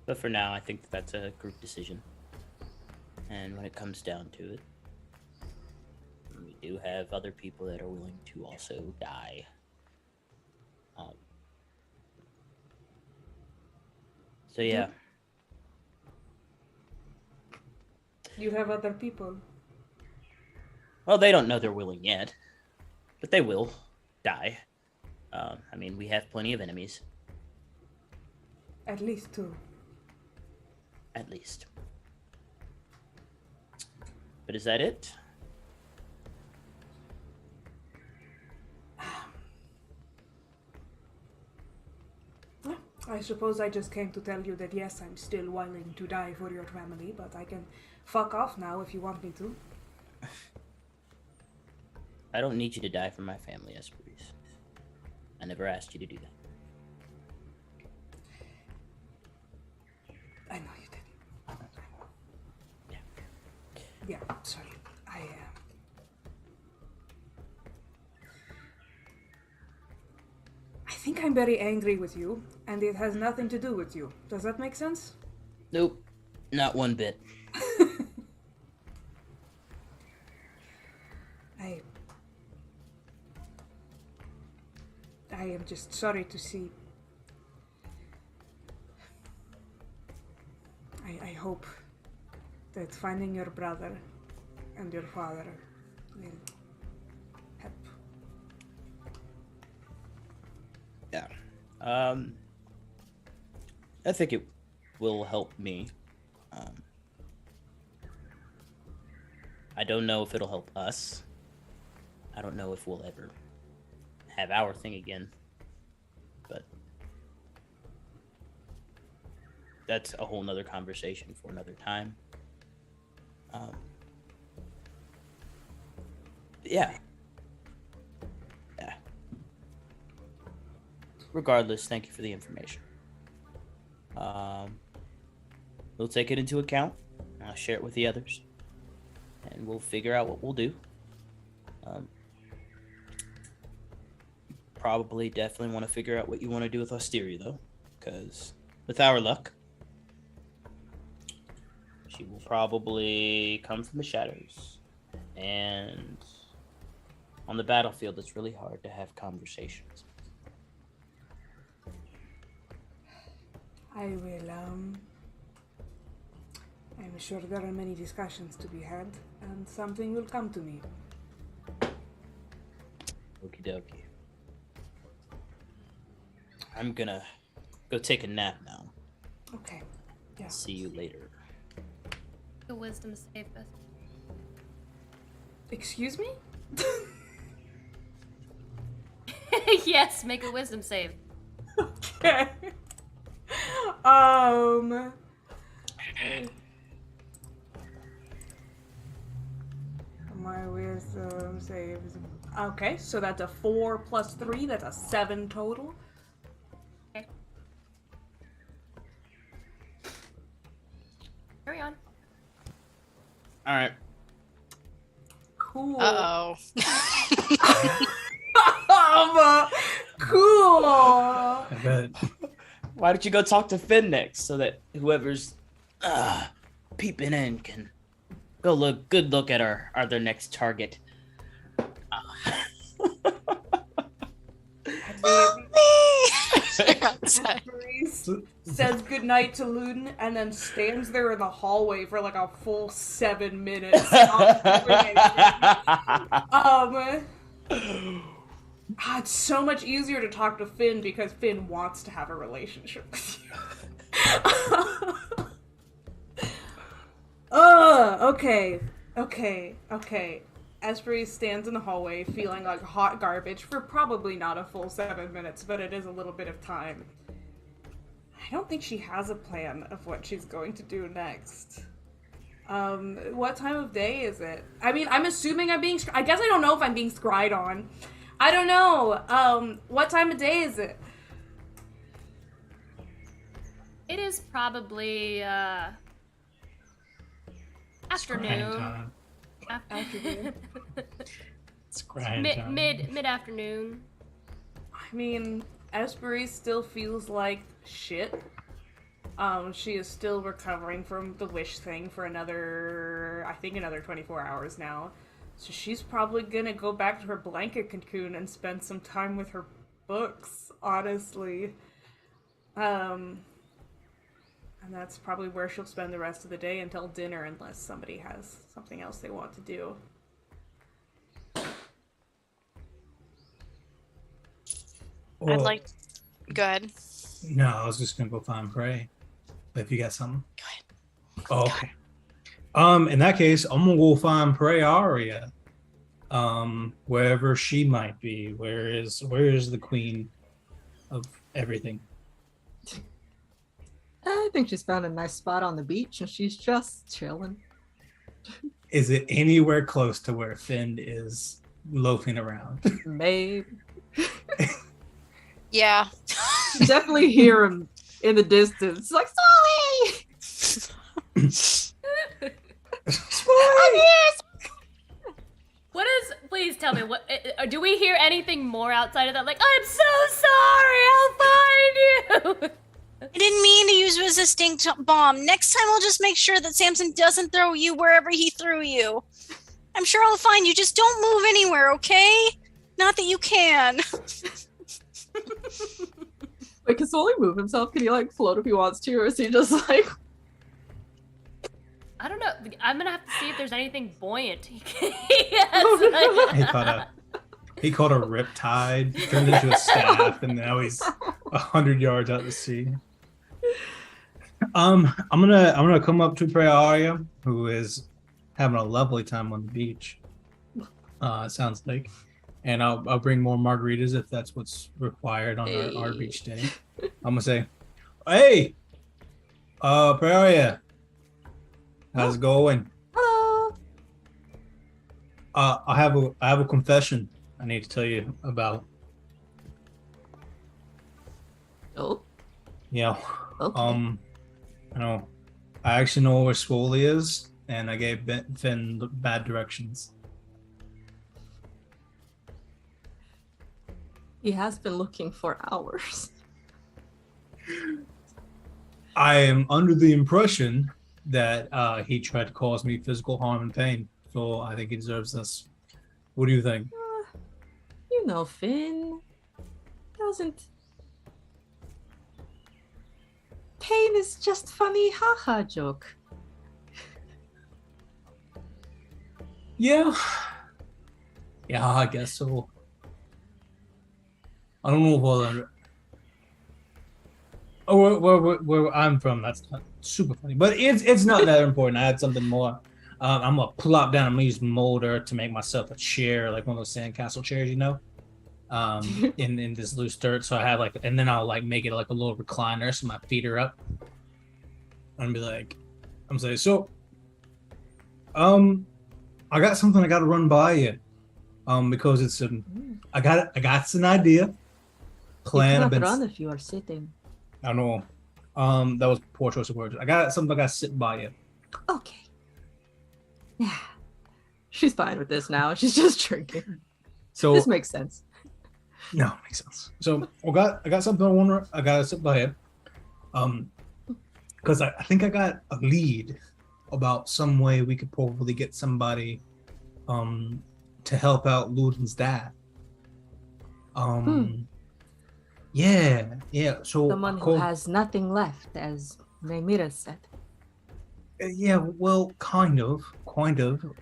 But for now, I think that's a group decision. And when it comes down to it, we do have other people that are willing to also die. So yeah. You have other people. Well, they don't know they're willing yet, but they will die. I mean, we have plenty of enemies. At least two. At least. But is that it? I suppose I just came to tell you that yes, I'm still willing to die for your family, but I can fuck off now if you want me to. I don't need you to die for my family, Esperise. I never asked you to do that. I know you didn't. Yeah. Yeah, sorry. I think I'm very angry with you, and it has nothing to do with you. Does that make sense? Nope. Not one bit. I am just sorry to see. I hope that finding your brother and your father will help. Yeah. I think it will help me. I don't know if it'll help us. I don't know if we'll ever have our thing again. But that's a whole nother conversation for another time. Yeah. Regardless, thank you for the information. We'll take it into account. I'll share it with the others. And we'll figure out what we'll do. Probably definitely want to figure out what you want to do with Osteria, though. Because with our luck, she will probably come from the shadows. And on the battlefield, it's really hard to have conversations. I will, I'm sure there are many discussions to be had, and something will come to me. Okie dokie. I'm gonna go take a nap now. Okay. Yeah. See you later. The wisdom save us. Excuse me? Yes, make a wisdom save. Okay. My wisdom saves. Okay, so that's a 4 plus 3. That's a 7 total. Okay. Carry on. All right. Cool. Uh-oh. Cool. I bet. Why don't you go talk to Finn next, so that whoever's peeping in can go look at their next target. Says goodnight to Luden and then stands there in the hallway for like a full 7 minutes. It's so much easier to talk to Finn because Finn wants to have a relationship with you. Okay. Esprit stands in the hallway feeling like hot garbage for probably not a full 7 minutes, but it is a little bit of time. I don't think she has a plan of what she's going to do next. What time of day is it? I mean, I'm assuming I guess I don't know if I'm being scryed on. I don't know. What time of day is it? It is probably, afternoon. Afternoon. It's grind time. Mid-afternoon. I mean, Esprit still feels like shit. She is still recovering from the wish thing for another 24 hours now. So she's probably gonna go back to her blanket cocoon and spend some time with her books, honestly. And that's probably where she'll spend the rest of the day until dinner, unless somebody has something else they want to do. I'd like... Good. No, I was just gonna go find Prey. But if you got something. Go ahead. Oh, okay. In that case, I'm gonna go find Prey Aria. Wherever she might be. Where is the queen of everything? I think she's found a nice spot on the beach and she's just chilling. Is it anywhere close to where Finn is loafing around? Maybe. Yeah. You definitely hear him in the distance. Like, Sully! What is? Please tell me. What do we hear anything more outside of that? Like, I'm so sorry. I'll find you. I didn't mean to use resisting bomb. Next time I'll just make sure that Samson doesn't throw you wherever he threw you. I'm sure I'll find you. Just don't move anywhere, okay? Not that you can. Wait, can Sully move himself? Can he like float if he wants to, or is he just like? I don't know. I'm gonna have to see if there's anything buoyant. He caught a riptide, turned into a staff, and now he's 100 yards out to sea. I'm gonna come up to Praeria, who is having a lovely time on the beach. It sounds like, and I'll bring more margaritas if that's what's required on our beach day. I'm gonna say, "Hey, Praeria, how's it going? Hello. I have a confession I need to tell you about." Oh. Yeah. Okay. I actually know where Swoley is, and I gave Finn bad directions. He has been looking for hours. I am under the impression that he tried to cause me physical harm and pain, so I think he deserves this. What do you think? You know, Finn doesn't. Pain is just funny, haha joke. Yeah, I guess so. I don't know where I'm from. That's not super funny, but it's not that important. I had something more. I'm gonna plop down. I'm gonna use molder to make myself a chair, like one of those sandcastle chairs, you know, in this loose dirt. So I have and then I'll make it like a little recliner, so my feet are up. I'm saying, so, I got something I got to run by you, because it's I got an idea. Plan. You cannot run if you are sitting. I know. That was poor choice of words. I got something I got to sit by you. Okay. Yeah. She's fine with this now. She's just drinking. So this makes sense. No, it makes sense. So I got something I got to sit by you. Because I think I got a lead about some way we could probably get somebody to help out Luden's dad. Yeah. So Someone who has nothing left, as Ramirez said. Yeah, well, kind of.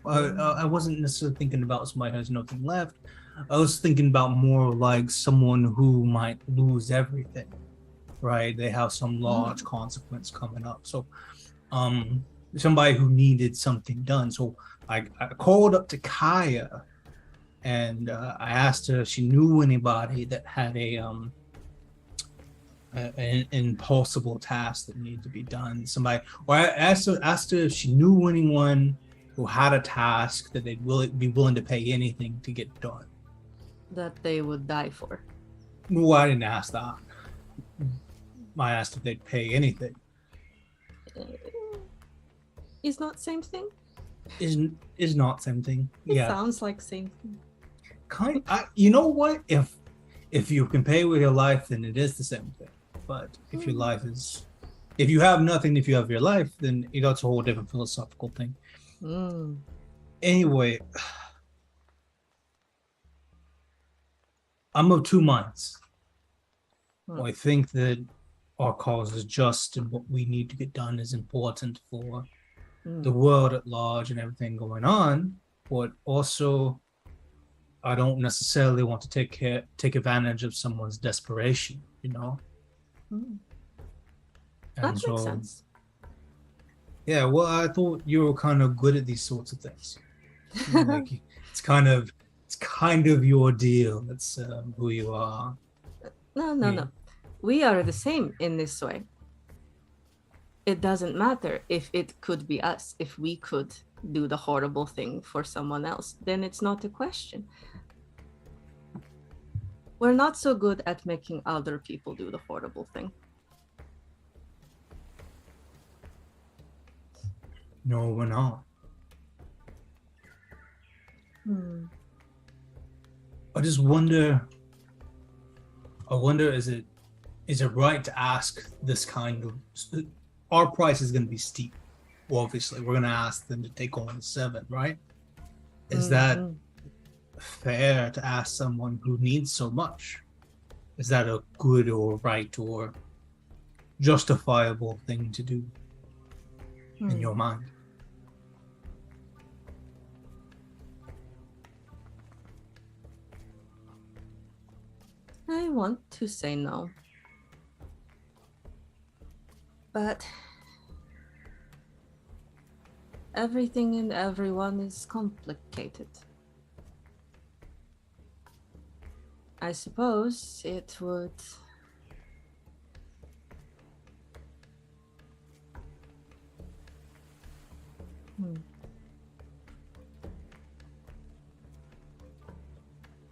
I wasn't necessarily thinking about somebody who has nothing left. I was thinking about more like someone who might lose everything, right? They have some large consequence coming up. So, somebody who needed something done. So I called up to Kaya, and I asked her if she knew anybody that had an impossible task that needed to be done. Somebody, or I asked her if she knew anyone who had a task that they'd be willing to pay anything to get done. That they would die for. No, I didn't ask that. I asked if they'd pay anything. Is not same thing? Is not same thing. It Yeah. sounds like same thing. You know what? If you can pay with your life, then it is the same thing. But if your life is, if you have nothing, if you have your life, then it's a whole different philosophical thing. Anyway, I'm of two minds. I think that our cause is just, and what we need to get done is important for the world at large and everything going on. But also, I don't necessarily want to take advantage of someone's desperation, you know. That makes sense. Yeah, well, I thought you were kind of good at these sorts of things. You know, like, it's kind of your deal. It's who you are. No. We are the same in this way. It doesn't matter if it could be us. If we could do the horrible thing for someone else, then it's not a question. We're not so good at making other people do the horrible thing. No, we're not. I just wonder. Is it right to ask this kind of? Our price is going to be steep. Well, obviously, we're going to ask them to take on 7, right? Is that fair to ask someone who needs so much? Is that a good or right or justifiable thing to do in your mind? I want to say no. But everything and everyone is complicated. I suppose it would...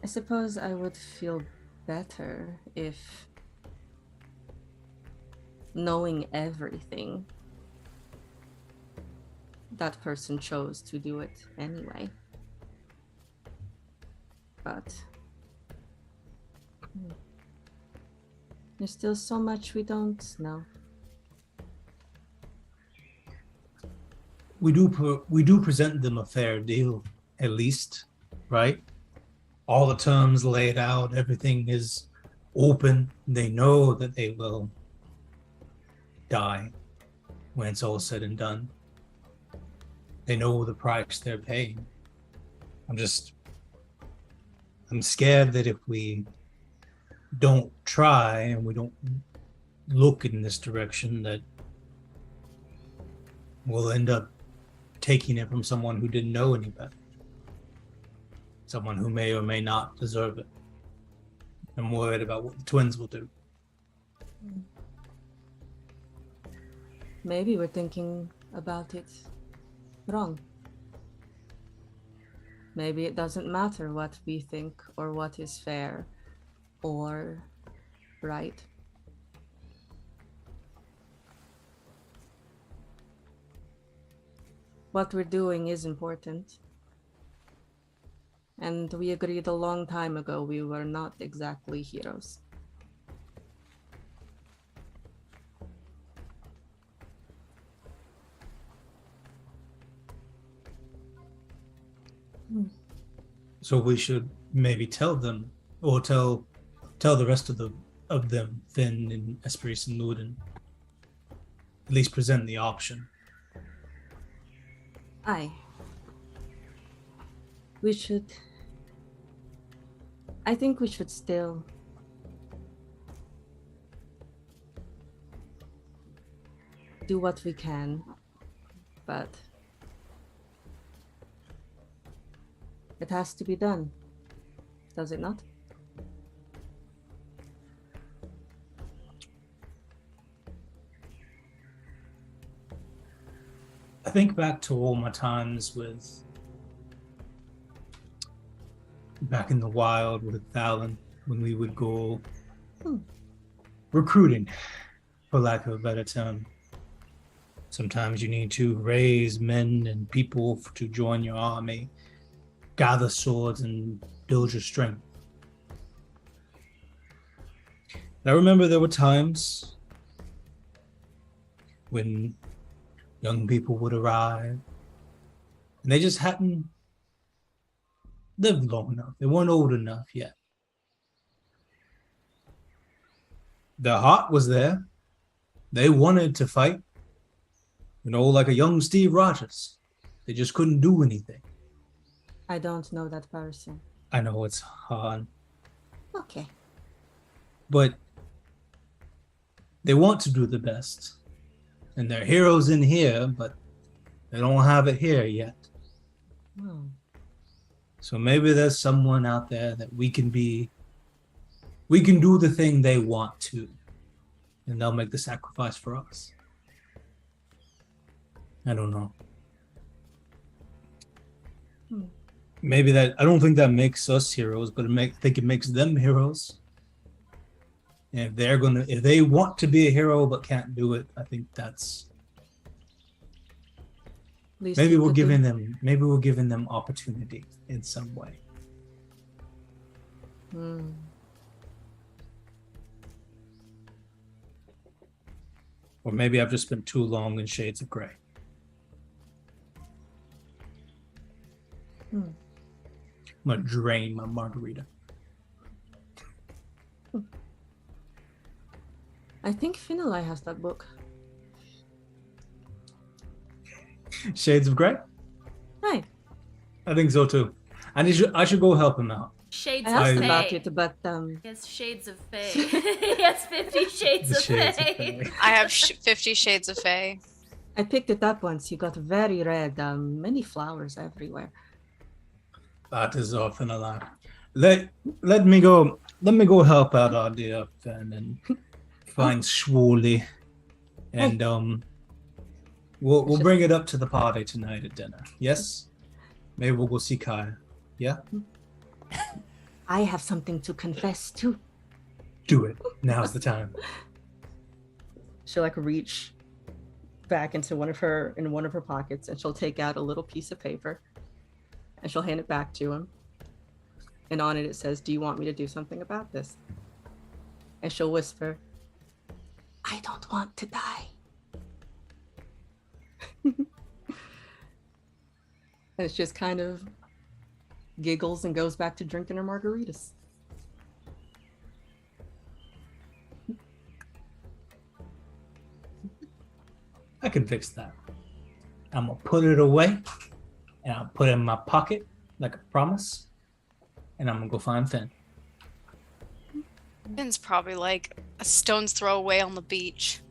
I suppose I would feel better if knowing everything, that person chose to do it anyway. But there's still so much we don't know. We do present them a fair deal, at least, right? All the terms laid out, everything is open. They know that they will die when it's all said and done. They know the price they're paying. I'm scared that if we don't try and we don't look in this direction, that we'll end up taking it from someone who didn't know any better. Someone who may or may not deserve it. I'm worried about what the twins will do. Maybe we're thinking about it wrong. Maybe it doesn't matter what we think or what is fair or right. What we're doing is important. And we agreed a long time ago we were not exactly heroes. So we should maybe tell them, or tell the rest of them, Finn and Esperis and Luden. At least present the option. Aye. We should. I think we should still do what we can, but it has to be done, does it not? I think back to all my times with back in the wild with Thalen, when we would go recruiting, for lack of a better term. Sometimes you need to raise men and people to join your army, gather swords, and build your strength. And I remember there were times when young people would arrive and they just hadn't lived long enough. They weren't old enough yet. Their heart was there. They wanted to fight, like a young Steve Rogers. They just couldn't do anything. I don't know that person. I know it's hard. Okay. But they want to do the best. And they're heroes in here, but they don't have it here yet. Oh. So maybe there's someone out there that we can do the thing they want to, and they'll make the sacrifice for us. I don't know. Maybe I don't think that makes us heroes, but I think it makes them heroes. And if they want to be a hero but can't do it, I think that's maybe we're giving them opportunity in some way. Or maybe I've just spent too long in Shades of Grey. I'm gonna drain my margarita. I think Finlay has that book. Shades of Grey? Right. I think so too. And I should go help him out. Shades I of asked Fae. about it, but He has Shades of Fae. He has 50 Shades of Fae. I have 50 Shades of Fae. I picked it up once. You got very red, many flowers everywhere. That is often a lot. Let me go help out our dear friend and find Schwally, and we'll bring it up to the party tonight at dinner. Yes, maybe we'll go see Kaya. Yeah. I have something to confess to. Do it. Now's the time. She'll reach back into one of her pockets, and she'll take out a little piece of paper, and she'll hand it back to him. And on it says, "Do you want me to do something about this?" And she'll whisper, "I don't want to die." And it's just kind of giggles and goes back to drinking her margaritas. I can fix that. I'm gonna put it away, and I'll put it in my pocket like a promise, and I'm gonna go find Finn. Finn's probably a stone's throw away on the beach.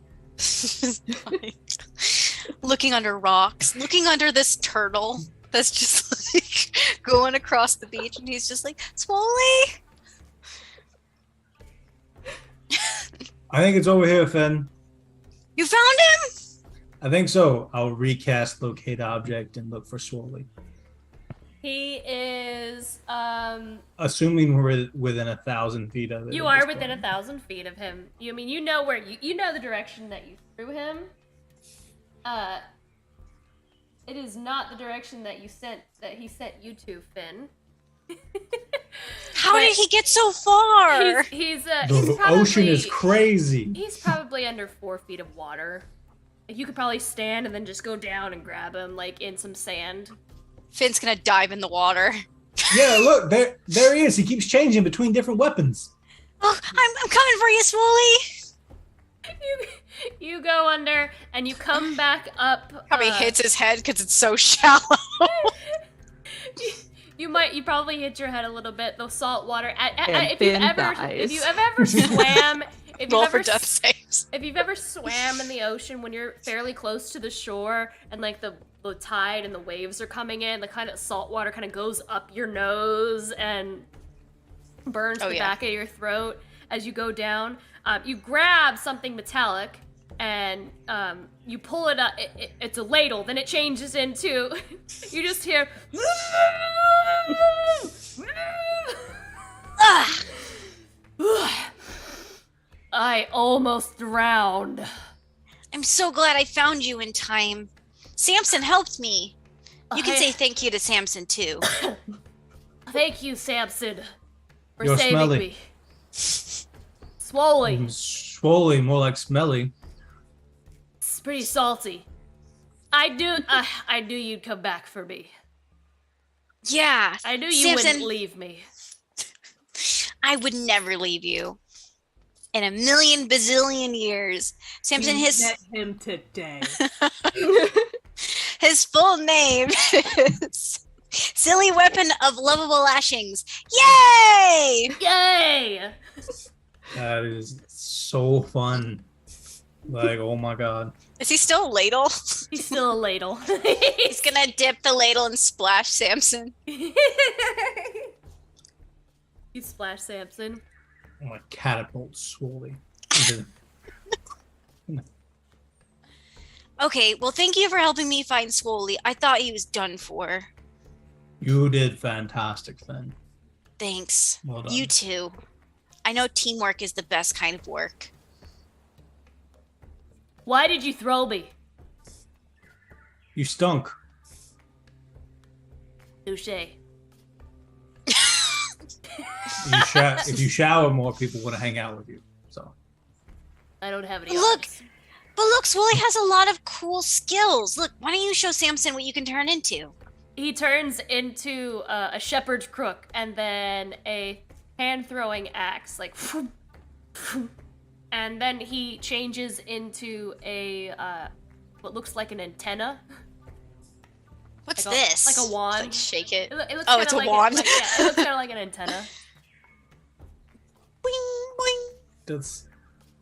Looking under rocks, looking under this turtle that's just going across the beach, and he's just like, Swoley! I think it's over here, Finn. You found him? I think so. I'll recast locate object and look for Swoley. He is, Assuming we're within 1,000 feet of it. You are within 1,000 feet of him. You know where you know the direction that you threw him. It is not the direction that he sent you to, Finn. How did he get so far? The ocean is crazy. He's probably under 4 feet of water. You could probably stand and then just go down and grab him, in some sand. Finn's gonna dive in the water. Yeah, look, there he is. He keeps changing between different weapons. Oh, I'm coming for you, Swooly. You go under and you come back up. Probably hits his head because it's so shallow. You probably hit your head a little bit. The salt water. And Finn dies. If you ever swam, Roll for death saves. if you've ever swam in the ocean when you're fairly close to the shore and like the tide and the waves are coming in, the kind of salt water kind of goes up your nose and burns the back of your throat as you go down. You grab something metallic and you pull it up. It's a ladle. Then it changes into. You just hear. I almost drowned. I'm so glad I found you in time. Samson helped me. You can say thank you to Samson too. Thank you, Samson, for You're saving smelly. me. Swolly. Swolly, more like smelly. It's pretty salty. I knew you'd come back for me. Yeah. I knew you Samson, wouldn't leave me. I would never leave you. In a million bazillion years. Samson, You his met him today. his full name is Silly Weapon of Lovable Lashings. Yay! Yay! That is so fun. Like, oh my god. Is he still a ladle? He's still a ladle. He's gonna dip the ladle and splash Samson. You splash Samson. I'm like catapult Swolly. Okay, well, thank you for helping me find Swoley. I thought he was done for. You did fantastic, Finn. Thanks. Well done. You too. I know teamwork is the best kind of work. Why did you throw me? You stunk. Touche. If you shower more, people want to hang out with you. So I don't have any. Look, Swoley has a lot of cool skills. Look, why don't you show Samson what you can turn into? He turns into a shepherd's crook and then a hand-throwing axe, like, and then he changes into a what looks like an antenna. What's like this? Like a wand. Like shake it. It looks Oh, it's a like wand. yeah, it looks kind of like an antenna. Boing,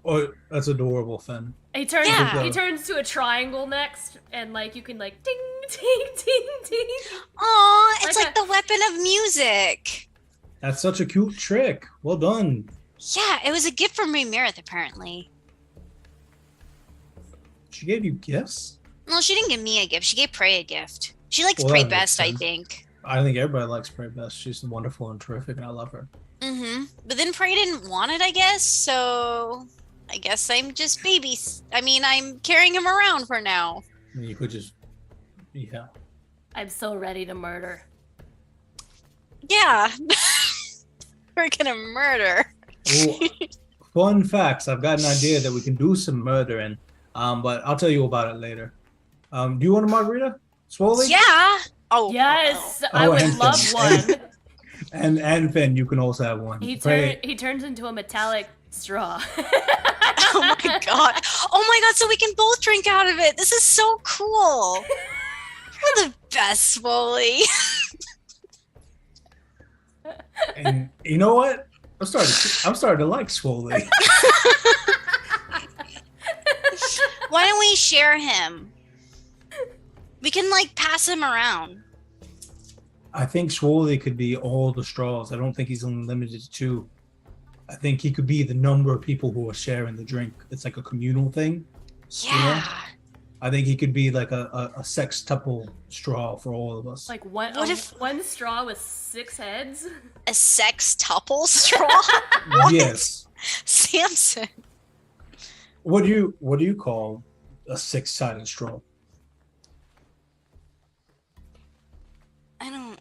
boing. that's adorable, Finn. He turns. Yeah. He turns to a triangle next, and like you can like ding, ding, ding, ding. Aw, it's Like like the weapon of music. That's such a cute trick. Well done. Yeah, it was a gift from Ramirez, apparently. She gave you gifts? Well, she didn't give me a gift. She gave Prey a gift. She likes Well, Prey that makes best, I sense. think. I think everybody likes Prey best. She's wonderful and terrific, and I love her. Mm-hmm. But then Prey didn't want it, I guess, so I guess I'm just I'm carrying him around for now. I mean, you could just, yeah. I'm so ready to murder. Yeah. We're gonna murder. Ooh, fun facts. I've got an idea that we can do some murdering, but I'll tell you about it later. Do you want a margarita, Swoley? Yeah. Oh Yes, oh. I would and love Finn. one. And Finn, you can also have one. He Prey- turns into a metallic straw. Oh my god. Oh my god, so we can both drink out of it. This is so cool. You're the best, Swoley. And you know what? I'm starting to like Swoley. Why don't we share him? We can like pass him around. I think Swoley could be all the straws. I don't think he's only limited to 2. I think he could be the number of people who are sharing the drink. It's like a communal thing. Yeah. I think he could be like a sextuple straw for all of us. Like one. What if- one straw with 6 heads? A sextuple straw? Yes. Samson. What do you call a 6-sided straw? I don't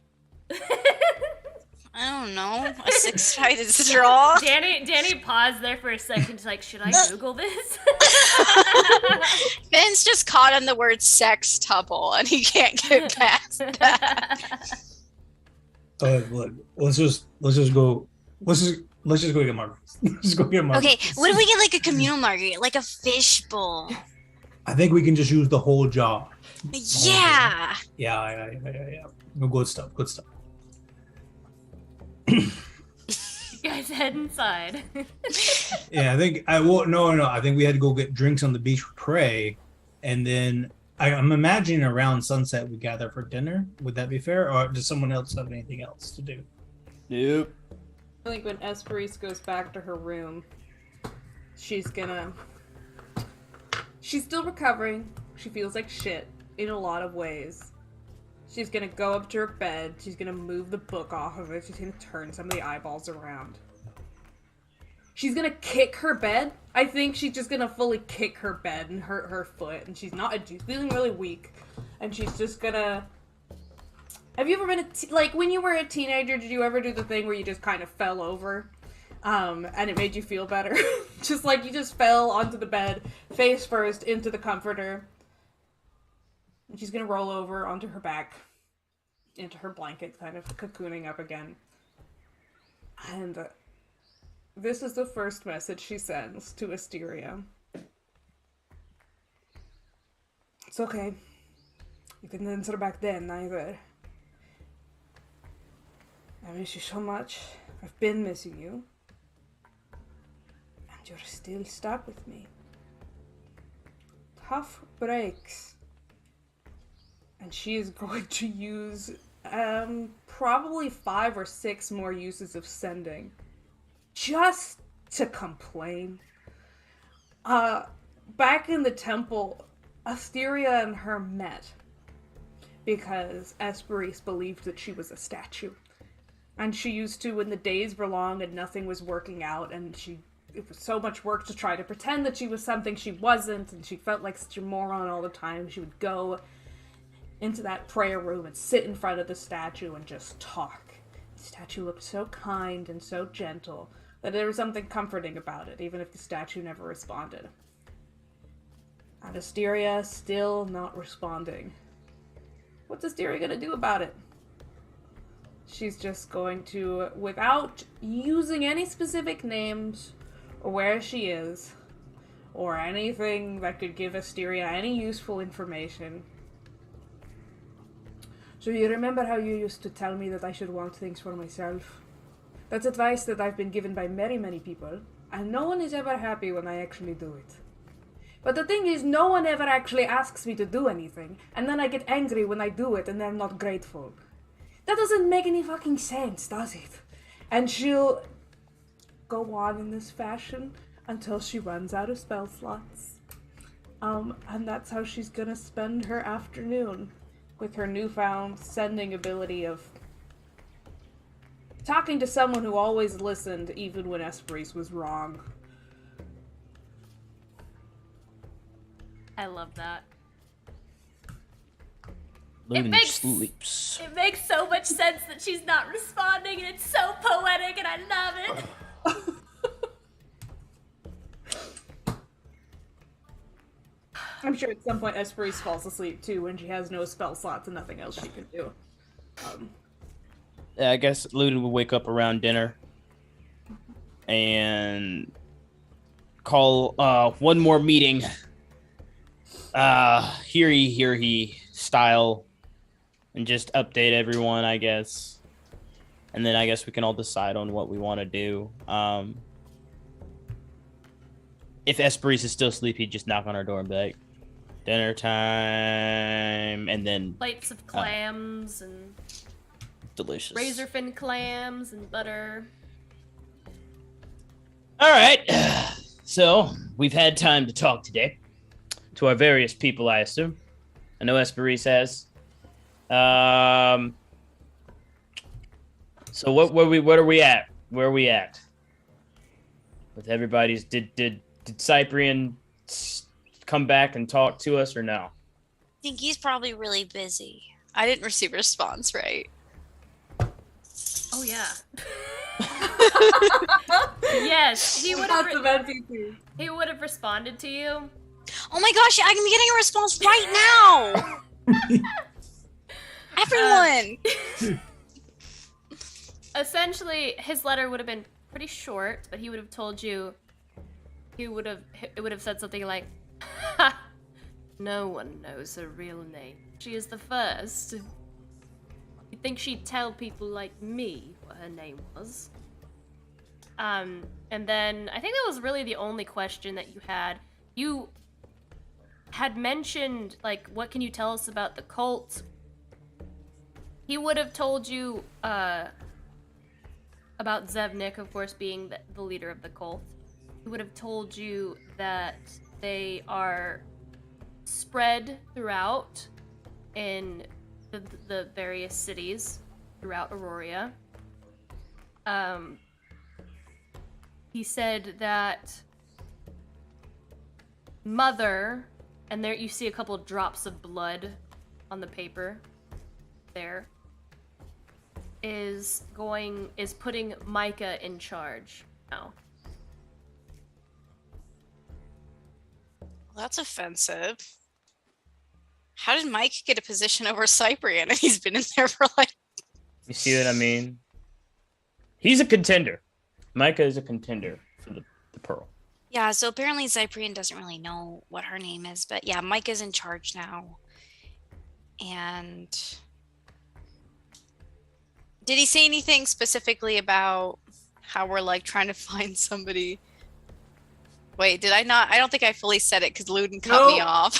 don't know. A 6-sided straw. Danny paused there for a second. He's like, should I Google this? Ben's just caught on the word sextuple, and he can't get past that. Look, let's just go get margaritas. Let's just go get margaritas. Okay, what if we get like a communal margarita, like a fishbowl? I think we can just use the whole jar. Yeah. Yeah. No, good stuff. You guys head inside. Yeah, I think no. I think we had to go get drinks on the beach with Prey, and then I'm imagining around sunset we gather for dinner. Would that be fair, or does someone else have anything else to do? Nope. I think when Esperise goes back to her room, she's still recovering. She feels like shit in a lot of ways. She's gonna go up to her bed. She's gonna move the book off of it. She's gonna turn some of the eyeballs around. She's gonna kick her bed. I think she's just gonna fully kick her bed and hurt her foot. And she's feeling really weak. And she's just gonna... Have you ever been like, when you were a teenager, did you ever do the thing where you just kind of fell over? And it made you feel better? Just like you just fell onto the bed, face first, into the comforter. And she's gonna roll over onto her back, into her blanket, kind of cocooning up again. And this is the first message she sends to Asteria. It's okay. You didn't answer back then, either. I miss you so much. I've been missing you. And you're still stuck with me. Tough breaks. And she is going to use probably 5 or 6 more uses of sending. Just to complain. Back in the temple, Asteria and her met. Because Esperise believed that she was a statue. And she used to, when the days were long and nothing was working out, and it was so much work to try to pretend that she was something she wasn't, and she felt like such a moron all the time, she would go into that prayer room and sit in front of the statue and just talk. The statue looked so kind and so gentle that there was something comforting about it, even if the statue never responded. And Asteria still not responding. What's Asteria gonna do about it? She's just going to, without using any specific names, or where she is, or anything that could give Asteria any useful information. So you remember how you used to tell me that I should want things for myself? That's advice that I've been given by many, many people, and no one is ever happy when I actually do it. But the thing is, no one ever actually asks me to do anything, and then I get angry when I do it and they're not grateful. That doesn't make any fucking sense, does it? And she'll go on in this fashion until she runs out of spell slots. And that's how she's gonna spend her afternoon, with her newfound sending ability of talking to someone who always listened even when Esperise was wrong. I love that. Luden sleeps. It makes so much sense that she's not responding, and it's so poetic, and I love it. I'm sure at some point Esperise falls asleep too when she has no spell slots and nothing else she can do. Yeah, I guess Luden will wake up around dinner and call one more meeting. Hear he style, and just update everyone, I guess. And then I guess we can all decide on what we want to do. If Esperise is still asleep, he'd just knock on our door and be like, dinner time, and then Plates of clams and delicious razorfin clams and butter. All right, so we've had time to talk today to our various people, I assume. I know Esperise has. So what are we at? Where are we at with everybody's? Did Cyprian come back and talk to us or no? I think he's probably really busy. I didn't receive a response, right? Oh yeah. Yes, he would have. He would have responded to you. Oh my gosh, I'm getting a response right now. Everyone. Essentially, his letter would have been pretty short, but he would have told you. It would have said something like, "Ha! No one knows her real name. She is the first. You'd think she'd tell people like me what her name was." And then I think that was really the only question that you had. You had mentioned, like, what can you tell us about the cult? He would have told you about Zevnik, of course, being the leader of the cult. He would have told you that they are spread throughout in the various cities throughout Aurora. He said that Mother, and there you see a couple drops of blood on the paper there, is putting Micah in charge now. Well, that's offensive. How did Mike get a position over Cyprian if he's been in there for like... You see what I mean? He's a contender. Micah is a contender for the Pearl. Yeah, so apparently Cyprian doesn't really know what her name is, but yeah, Mike is in charge now. And did he say anything specifically about how we're like trying to find somebody? Wait, did I not? I don't think I fully said it because Luden cut me off.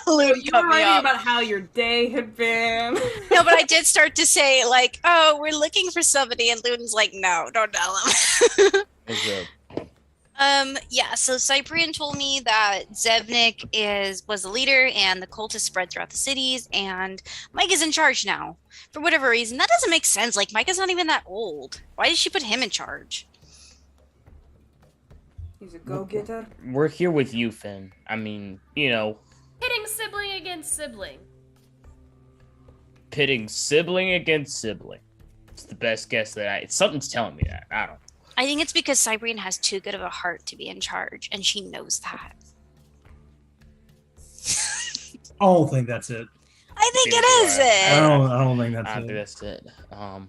You were writing about how your day had been. No, but I did start to say like, oh, we're looking for somebody, and Luden's like, no, don't tell him. Yeah, so Cyprian told me that Zevnik was the leader and the cult is spread throughout the cities, and Mike is in charge now. For whatever reason. That doesn't make sense. Like, Mike is not even that old. Why did she put him in charge? He's a go-getter. We're here with you, Finn. I mean, you know. Pitting sibling against sibling. Pitting sibling against sibling. It's the best guess that something's telling me that. I don't know. I think it's because Cyprian has too good of a heart to be in charge, and she knows that. I don't think that's it. I think it is it. I don't think that's I it. think that's it. All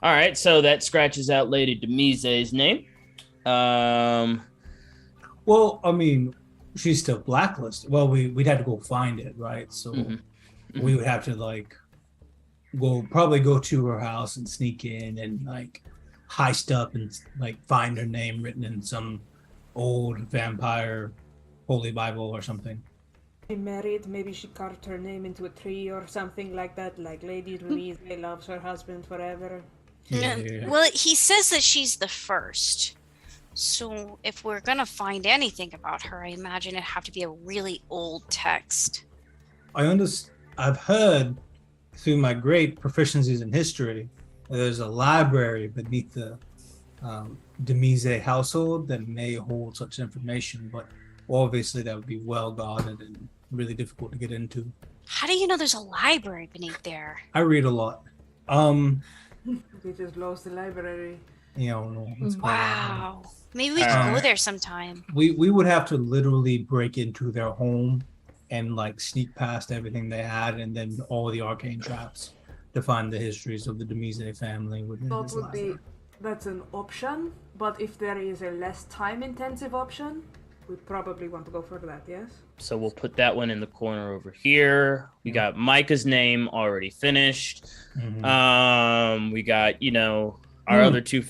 right, so that scratches out Lady Demise's name. Well, I mean, she's still blacklisted. Well, we'd have to go find it, right? So we would have to like probably go to her house and sneak in and like heist up and like find her name written in some old vampire holy Bible or something. She married, maybe she carved her name into a tree or something like that, like Lady Louise loves her husband forever. Yeah. Well, he says that she's the first. So if we're gonna find anything about her, I imagine it'd have to be a really old text. I've heard through my great proficiencies in history, there's a library beneath the Demise household that may hold such information, but obviously that would be well guarded and really difficult to get into. How do you know there's a library beneath there? I read a lot. We just lost the library. You don't know what's going on. Wow. Maybe we could go there sometime. We would have to literally break into their home and like sneak past everything they had and then all the arcane traps to find the histories of the Demise family within this library. That's an option, but if there is a less time-intensive option, we probably want to go for that, yes? So we'll put that one in the corner over here. We got Micah's name already finished. We got, our other two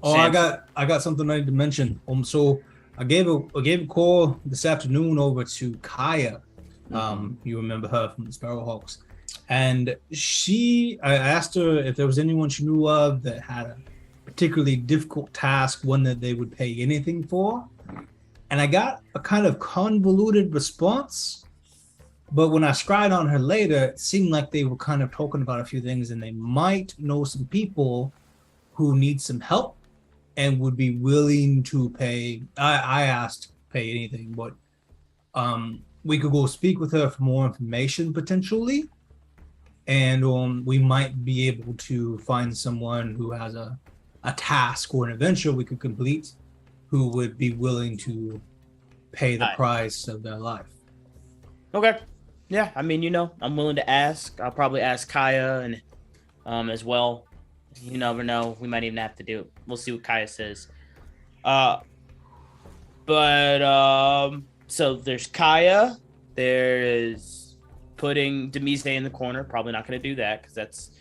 I got something I need to mention. So I gave a call this afternoon over to Kaya. You remember her from the Sparrowhawks. And I asked her if there was anyone she knew of that had a particularly difficult task, one that they would pay anything for. And I got a kind of convoluted response. But when I scryed on her later, it seemed like they were kind of talking about a few things and they might know some people who need some help and would be willing to pay. I asked pay anything, but we could go speak with her for more information potentially. and we might be able to find someone who has a task or an adventure we could complete, who would be willing to pay the price of their life. Okay. Yeah, I mean, I'm willing to ask. I'll probably ask Kaya and as well. You never know. We might even have to do it. We'll see what Kaya says. So there's Kaya. There is putting Demise in the corner. Probably not going to do that because that's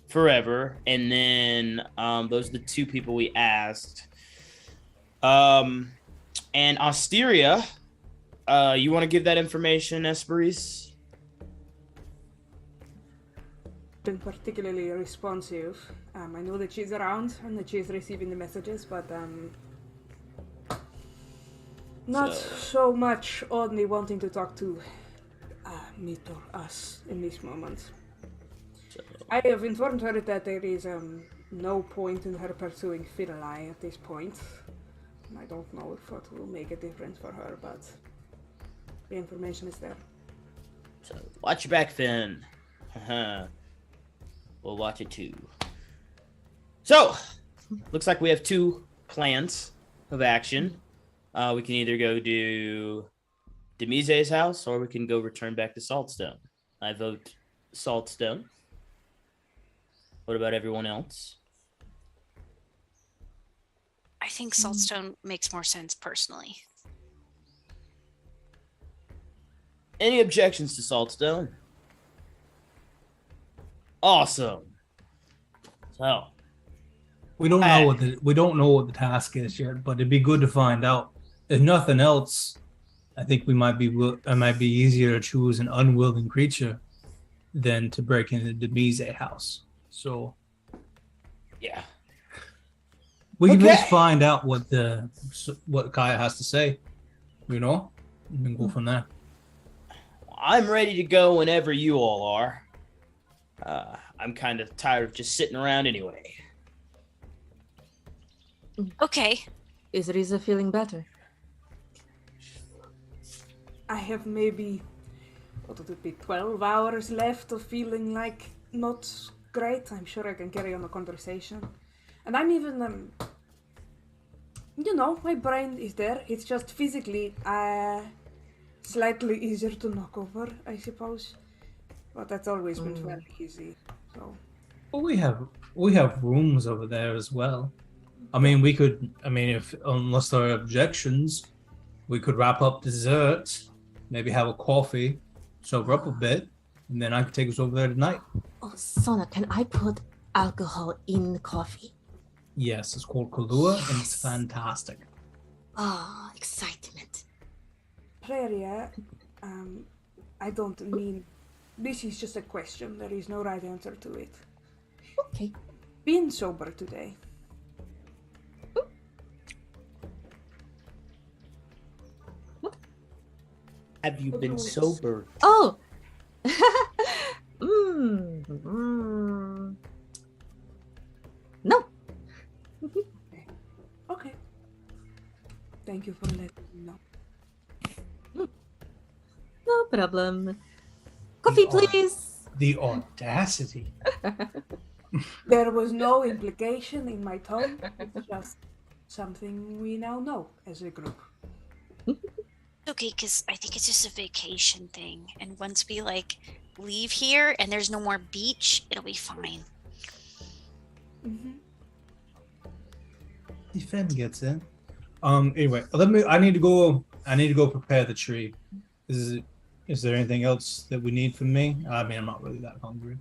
forever. And then those are the two people we asked. And Osteria, you want to give that information, Esperise? Been particularly responsive. I know that she's around and that she's receiving the messages, but not so much only wanting to talk to me or us in this moment. I have informed her that there is no point in her pursuing Finlay at this point. I don't know if it will make a difference for her, but the information is there. So watch your back, Finn. We'll watch it too. So, looks like we have two plans of action. We can either go to Demise's house, or we can go return back to Saltstone. I vote Saltstone. What about everyone else? I think Saltstone makes more sense personally. Any objections to Saltstone? Awesome. So we don't know what the task is yet, but it'd be good to find out. If nothing else, I think it might be easier to choose an unwilling creature than to break into the Mise house. So yeah, we can just find out what Kaya has to say. And then go from there. I'm ready to go whenever you all are. I'm kind of tired of just sitting around anyway. Okay. Is Riza feeling better? I have maybe, what would it be, 12 hours left of feeling like not great. I'm sure I can carry on a conversation. And I'm even, my brain is there. It's just physically slightly easier to knock over, I suppose. But that's always been fairly easy. So. Well, we have rooms over there as well. I mean, unless there are objections, we could wrap up dessert, maybe have a coffee, sober up a bit, and then I could take us over there tonight. Oh, Sona, can I put alcohol in coffee? Yes, it's called Kahlua, and it's fantastic. Ah, excitement. Praria, I don't mean... This is just a question. There is no right answer to it. Okay. Being sober today. What? Have you been sober? Oh! No. Okay. Thank you for letting me know. No problem. Coffee, please. The audacity. There was no implication in my tone. It's just something we now know as a group. Okay, because I think it's just a vacation thing. And once we, leave here and there's no more beach, it'll be fine. Mm-hmm. The Fen gets in. Anyway, I need to go prepare the tree. Is there anything else that we need from me? I mean, I'm not really that hungry.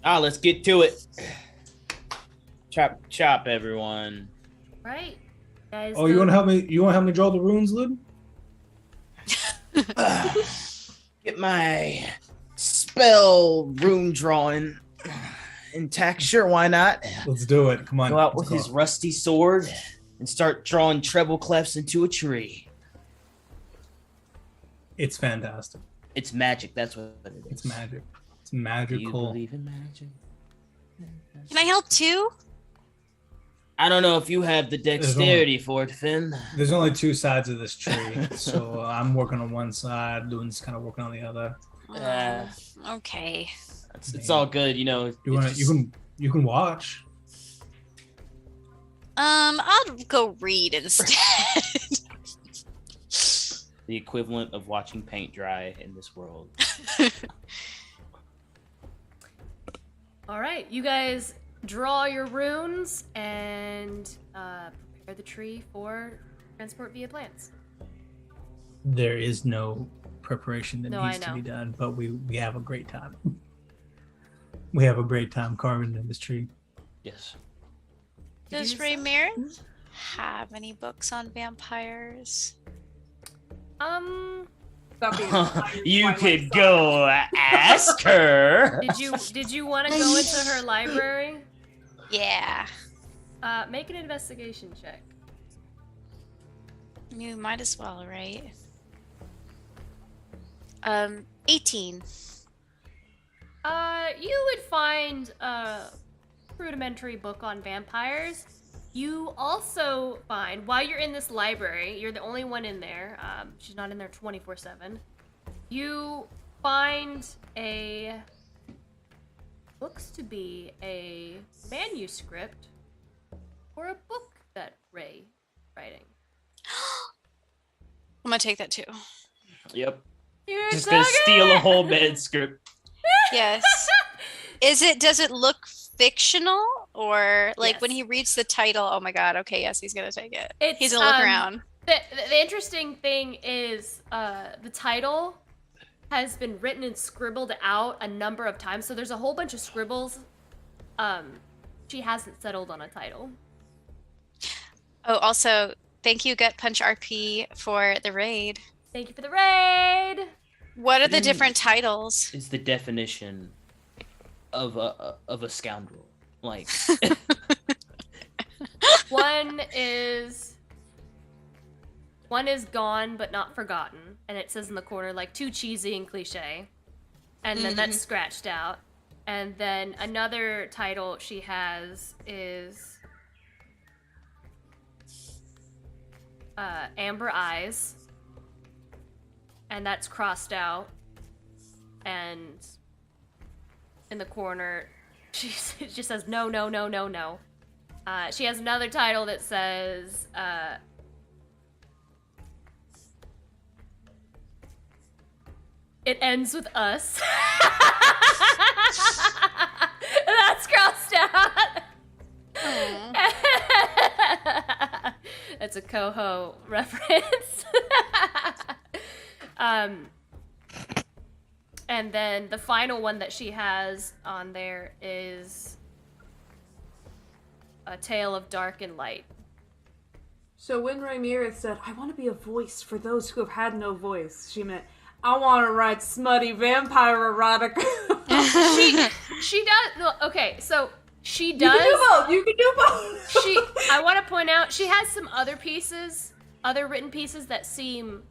Let's get to it. Chop, everyone. Right, guys. Oh, you want to help me? You want to help me draw the runes, Lud? Get my spell rune drawing intact. Sure, why not? Let's do it. Come on. Go out with his rusty sword and start drawing treble clefs into a tree. It's fantastic. It's magic. That's what it is. It's magic. It's magical. Do you believe in magic? Can I help too? I don't know if you have the dexterity for it, Finn. There's only two sides of this tree, so I'm working on one side, Luden's kind of working on the other. Okay. It's all good, you know. You can watch. I'll go read instead. The equivalent of watching paint dry in this world. All right, you guys draw your runes and prepare the tree for transport via plants. There is no preparation that No, needs I to be know. done, but we have a great time. We have a great time carving in this tree. Yes. Does Ramirez have any books on vampires? You could go ask her. Did you want to go into her library? Yeah. Make an investigation check. You might as well, right? 18. You would find a rudimentary book on vampires. You also find, while you're in this library, you're the only one in there. She's not in there 24/7. You find looks to be a manuscript or a book that Ray writing. I'm gonna take that too. Yep. You're Just so gonna good! steal a whole manuscript. Yes. Does it look fictional or like when Yes. he reads the title? Oh my god, okay, yes, he's gonna take it. It's, He's gonna look around. The interesting thing is the title has been written and scribbled out a number of times, so there's a whole bunch of scribbles. She hasn't settled on a title. Oh, also, thank you, Gut Punch RP, for the raid. Thank you for the raid. What are the different titles? Is the definition of a scoundrel. Like One is gone but not forgotten, and it says in the corner like too cheesy and cliche, and then that's scratched out. And then another title she has is Amber Eyes, and that's crossed out. And in the corner she just says no. She has another title that says It Ends With Us. That's crossed out. That's a Coho reference. And then the final one that she has on there is A Tale of Dark and Light. So when Ramirez said, I want to be a voice for those who have had no voice, she meant, I want to write smutty vampire erotica. She does. No, okay, so she does. You can do both. I want to point out she has some other written pieces that seem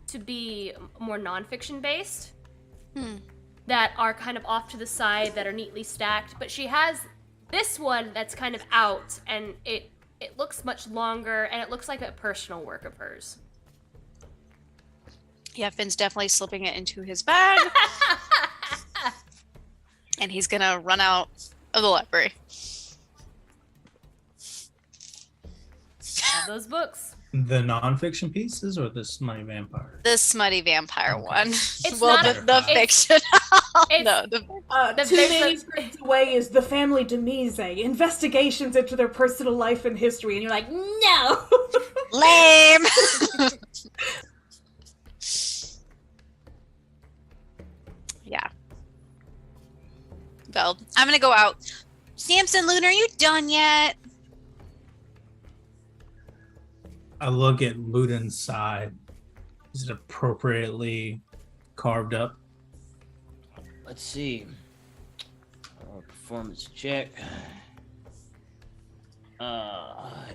to be more nonfiction based. That are kind of off to the side, that are neatly stacked. But she has this one that's kind of out, and it looks much longer, and it looks like a personal work of hers. Yeah, Finn's definitely slipping it into his bag. And he's gonna run out of the library. Have those books. The nonfiction pieces or the smutty vampire? The smutty vampire one. It's well, not the fiction. No, Two manuscripts away is The Family Demise, investigations into their personal life and history, and you're like, no! Lame! Yeah. Well, I'm gonna go out. Samson, Lunar, are you done yet? I look at Luden's side. Is it appropriately carved up? let's see. Performance check.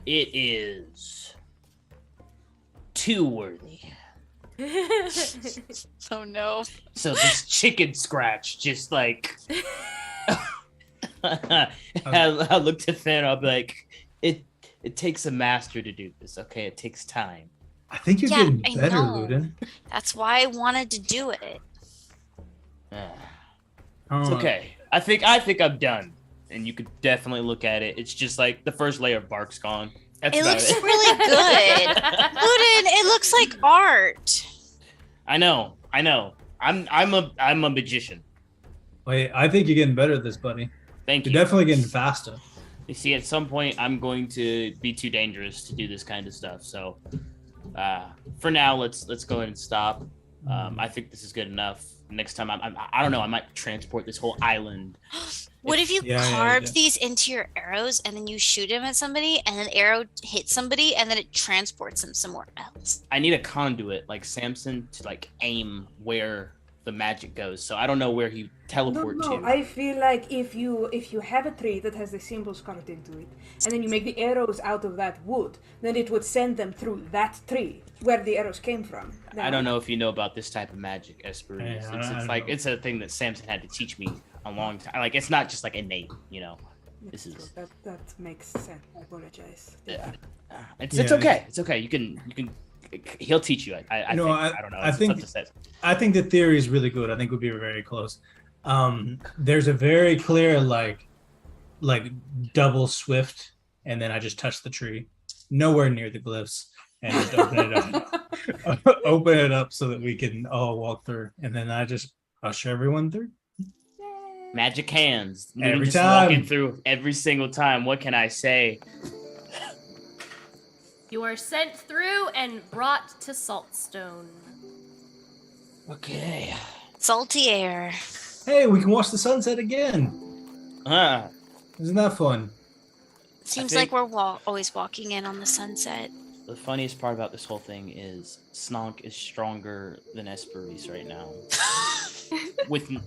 It is 2 worthy. Oh no. So this chicken scratch just like I looked at Finn, I'll be like, it takes a master to do this, okay? It takes time. I think you're getting I better, know. Luden. That's why I wanted to do it. It's okay. I think I'm done, and you could definitely look at it. It's just like the first layer of bark's gone. That's It about looks it. really good. Ludin, it looks like art. I know. I'm a magician. Wait, I think you're getting better at this, buddy. Thank You're you. definitely getting faster. You see, at some point, I'm going to be too dangerous to do this kind of stuff. So, for now, let's go ahead and stop. I think this is good enough. Next time, I don't know. I might transport this whole island. What if you carved these into your arrows and then you shoot them at somebody and an arrow hits somebody and then it transports them somewhere else? I need a conduit like Samson to like aim where the magic goes. So I don't know where he teleport No, to. I feel like if you have a tree that has the symbols carved into it, and then you make the arrows out of that wood, then it would send them through that tree where the arrows came from. I don't know if you know about this type of magic, Esper. Yeah, It's like it's a thing that Samson had to teach me a long time. Like it's not just like innate, you know. This is that makes sense. I apologize. Yeah. It's okay. It's okay. You can. He'll teach you. I don't know. I think the theory is really good. I think we'll be very close. There's a very clear like double swift, and then I just touch the tree, nowhere near the glyphs, and just open it up, open it up so that we can all walk through, and then I just usher everyone through. Magic hands. Every just time. walking through every single time. What can I say? You are sent through and brought to Saltstone. Okay. Salty air. Hey, we can watch the sunset again. Isn't that fun? Seems like we're always walking in on the sunset. The funniest part about this whole thing is Snonk is stronger than Esperise right now.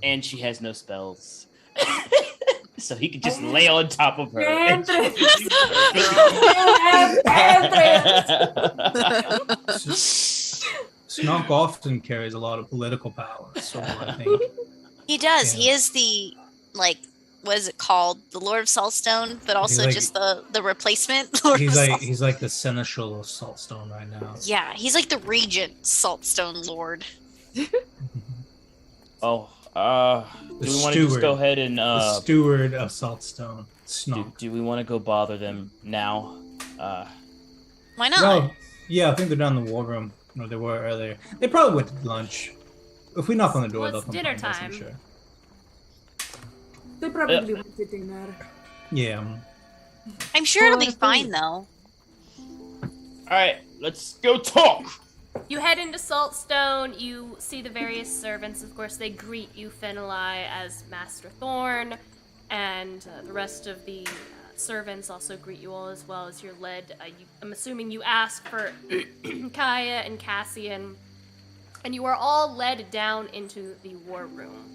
And she has no spells. So he could just lay on top of her. Snonk often carries a lot of political power, so I think He does. Yeah. He is the, what is it called? The Lord of Saltstone, but also just the replacement Lord of Saltstone. He's like the Seneschal of Saltstone right now. Yeah, he's like the Regent Saltstone Lord. Do we want to just go ahead and the steward of Saltstone? Do we want to go bother them now? Why not? Well, yeah, I think they're down in the war room. No, they were earlier. They probably went to lunch. If we knock on the door, they'll come dinner find us, time. I'm sure. They probably went to dinner. Yeah. I'm sure it'll be fine though. Alright, let's go talk! You head into Saltstone, you see the various servants. Of course, they greet you, Fenelai, as Master Thorn, and the rest of the servants also greet you all as well as you're led. I'm assuming you ask for Kaya and Cassian, and you are all led down into the war room.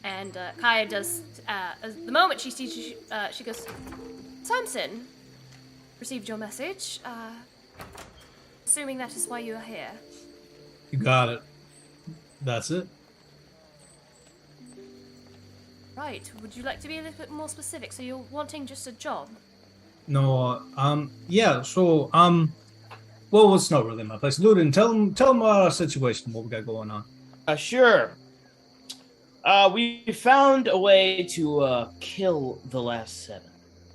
And Kaya does, the moment she sees you, she goes, Samson, received your message. Assuming that is why you are here. You got it. That's it. Right. Would you like to be a little bit more specific? So you're wanting just a job? No, yeah, so, well, it's not really my place. Ludin, tell them our situation, what we got going on. Sure. We found a way to kill the last 7.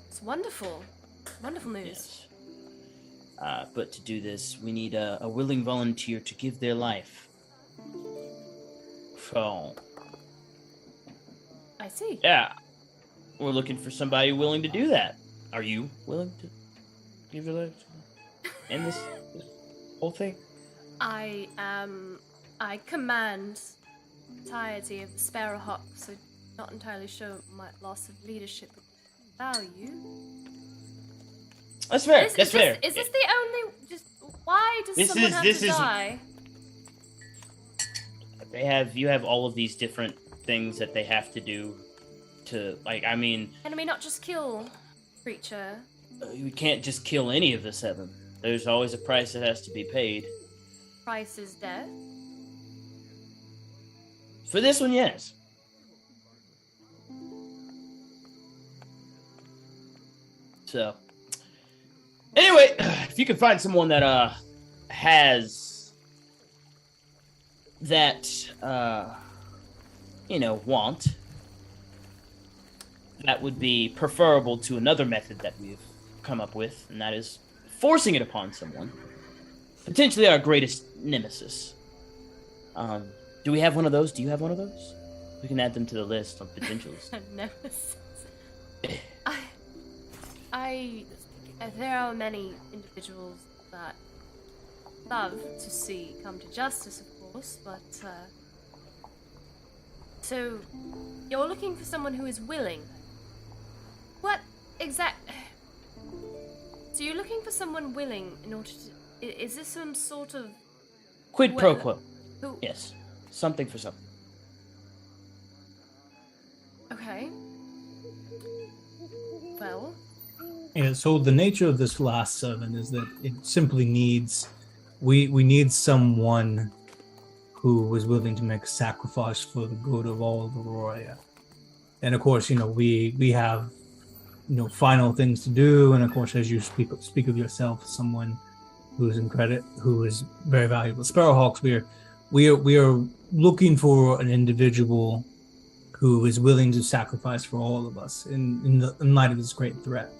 It's wonderful. Wonderful news. Yes. But to do this, we need a willing volunteer to give their life. So... I see. Yeah. We're looking for somebody willing to do that. Are you willing to give your life to end this whole thing? I command entirety of the Sparrowhawk, so not entirely sure my loss of leadership would value. That's fair. That's fair. Is this the only? Why does someone have to die? You have all of these different things that they have to do to, Can we not just kill creature? You can't just kill any of the 7. There's always a price that has to be paid. Price is death? For this one, yes. So, anyway, if you can find someone that has that want, that would be preferable to another method that we've come up with, and that is forcing it upon someone. Potentially our greatest nemesis. Do we have one of those? Do you have one of those? We can add them to the list of potentials. Nemesis. There are many individuals that love to see come to justice, of course, but, so, you're looking for someone who is willing. What So you're looking for someone willing in order to... Is this some sort of... Quid pro quo. Who... Yes. Something for something. Okay. Well... Yeah, so the nature of this last servant is that it simply needs... We need someone who was willing to make a sacrifice for the good of all of Aurora. And of course, we have final things to do, and of course, as you speak of yourself, someone who is very valuable. Sparrowhawks, we are looking for an individual who is willing to sacrifice for all of us in light of this great threat.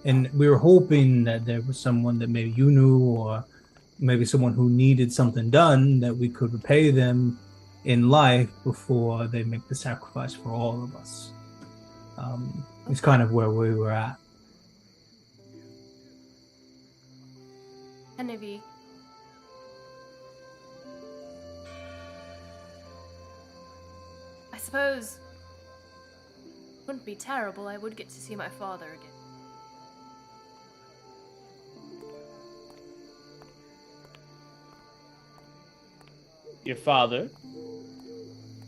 And we were hoping that there was someone that maybe you knew, or maybe someone who needed something done, that we could repay them in life before they make the sacrifice for all of us. It's kind of where we were at. Hennevi. I suppose it wouldn't be terrible. I would get to see my father again. Your father?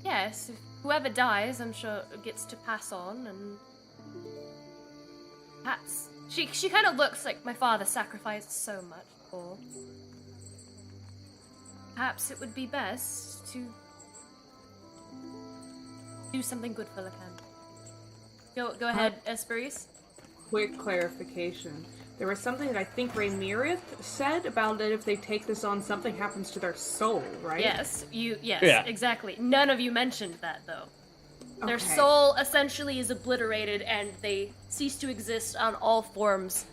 Yes, if whoever dies, I'm sure gets to pass on, and perhaps she kind of looks like my father sacrificed so much for. Perhaps it would be best to do something good for Lacan. Go ahead, Esperise. Quick clarification. There was something that I think Rhaenyra said about that if they take this on, something happens to their soul, right? Yes, Yeah. exactly. None of you mentioned that, though. Their Okay. soul essentially is obliterated, and they cease to exist on all forms.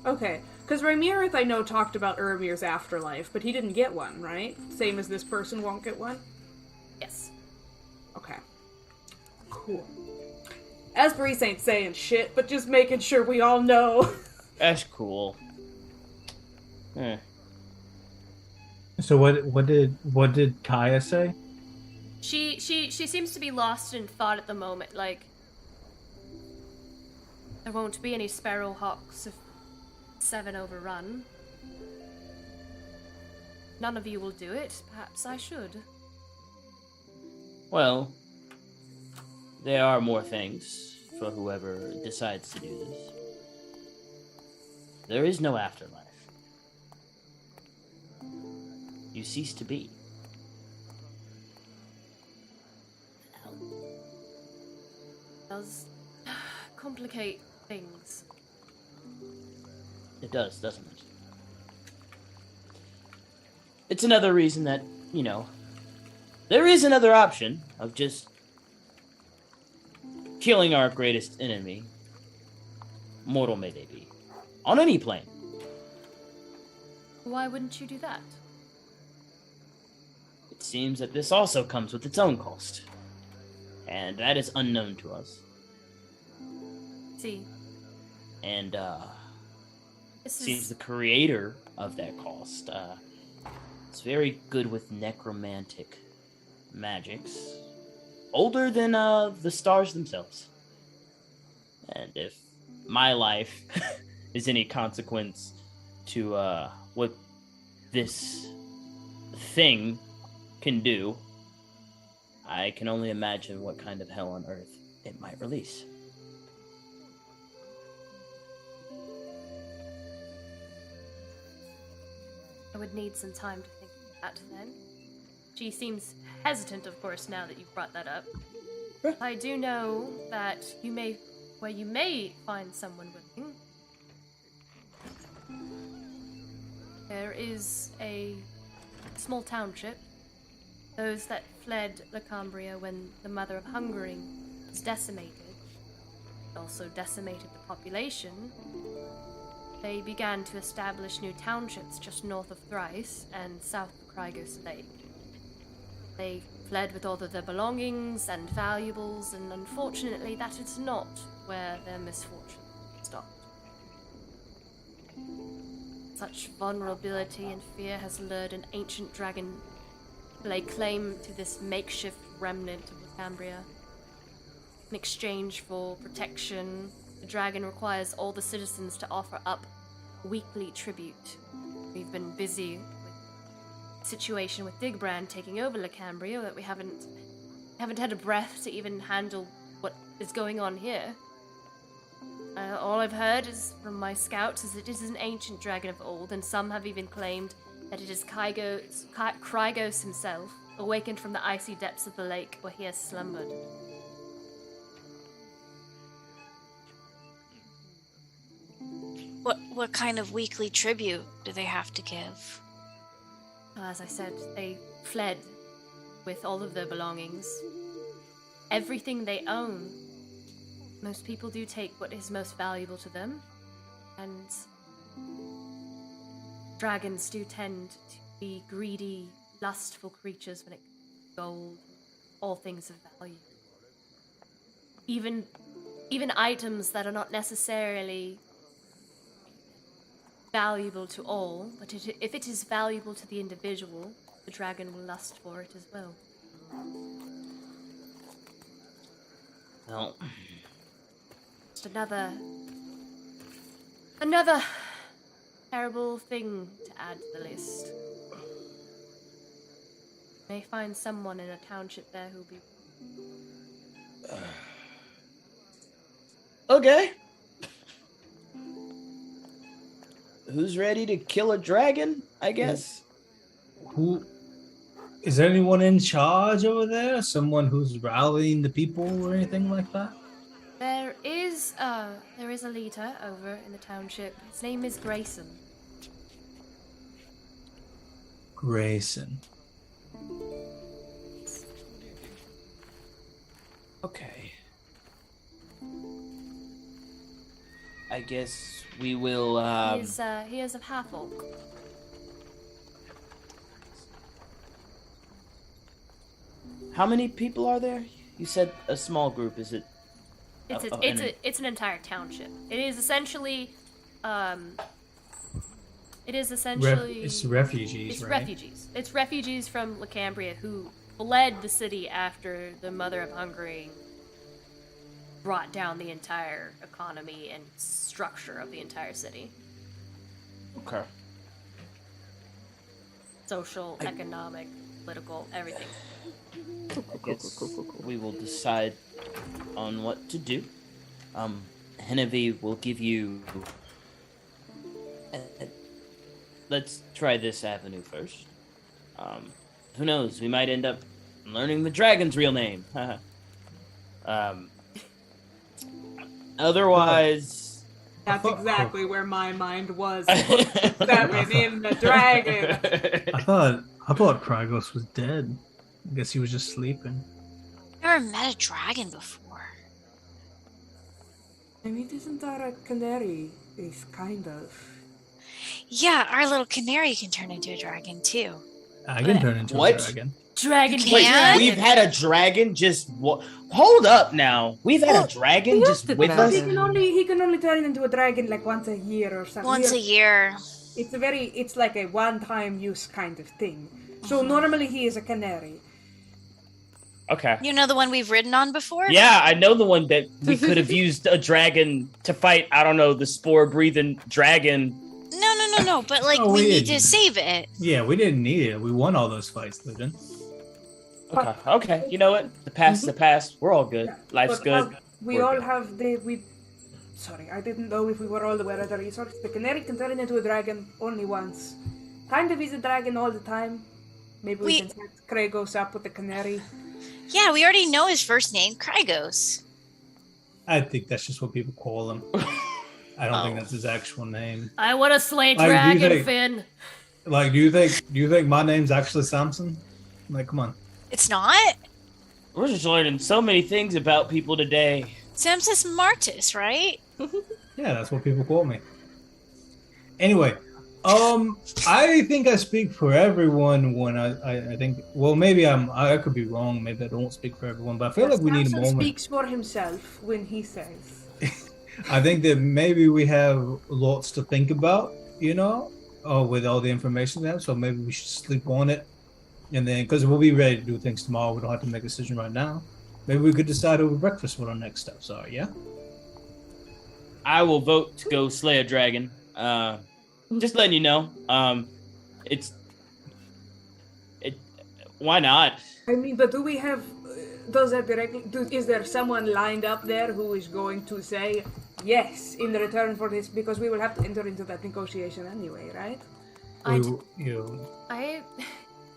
Okay, because Rhaenyra, I know, talked about Uramir's afterlife, but he didn't get one, right? Same as this person won't get one? Yes. Okay. Cool. Esperise ain't saying shit, but just making sure we all know. That's cool. So what did Kaya say? She seems to be lost in thought at the moment, like there won't be any Sparrowhawks if 7 overrun. None of you will do it. Perhaps I should. Well, there are more things for whoever decides to do this. There is no afterlife. You cease to be. Does complicate things. It does, doesn't it? It's another reason that, there is another option of just killing our greatest enemy, mortal may they be, on any plane. Why wouldn't you do that? It seems that this also comes with its own cost, and that is unknown to us. See. And, This seems is the creator of that cost, is very good with necromantic magics. Older than, the stars themselves. And if my life is any consequence to, what this thing can do, I can only imagine what kind of hell on earth it might release. I would need some time to think of that then. She seems hesitant, of course, now that you've brought that up. I do know that you may find someone willing. There is a small township those that fled Lacambria when the Mother of Hungary was decimated, also decimated the population, they began to establish new townships just north of Thrice and south of Krygos Lake. They fled with all of their belongings and valuables, and unfortunately that is not where their misfortune stopped. Such vulnerability and fear has lured an ancient dragon to lay claim to this makeshift remnant of Lacambria. In exchange for protection, the dragon requires all the citizens to offer up weekly tribute. We've been busy with the situation with Digbrand taking over Lacambria that we haven't had a breath to even handle what is going on here. All I've heard is from my scouts is it is an ancient dragon of old, and some have even claimed that it is Krygos himself, awakened from the icy depths of the lake where he has slumbered. What kind of weekly tribute do they have to give? As I said, they fled with all of their belongings. Everything they own. Most people do take what is most valuable to them, and dragons do tend to be greedy, lustful creatures when it comes to gold, all things of value. Even items that are not necessarily valuable to all, but if it is valuable to the individual, the dragon will lust for it as well. Well, just another terrible thing to add to the list. May find someone in a township there who'll be okay. Who's ready to kill a dragon, I guess? Who is there anyone in charge over there? Someone who's rallying the people or anything like that? There is a leader over in the township. His name is Grayson. Grayson. Okay. I guess we will, He is of half-orc. How many people are there? You said a small group. Is it? It's an entire township. It is essentially, It's refugees, It's right? refugees. It's refugees from Lacambria who fled the city after the Mother of Hungary brought down the entire economy and structure of the entire city. Okay. Social, economic, political, everything. I guess we will decide on what to do. Hennevi will give you... let's try this avenue first. Who knows? We might end up learning the dragon's real name. Otherwise... That's exactly where my mind was. That went in the dragon. I thought Krygos was dead. I guess he was just sleeping. Never met a dragon before. I mean, isn't that a canary? Is kind of. Yeah, our little canary can turn into a dragon too. I can turn into a dragon. Dragon You can? We've had a dragon just... Hold up now. We've had a dragon just with us? He can only turn into a dragon like once a year or something. Once a year. It's like a one-time use kind of thing. So normally he is a canary. Okay. You know the one we've ridden on before? Yeah, I know the one that we could have used a dragon to fight, I don't know, the spore-breathing dragon. No, but like Oh, we we need to didn't. save it. Yeah, we didn't need it. We won all those fights, Luden. Okay. You know what? The past is the past. We're all good. Life's But, good. we We're all good. have Sorry, I didn't know if we were all aware of the resource. The canary can turn into a dragon only once. Kind of is a dragon all the time. Maybe we can set Kragos up with the canary. Yeah, we already know his first name, Krygos. I think that's just what people call him. I don't think that's his actual name. I want to slay Like, do you dragon, think- Finn. Like, do you think my name's actually Samson? Like, come on. It's not? We're just learning so many things about people today. Samsus Martis, right? Yeah, that's what people call me. Anyway, I think I speak for everyone when I think. Well, maybe I could be wrong. Maybe I don't speak for everyone, but I feel like we need a Samson moment. speaks for himself when he says. I think that maybe we have lots to think about, you know, with all the information there. So maybe we should sleep on it, and then because we'll be ready to do things tomorrow, we don't have to make a decision right now. Maybe we could decide over breakfast what our next steps are. Yeah. I will vote to go slay a dragon. Just letting you know. Why not? I mean, but do we have? Does that directly? Is there someone lined up there who is going to say yes in return for this? Because we will have to enter into that negotiation anyway, right?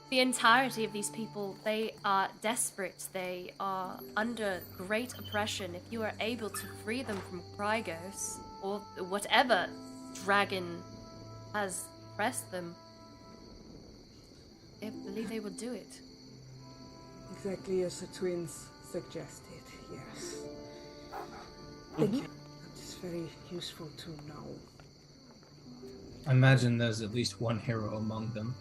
The entirety of these people, they are desperate. They are under great oppression. If you are able to free them from Krygos, or whatever dragon has oppressed them, I believe they will do it. Exactly as the twins suggested, yes. Thank you. It's very useful to know. I imagine there's at least one hero among them.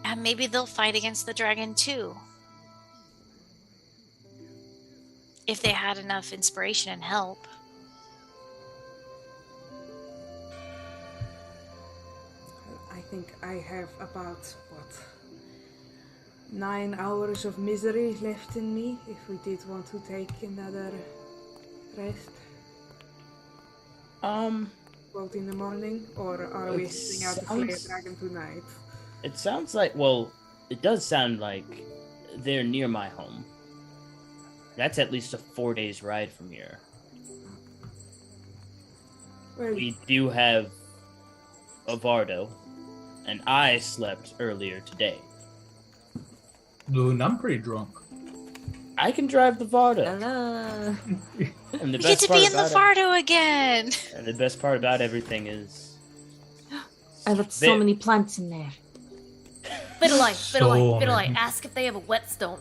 And maybe they'll fight against the dragon too. If they had enough inspiration and help. I think I have about, 9 hours of misery left in me if we did want to take another rest. Both in the morning, or are we heading out to slay a dragon tonight? It sounds like, well, it does sound like they're near my home. That's at least a 4 days ride from here. Well, We do have Avardo, and I slept earlier today. Loon, I'm pretty drunk. I can drive the Vardo. Hello. And the We get to be in the Fardo again. And the best part about everything is I left so many plants in there. Fiddle-eye, ask if they have a whetstone.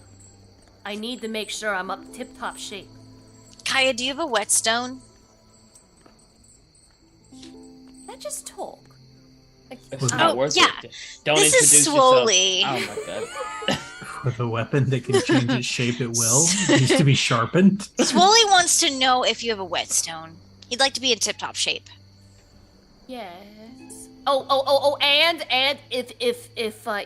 I need to make sure I'm up tip-top shape. Kaya, do you have a whetstone? I just talk. It's not worth yeah. it. Don't This introduce is slowly. yourself. Oh my god. With a weapon that can change its shape at will. It needs to be sharpened. Swoley wants to know if you have a whetstone. He'd like to be in tip-top shape. Yes. And if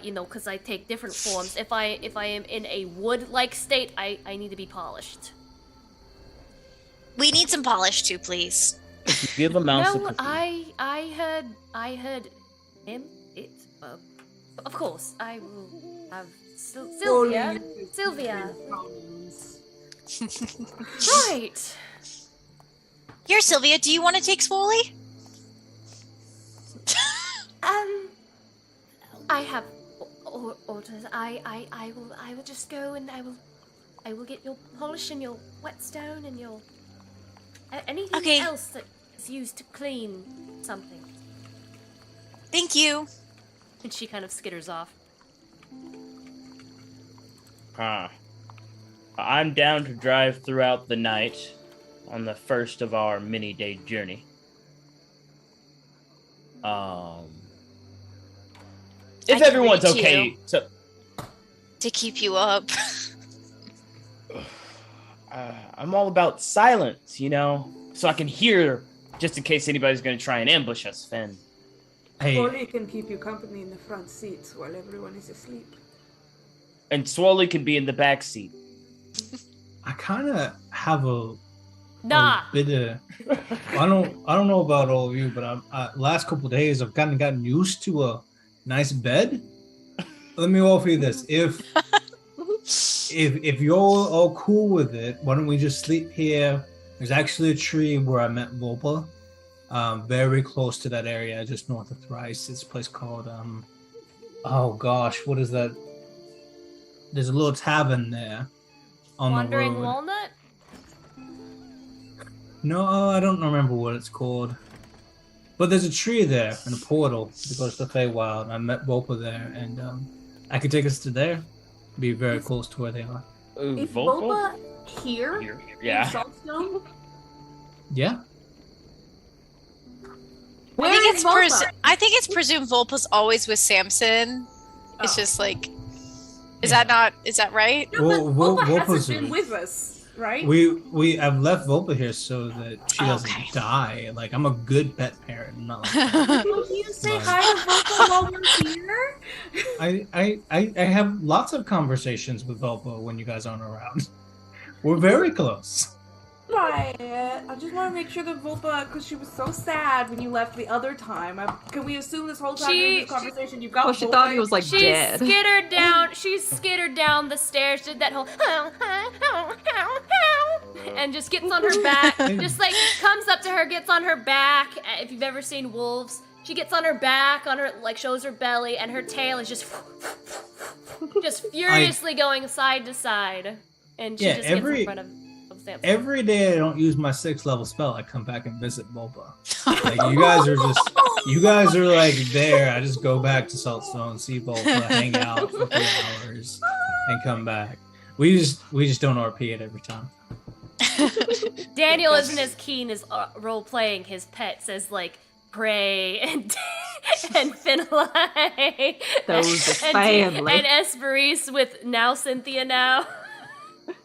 you know, because I take different forms. If I am in a wood-like state, I need to be polished. We need some polish too, please. Give a mouse. No, I heard him. It. Of course, I will have Sylvia. Right. Here, Sylvia, do you want to take Swoley? I have orders. I will just go and I will get your polish and your whetstone and your anything else that is used to clean something. Thank you. And she kind of skitters off. I'm down to drive throughout the night on the first of our mini-day journey. If everyone's okay, to keep you up. I'm all about silence, you know, so I can hear just in case anybody's going to try and ambush us, Finn. Hey, Swoley can keep you company in the front seats while everyone is asleep. And Swoley can be in the back seat. I kind of have a Nah. bit of. I don't know about all of you, but last couple of days I've kind of gotten used to a nice bed. Let me offer you this: if you're all cool with it, why don't we just sleep here? There's actually a tree where I met Volpa, very close to that area, just north of Thrice. It's a place called oh gosh, what is that? There's a little tavern there on Wandering the road. Walnut? No, I don't remember what it's called. But there's a tree there and a portal that goes to the Feywild. I met Volpa there, and I could take us to there. Be very close to where they are. Ooh, Is Volpa here? In Yeah. Saltstone? Yeah. Where is I think it's presumed Volpa's always with Samson. It's just like, is that right? No, Well, but Volpa Volpa's hasn't been with us, right? I've left Volpa here so that she doesn't die. Like, I'm a good pet parent. I'm not like that. Don't you say hi to Volpa while we're here? I have lots of conversations with Volpa when you guys aren't around. We're very close. Right. I just want to make sure that Volpa, because she was so sad when you left the other time. Can we assume this whole time during this conversation you've got Oh, she thought he was like She dead. skittered down the stairs, did that whole and just gets on her back, just like comes up to her, gets on her back. If you've ever seen wolves, she gets on her back, on her like shows her belly, and her tail is just furiously going side to side, and she just gets in front of Samson. Every day I don't use my 6th level spell, I come back and visit Volpa. Like, you guys are like there. I just go back to Saltstone, see Volpa, hang out for 3 hours, and come back. We just don't RP it every time. Daniel isn't as keen as role playing his pets as like Prey and Finlay. Those are family. And Esperise with now Cynthia now.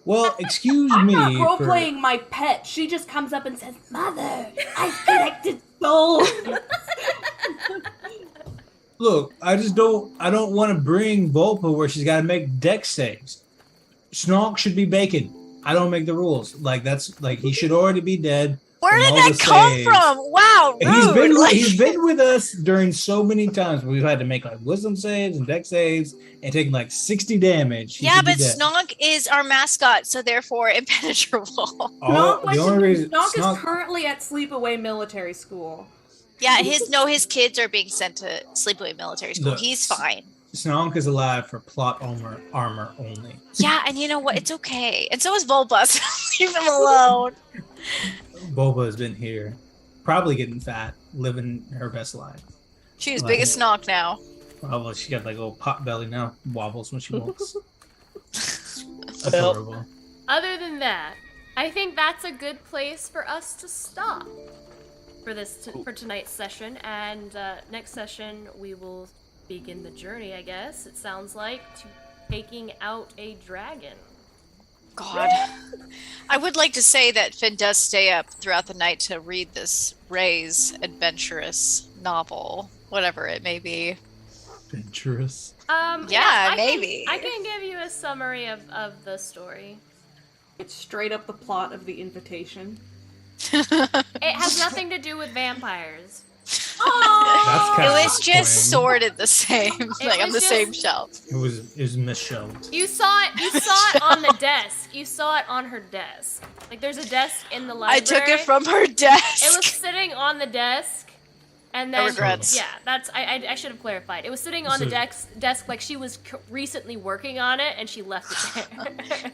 Well, excuse I'm me. not role playing my pet. She just comes up and says, "Mother, I've collected souls." Look, I don't want to bring Volpa where she's got to make dex saves. Snog should be bacon. I don't make the rules. Like, that's like, he should already be dead. Where did that come from? Wow, rude. He's been with us during so many times. We've had to make like wisdom saves and dex saves and taking like 60 damage. Yeah, but Snog is our mascot, so therefore impenetrable. Snog is currently at Sleepaway Military School. Yeah, his kids are being sent to Sleepaway Military School. Look, He's fine. Snog is alive for plot armor only. Yeah, and you know what? It's okay. And so is Volpa, so leave him alone. Boba has been here, probably getting fat, living her best life. She's big as Snog now. Oh, well, she got like a little pot belly now, wobbles when she walks. Adorable. Other than that, I think that's a good place for us to stop for tonight's session. And next session we will begin the journey. I guess it sounds like to taking out a dragon. God. I would like to say that Finn does stay up throughout the night to read this Ray's adventurous novel, whatever it may be. Adventurous? Maybe. I can give you a summary of the story. It's straight up the plot of The Invitation. It has nothing to do with vampires. Oh, it was just sorted the same, like on the same shelf. It was misshelved. You saw it on the desk. You saw it on her desk. Like, there's a desk in the library. I took it from her desk. It was sitting on the desk, and then regrets. Yeah, that's I should have clarified. It was sitting on the desk like she was recently working on it, and she left it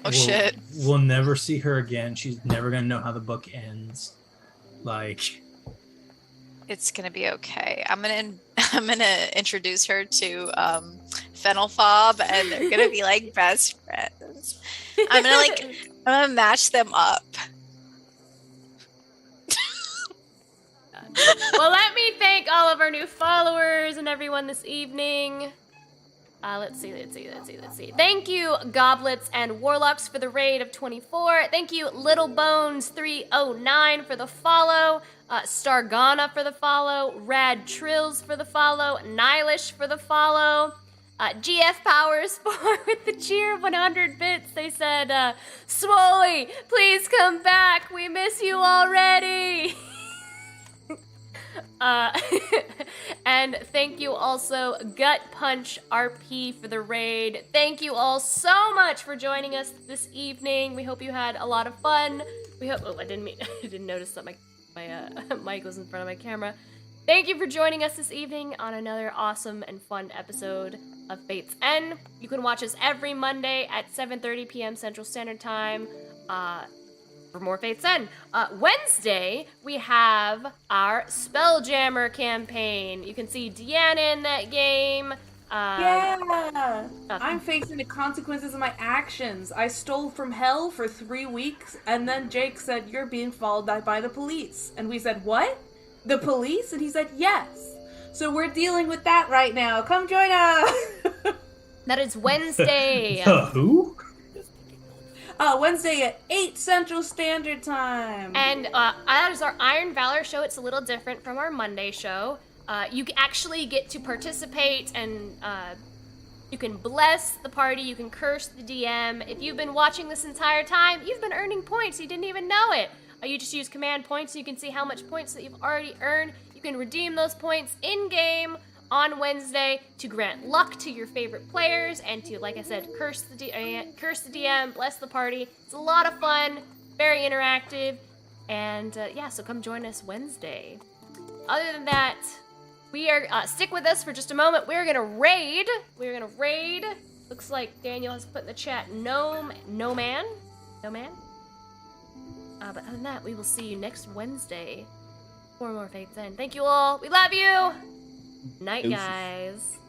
there. Shit! We'll never see her again. She's never gonna know how the book ends. Like. It's gonna be okay. I'm gonna introduce her to Fennelfob, and they're gonna be like best friends. I'm gonna match them up. Well, let me thank all of our new followers and everyone this evening. Let's see. Thank you, Goblets and Warlocks, for the raid of 24. Thank you, Little Bones 309 for the follow. Stargana for the follow. Rad Trills for the follow. Nylish for the follow. GF Powers 4 with the cheer of 100 bits. They said, Swoley, please come back. We miss you already. And thank you also Gut Punch RP for the raid. Thank you all so much for joining us this evening. We hope you had a lot of fun. We hope. Oh, I didn't notice that my mic was in front of my camera. Thank you for joining us this evening on another awesome and fun episode of Fate's End. You can watch us every Monday at 7:30 p.m. Central Standard Time. for more Fate's End. Wednesday, we have our Spelljammer campaign. You can see Deanna in that game. Yeah! I'm facing the consequences of my actions. I stole from hell for 3 weeks, and then Jake said, "You're being followed by the police." And we said, "What? The police?" And he said, "Yes." So we're dealing with that right now. Come join us! That is Wednesday. Who? Wednesday at 8 Central Standard Time. And that is our Iron Valor show. It's a little different from our Monday show. You actually get to participate and you can bless the party, you can curse the DM. If you've been watching this entire time, you've been earning points. You didn't even know it. You just use command points so you can see how much points that you've already earned. You can redeem those points in-game on Wednesday to grant luck to your favorite players and to, like I said, curse the DM, bless the party. It's a lot of fun, very interactive, and so come join us Wednesday. Other than that, we are stick with us for just a moment. We're gonna raid. Looks like Daniel has put in the chat no man. But other than that, we will see you next Wednesday for more Fate's End. Thank you all. We love you. Night, guys.